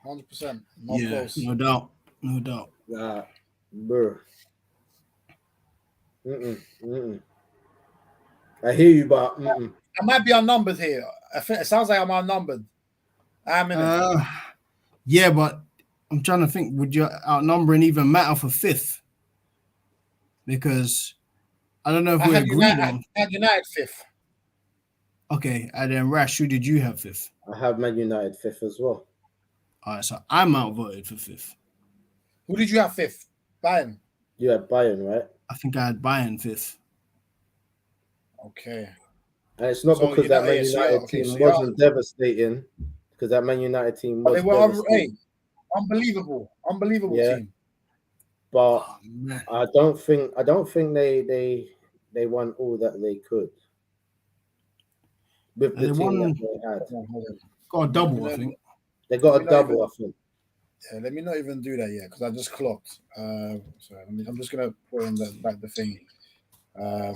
100%. Yeah, close. No doubt. Nah, bro. I hear you, but I might be outnumbered here. It sounds like I'm outnumbered. Yeah, but I'm trying to think. Would your outnumbering even matter for 5th? Because I don't know if we agreed on. I had United 5th. Okay, and then Rash, who did you have 5th? I have Man United 5th as well. All right, so I'm outvoted for 5th. Who did you have 5th? Bayern. You had Bayern, right? I think I had Bayern 5th. Okay. And it's not because that Man United team wasn't devastating, because that Man United team was devastating. Unbelievable team. But I don't think they won all that they could. With the team that they had. Got a double, I think. They got a double, I think. Yeah, let me not even do that yet because I just clocked. So I'm just gonna put in the thing. Let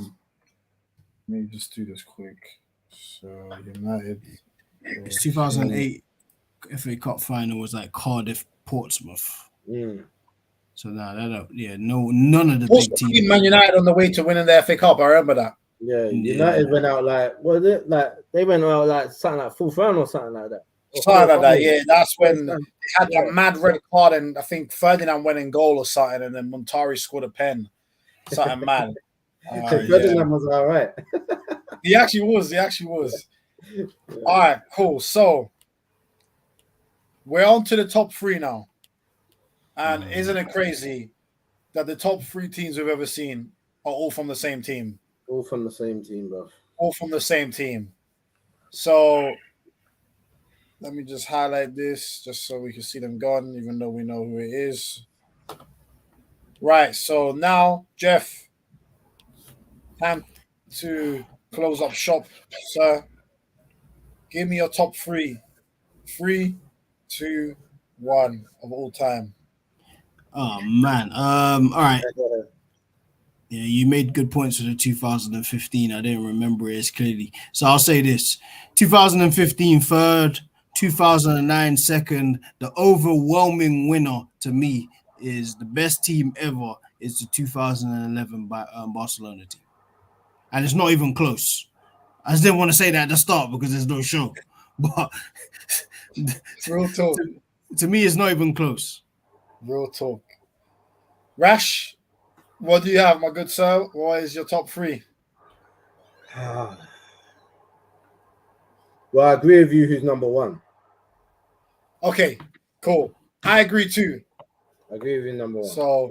me just do this quick. So United. It's 2008 FA Cup final was like Cardiff, Portsmouth. So none of the big teams. Man United on the way to winning the FA Cup. I remember that. Yeah, United went out they went out like something like 4th round or something like that. Something like that, yeah. That's when they had that mad red card, and I think Ferdinand went in goal or something, and then Montari scored a pen. Something mad. Ferdinand was all right. He actually was. Yeah. All right, cool. So we're on to the top 3 now. And isn't it crazy that the top 3 teams we've ever seen are all from the same team? All from the same team, bro. All from the same team. So let me just highlight this just so we can see them gone, even though we know who it is. Right, so now, Jeff, time to close up shop, sir. Give me your top 3. 3, 2, 1 of all time. Oh, man. All right. Yeah, you made good points for the 2015. I didn't remember it as clearly. So I'll say this. 2015 third, 2009 second. The overwhelming winner to me is the best team ever is the 2011 Barcelona team. And it's not even close. I just didn't want to say that at the start because there's no show. But real talk. To me, it's not even close. Real talk. Rash, what do you have, my good sir? What is your top 3? Well, I agree with you who's number 1. Okay, cool. I agree too. I agree with you number 1. So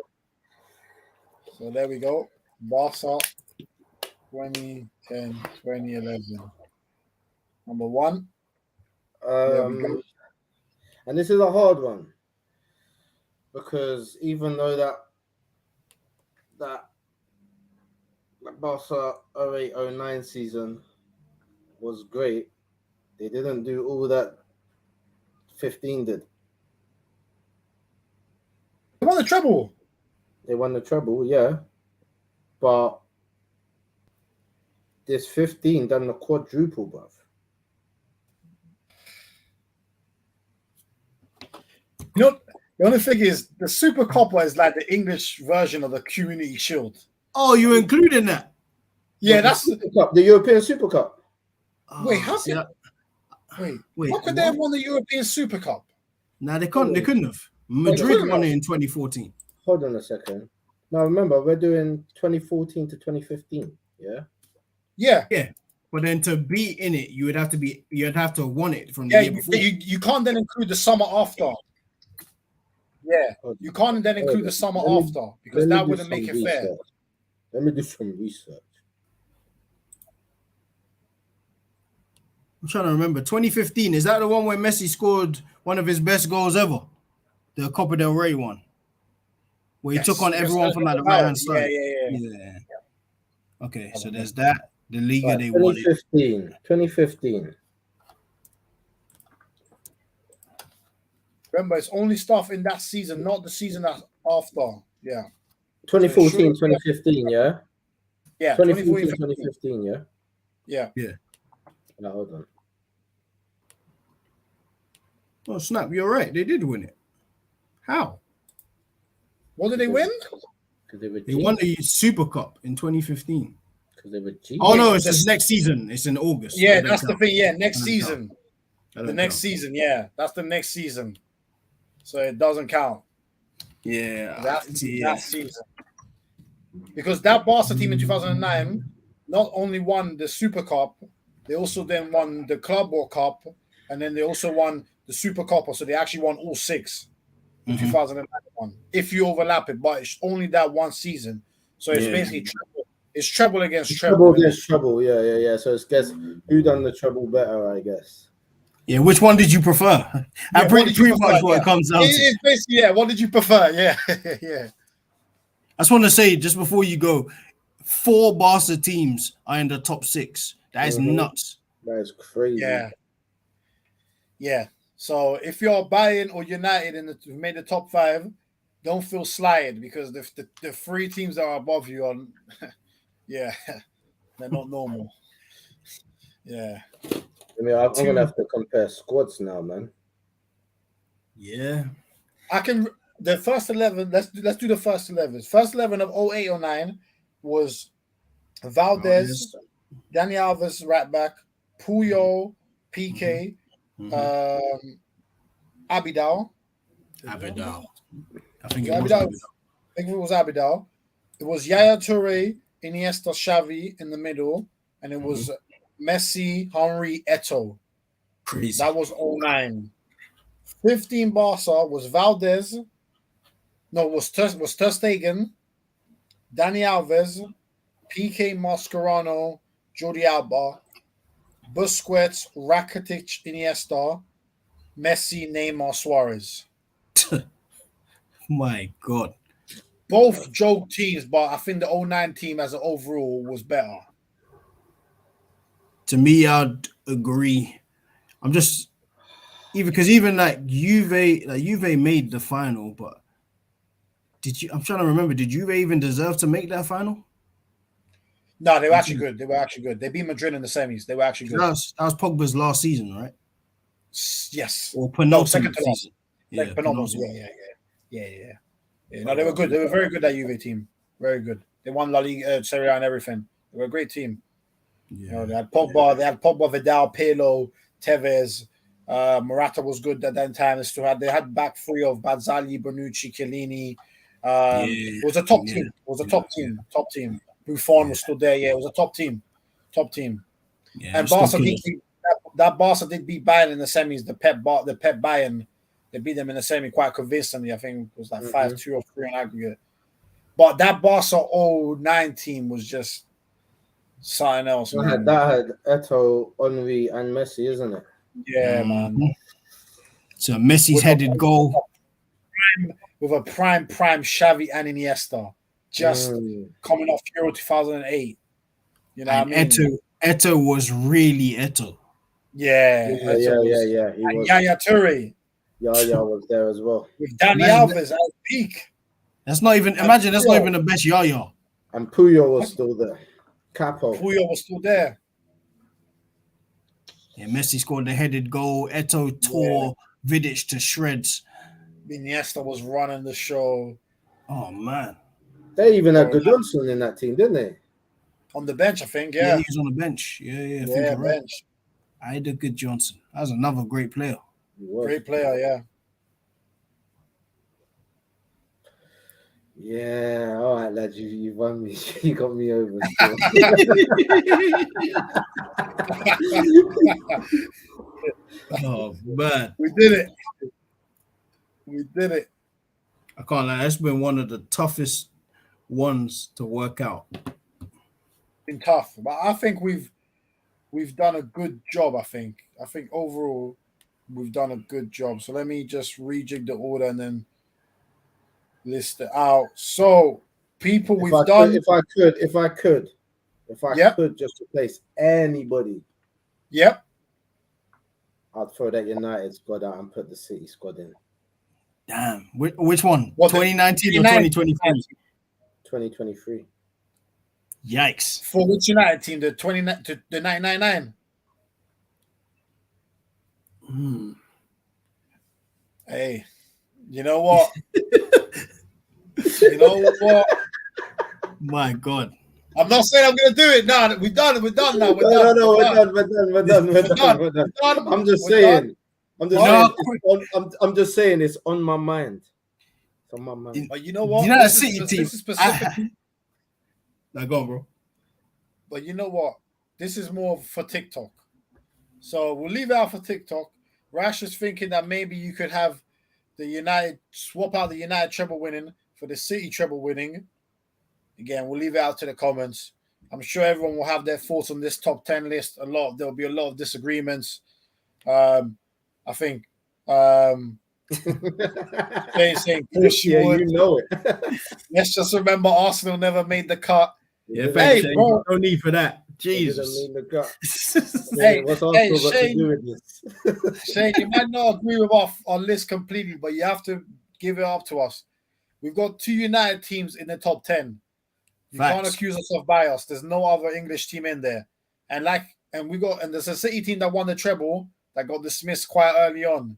there we go. Barca 2010, 2011. Number 1. And this is a hard one. Because even though that Barca 08-09 season was great, they didn't do all that 15 did. They won the treble. They won the treble, yeah. But this 15 done the quadruple, bruv. You know, the only thing is the Super Coppa is like the English version of the Community Shield. Oh, you're including that? Yeah, that's the Super Cup, the European Super Cup. Wait, how see could that- wait? How could they have won the European Super Cup? Nah, they can't. They couldn't have. Madrid won it in 2014. Hold on a second. Now remember, we're doing 2014 to 2015. Yeah. Yeah. Yeah. But then to be in it, you'd have to have won it from the year before. You can't then include the summer after. Yeah, you can't then include the summer after because that wouldn't make it fair. Let me do some research. I'm trying to remember. 2015, is that the one where Messi scored one of his best goals ever? The Copa del Rey one. Where he took on everyone from like the right hand side. Yeah. Okay, so there's that. The Liga they won it. 2015. Remember, it's only stuff in that season, not the season that's after. Yeah. 2014, 2015, yeah? Yeah. 2014, 2015, yeah? Yeah. Now, hold on. Oh, snap. You're right. They did win it. How? What did they win? They won the Super Cup in 2015. Because they were G. Oh, no, it's next season. It's in August. Yeah, that's the thing. Yeah, next season. The next season, yeah. That's the next season. So it doesn't count. Yeah. That season. Because that Barca team in 2009 not only won the Super Cup, they also then won the Club World Cup, and then they also won the Super Cup. So they actually won all 6 in 2001. If you overlap it, but it's only that one season. So it's basically treble. It's treble against treble. Treble against treble, yeah. So it's guess who done the treble better, I guess. Yeah, which one did you prefer? Yeah, pretty much what it comes down to. It's basically, what did you prefer? Yeah, yeah. I just want to say, just before you go, 4 Barca teams are in the top 6. That is nuts. That is crazy. Yeah. So if you're Bayern or United and who made the top 5, don't feel slighted because the 3 teams that are above you are, they're not normal. Yeah. I mean, I'm gonna have to compare squads now, man. Yeah. I can. The first 11. Let's do the first 11. First 11 of 08-09 was Valdez, Dani Alves, right back, Puyol, PK, Abidal. I think it was Abidal. It was Yaya Toure, Iniesta, Xavi in the middle, and it was Messi, Henry, Eto'o. Crazy. That was 09. 15 Barca was Valdez. No, was Ter Stegen, Dani Alves, PK Mascherano, Jordi Alba, Busquets, Rakitic, Iniesta, Messi, Neymar, Suarez. My God. Both joke teams, but I think the 09 team as an overall was better. To me, I'd agree. I'm just even like Juve made the final, but I'm trying to remember, did Juve even deserve to make that final? No, they were actually good. They beat Madrid in the semis. They were actually good. That was Pogba's last season, right? Yes. Or penultimate season. Yeah, penultimate. Yeah. No, they were good. They were very good, that Juve team. Very good. They won La Liga, Serie A and everything. They were a great team. Yeah. They had Pogba, Vidal, Pirlo, Tevez. Morata was good at that time. They had back 3 of Bazzagli, Bonucci, Chiellini. It was a top team. Top team. Buffon was still there. Yeah, it was a top team. Yeah, and Barca Barca did beat Bayern in the semis. The Pep Bayern, they beat them in the semi quite convincingly. I think it was like 5-2 or 3 on aggregate. But that Barca 09 team was just something else. That had Eto'o, Henry, and Messi, isn't it? Yeah, man. So Messi's headed goal with a prime Xavi and Iniesta, just coming off Euro 2008. You know what I mean? Eto'o was really Eto'o. Yeah. He was. Yaya Toure. Yaya was there as well. With Dani Alves at peak. That's not even the best Yaya. And Puyol was still there. Capo. Puyol was still there. Yeah, Messi scored the headed goal. Eto'o tore Vidic to shreds. Iniesta was running the show. Oh, man. They even had Goodson in that team, didn't they? On the bench, I think, Yeah, he was on the bench. Yeah, bench. Right. Ida Good Johnson. That was another great player. Great player, yeah. Yeah, all right, lad, you won me. You got me over still. Oh man, We did it. We did it. I can't lie. That's been one of the toughest ones to work out. Been tough, but I think we've done a good job. I think overall we've done a good job. So let me just rejig the order and then list it out. So people If I could Yep. just replace anybody, Yep. I'd throw that United squad out and put the City squad in. Damn, which one? What, 2019 or 2023? 2023. Yikes! For which United team? The 999. Hey, you know what? You know what? My God. I'm not saying I'm gonna do it. No, we're done. We're done now. We're done. I'm just saying. I'm just saying it's on my mind. It's on my mind. But you know what? United City team. This is specific. Now go on, bro. But you know what? This is more for TikTok. So we'll leave it out for TikTok. Rash is thinking that maybe you could have the United swap out the United treble winning for the City treble winning. Again, we'll leave it out to the comments. I'm sure everyone will have their thoughts on this top 10 list. There'll be a lot of disagreements. I think saying you know it. Let's just remember Arsenal never made the cut. Yeah, hey, Shane, bro, no need for that. Jesus. What's Arsenal got to do with this? Shane, you might not agree with our list completely, but you have to give it up to us. We've got 2 United teams in the top 10. You can't accuse us of bias. There's no other English team in there. And there's a City team that won the treble that got dismissed quite early on.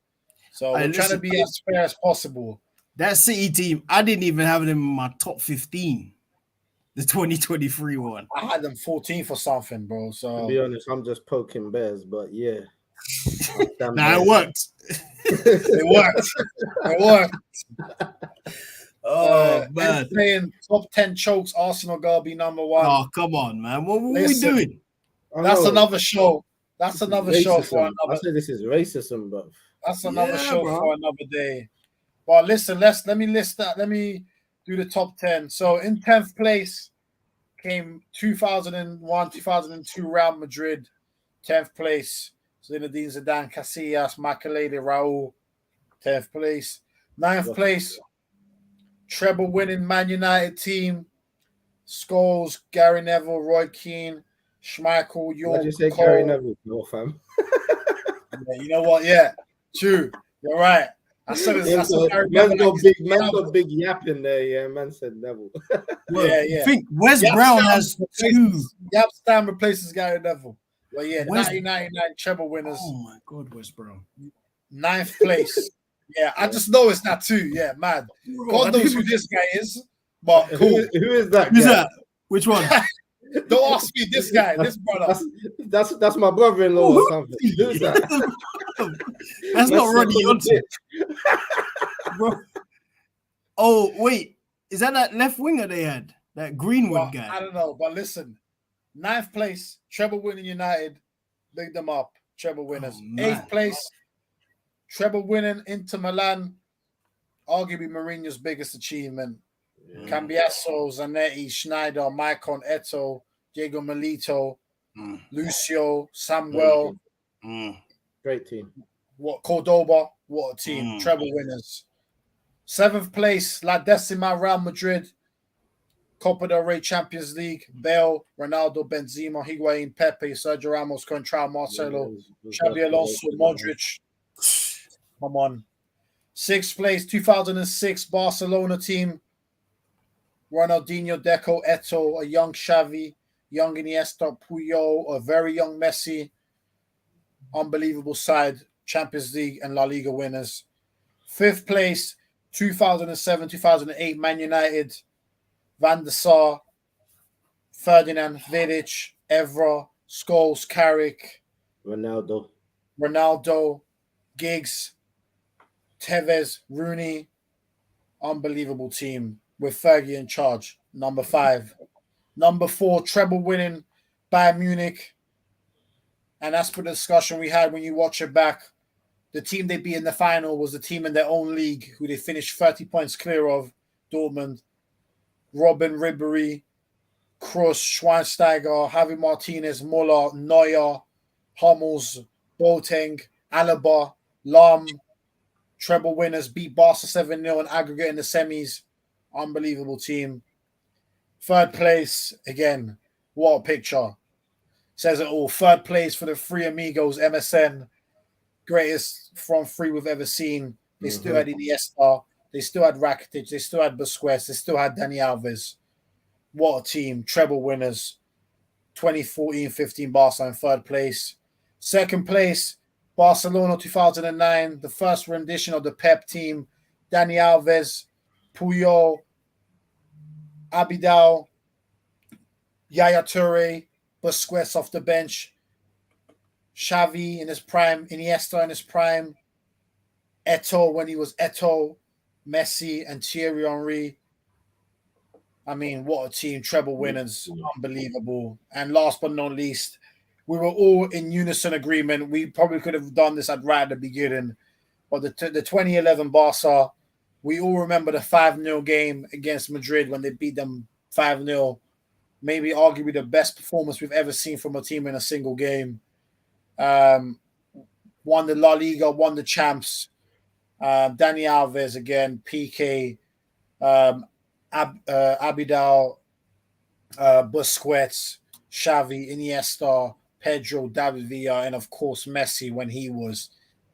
So we're trying to be as fair as possible. That City team, I didn't even have them in my top 15. The 2023 one. I had them 14 for something, bro. So to be honest, I'm just poking bears, but yeah. It worked. It worked. Oh man. Saying top 10 chokes, Arsenal gotta be number 1. Oh, come on, man. What are we doing? That's another show. That's another show for another. I say this is racism, bro. That's another show for another day. But listen, let me list that. Let me do the top 10. So in 10th place came 2001, 2002 Real Madrid. 10th place, Zinedine Zidane, Casillas, Makelele, Raul. 10th place. 9th place, treble winning Man United team. Scholes, Gary Neville, Roy Keane, Schmeichel, York. Why'd you say Cole? Gary Neville, no fam? Yeah, you know what? Yeah, true. You're right. I said it's man got big yap in there. Yeah, man said Neville. Yeah. I think Wes Brown has 2. Yap Stam replaces Gary Neville. But yeah, 1999 treble winners. Oh my God, Wes Brown. 9th place. Yeah, I just know it's not 2. Yeah, mad. God knows who this guy is. But cool. Who is that? Who's that? Which one? Don't ask me this guy, this brother. That's my brother-in-law or something. Who's that? That's not Ronnie Johnson. Bro. Oh, wait. Is that left winger they had? That Greenwood guy? I don't know, but listen. 9th place, treble winning United. Big them up. Treble winners. 8th place, treble winning Inter Milan. Arguably Mourinho's biggest achievement. Cambiasso, Zanetti, Schneider, Maicon, Eto'o, Diego Milito, Lucio, Samuel. Great team. What Cordoba? What a team. Treble winners. 7th place, La Decima, Real Madrid. Copa del Rey Champions League. Bale, Ronaldo, Benzema, Higuain, Pepe, Sergio Ramos, Contral, Marcelo, Xabi Alonso, Modric. Come on. 6th place, 2006 Barcelona team. Ronaldinho, Deco, Eto'o, a young Xavi, young Iniesta, Puyol, a very young Messi. Unbelievable side, Champions League and La Liga winners. 5th place, 2007-2008 Man United, Van der Sar, Ferdinand, Vidic, Evra, Scholes, Carrick, Ronaldo. Giggs, Tevez, Rooney. Unbelievable team with Fergie in charge. Number 5. Number 4, treble winning Bayern Munich. And that's for the discussion we had when you watch it back. The team they beat in the final was the team in their own league who they finished 30 points clear of, Dortmund. Robin, Ribéry, Kroos, Schweinsteiger, Javi Martinez, Muller, Neuer, Hummels, Boateng, Alaba, Lam. Treble winners beat Barca 7-0 in aggregate in the semis. Unbelievable team. Third place, again, what a picture. Says it all. Third place for the Three Amigos, MSN. Greatest front three we've ever seen. They still had Iniesta. They still had Rakitic. They still had Busquets. They still had Dani Alves. What a team. Treble winners. 2014-15 Barca in third place. Second place, Barcelona 2009. The first rendition of the Pep team. Dani Alves, Puyol, Abidal, Yaya Toure, Busquets off the bench, Xavi in his prime, Iniesta in his prime, Eto'o when he was Eto'o, Messi and Thierry Henry. I mean, what a team. Treble winners. Unbelievable. And last but not least, we were all in unison agreement. We probably could have done this right at the beginning. But the 2011 Barca, we all remember the 5-0 game against Madrid when they beat them 5-0. Maybe arguably the best performance we've ever seen from a team in a single game. Won the La Liga, won the champs. Dani Alves again, PK, Abidal, Busquets, Xavi, Iniesta, Pedro, David Villa, and of course Messi when he was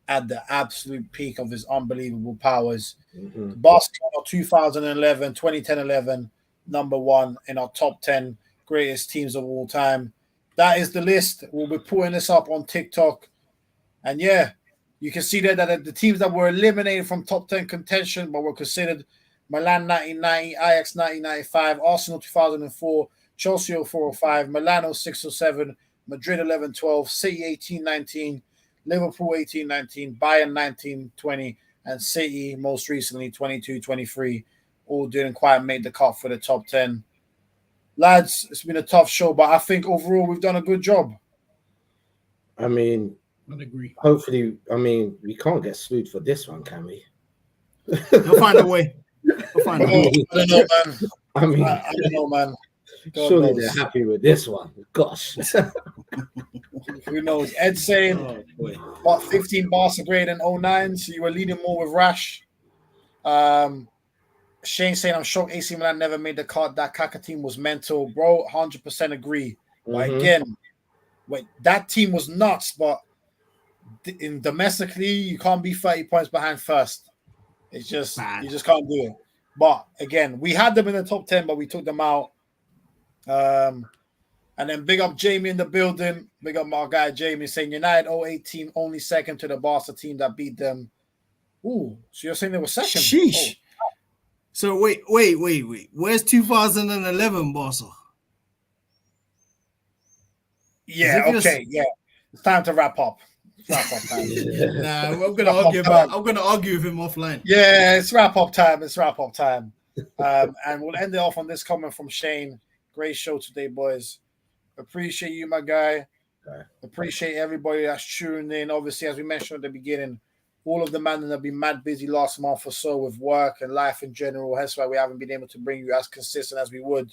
at the absolute peak of his unbelievable powers. Barcelona 2010-11, number 1 in our top 10 greatest teams of all time. That is the list. We'll be putting this up on TikTok. And yeah, you can see there that the teams that were eliminated from top 10 contention but were considered: Milan 1990, Ajax 1995, Arsenal 2004, Chelsea 04-05, Milan 06-07, Madrid 11-12, City 18-19, Liverpool 18-19, Bayern 19-20, and City most recently 22-23. All didn't quite make the cut for the top 10. Lads, it's been a tough show, but I think overall we've done a good job. I mean, I'd agree. Hopefully, I mean, we can't get sued for this one, can we? They'll find a way. They'll find a way. I don't know, man. I mean, I don't know, man. God surely knows. they're happy with this one. Gosh. Who knows? Ed saying, what, 15 Barca grade in 09, so you were leading more with Rash. Shane saying, I'm shocked AC Milan never made the cut. That Kaka team was mental. Bro, 100% agree. But again, that team was nuts, but in domestically, you can't be 30 points behind first. It's just, you just can't do it. But again, we had them in the top 10, but we took them out. And then big up Jamie in the building. Big up my guy Jamie saying United 08 team only second to the Barca team that beat them. Ooh, so you're saying they were second? Sheesh. So wait. Where's 2011 Barca? Yeah, okay, yeah. It's time to wrap up. Wrap up time. Nah, I'm gonna argue with him offline. Yeah, it's wrap up time. And we'll end it off on this comment from Shane. Great show today, boys. Appreciate you, my guy. Appreciate everybody that's tuning in. Obviously, as we mentioned at the beginning, all of the men that have been mad busy last month or so with work and life in general. That's why we haven't been able to bring you as consistent as we would.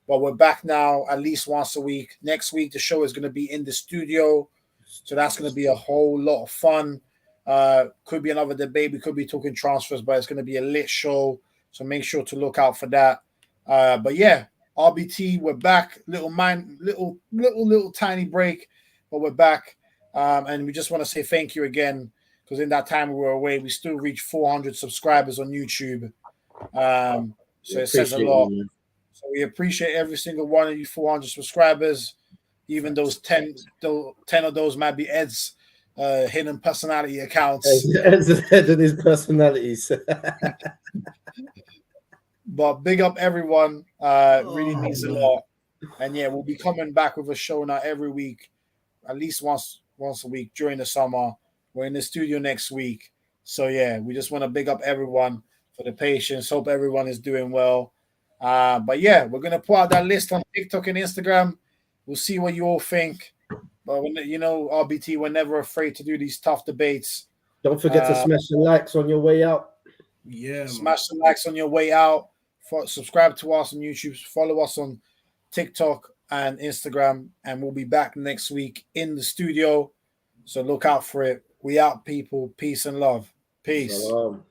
But we're back now at least once a week. Next week, the show is going to be in the studio. So that's going to be a whole lot of fun. Could be another debate. We could be talking transfers, but it's going to be a lit show. So make sure to look out for that. But yeah, RBT, we're back. Little tiny break, but we're back. And we just want to say thank you again, because in that time we were away, we still reached 400 subscribers on YouTube. So it says a lot. So we appreciate every single one of you 400 subscribers. Even those 10 of those might be Ed's hidden personality accounts. Ed's head of his personalities. But big up everyone. Really means a lot. And yeah, we'll be coming back with a show now every week, at least once once a week during the summer. We're in the studio next week. So yeah, we just want to big up everyone for the patience. Hope everyone is doing well. But yeah, we're gonna put out that list on TikTok and Instagram. We'll see what you all think. But RBT, we're never afraid to do these tough debates. Don't forget to smash the likes on your way out. Yeah, Smash the likes on your way out. Subscribe to us on YouTube. Follow us on TikTok and Instagram. And we'll be back next week in the studio. So look out for it. We out, people. Peace and love. Peace. Shalom.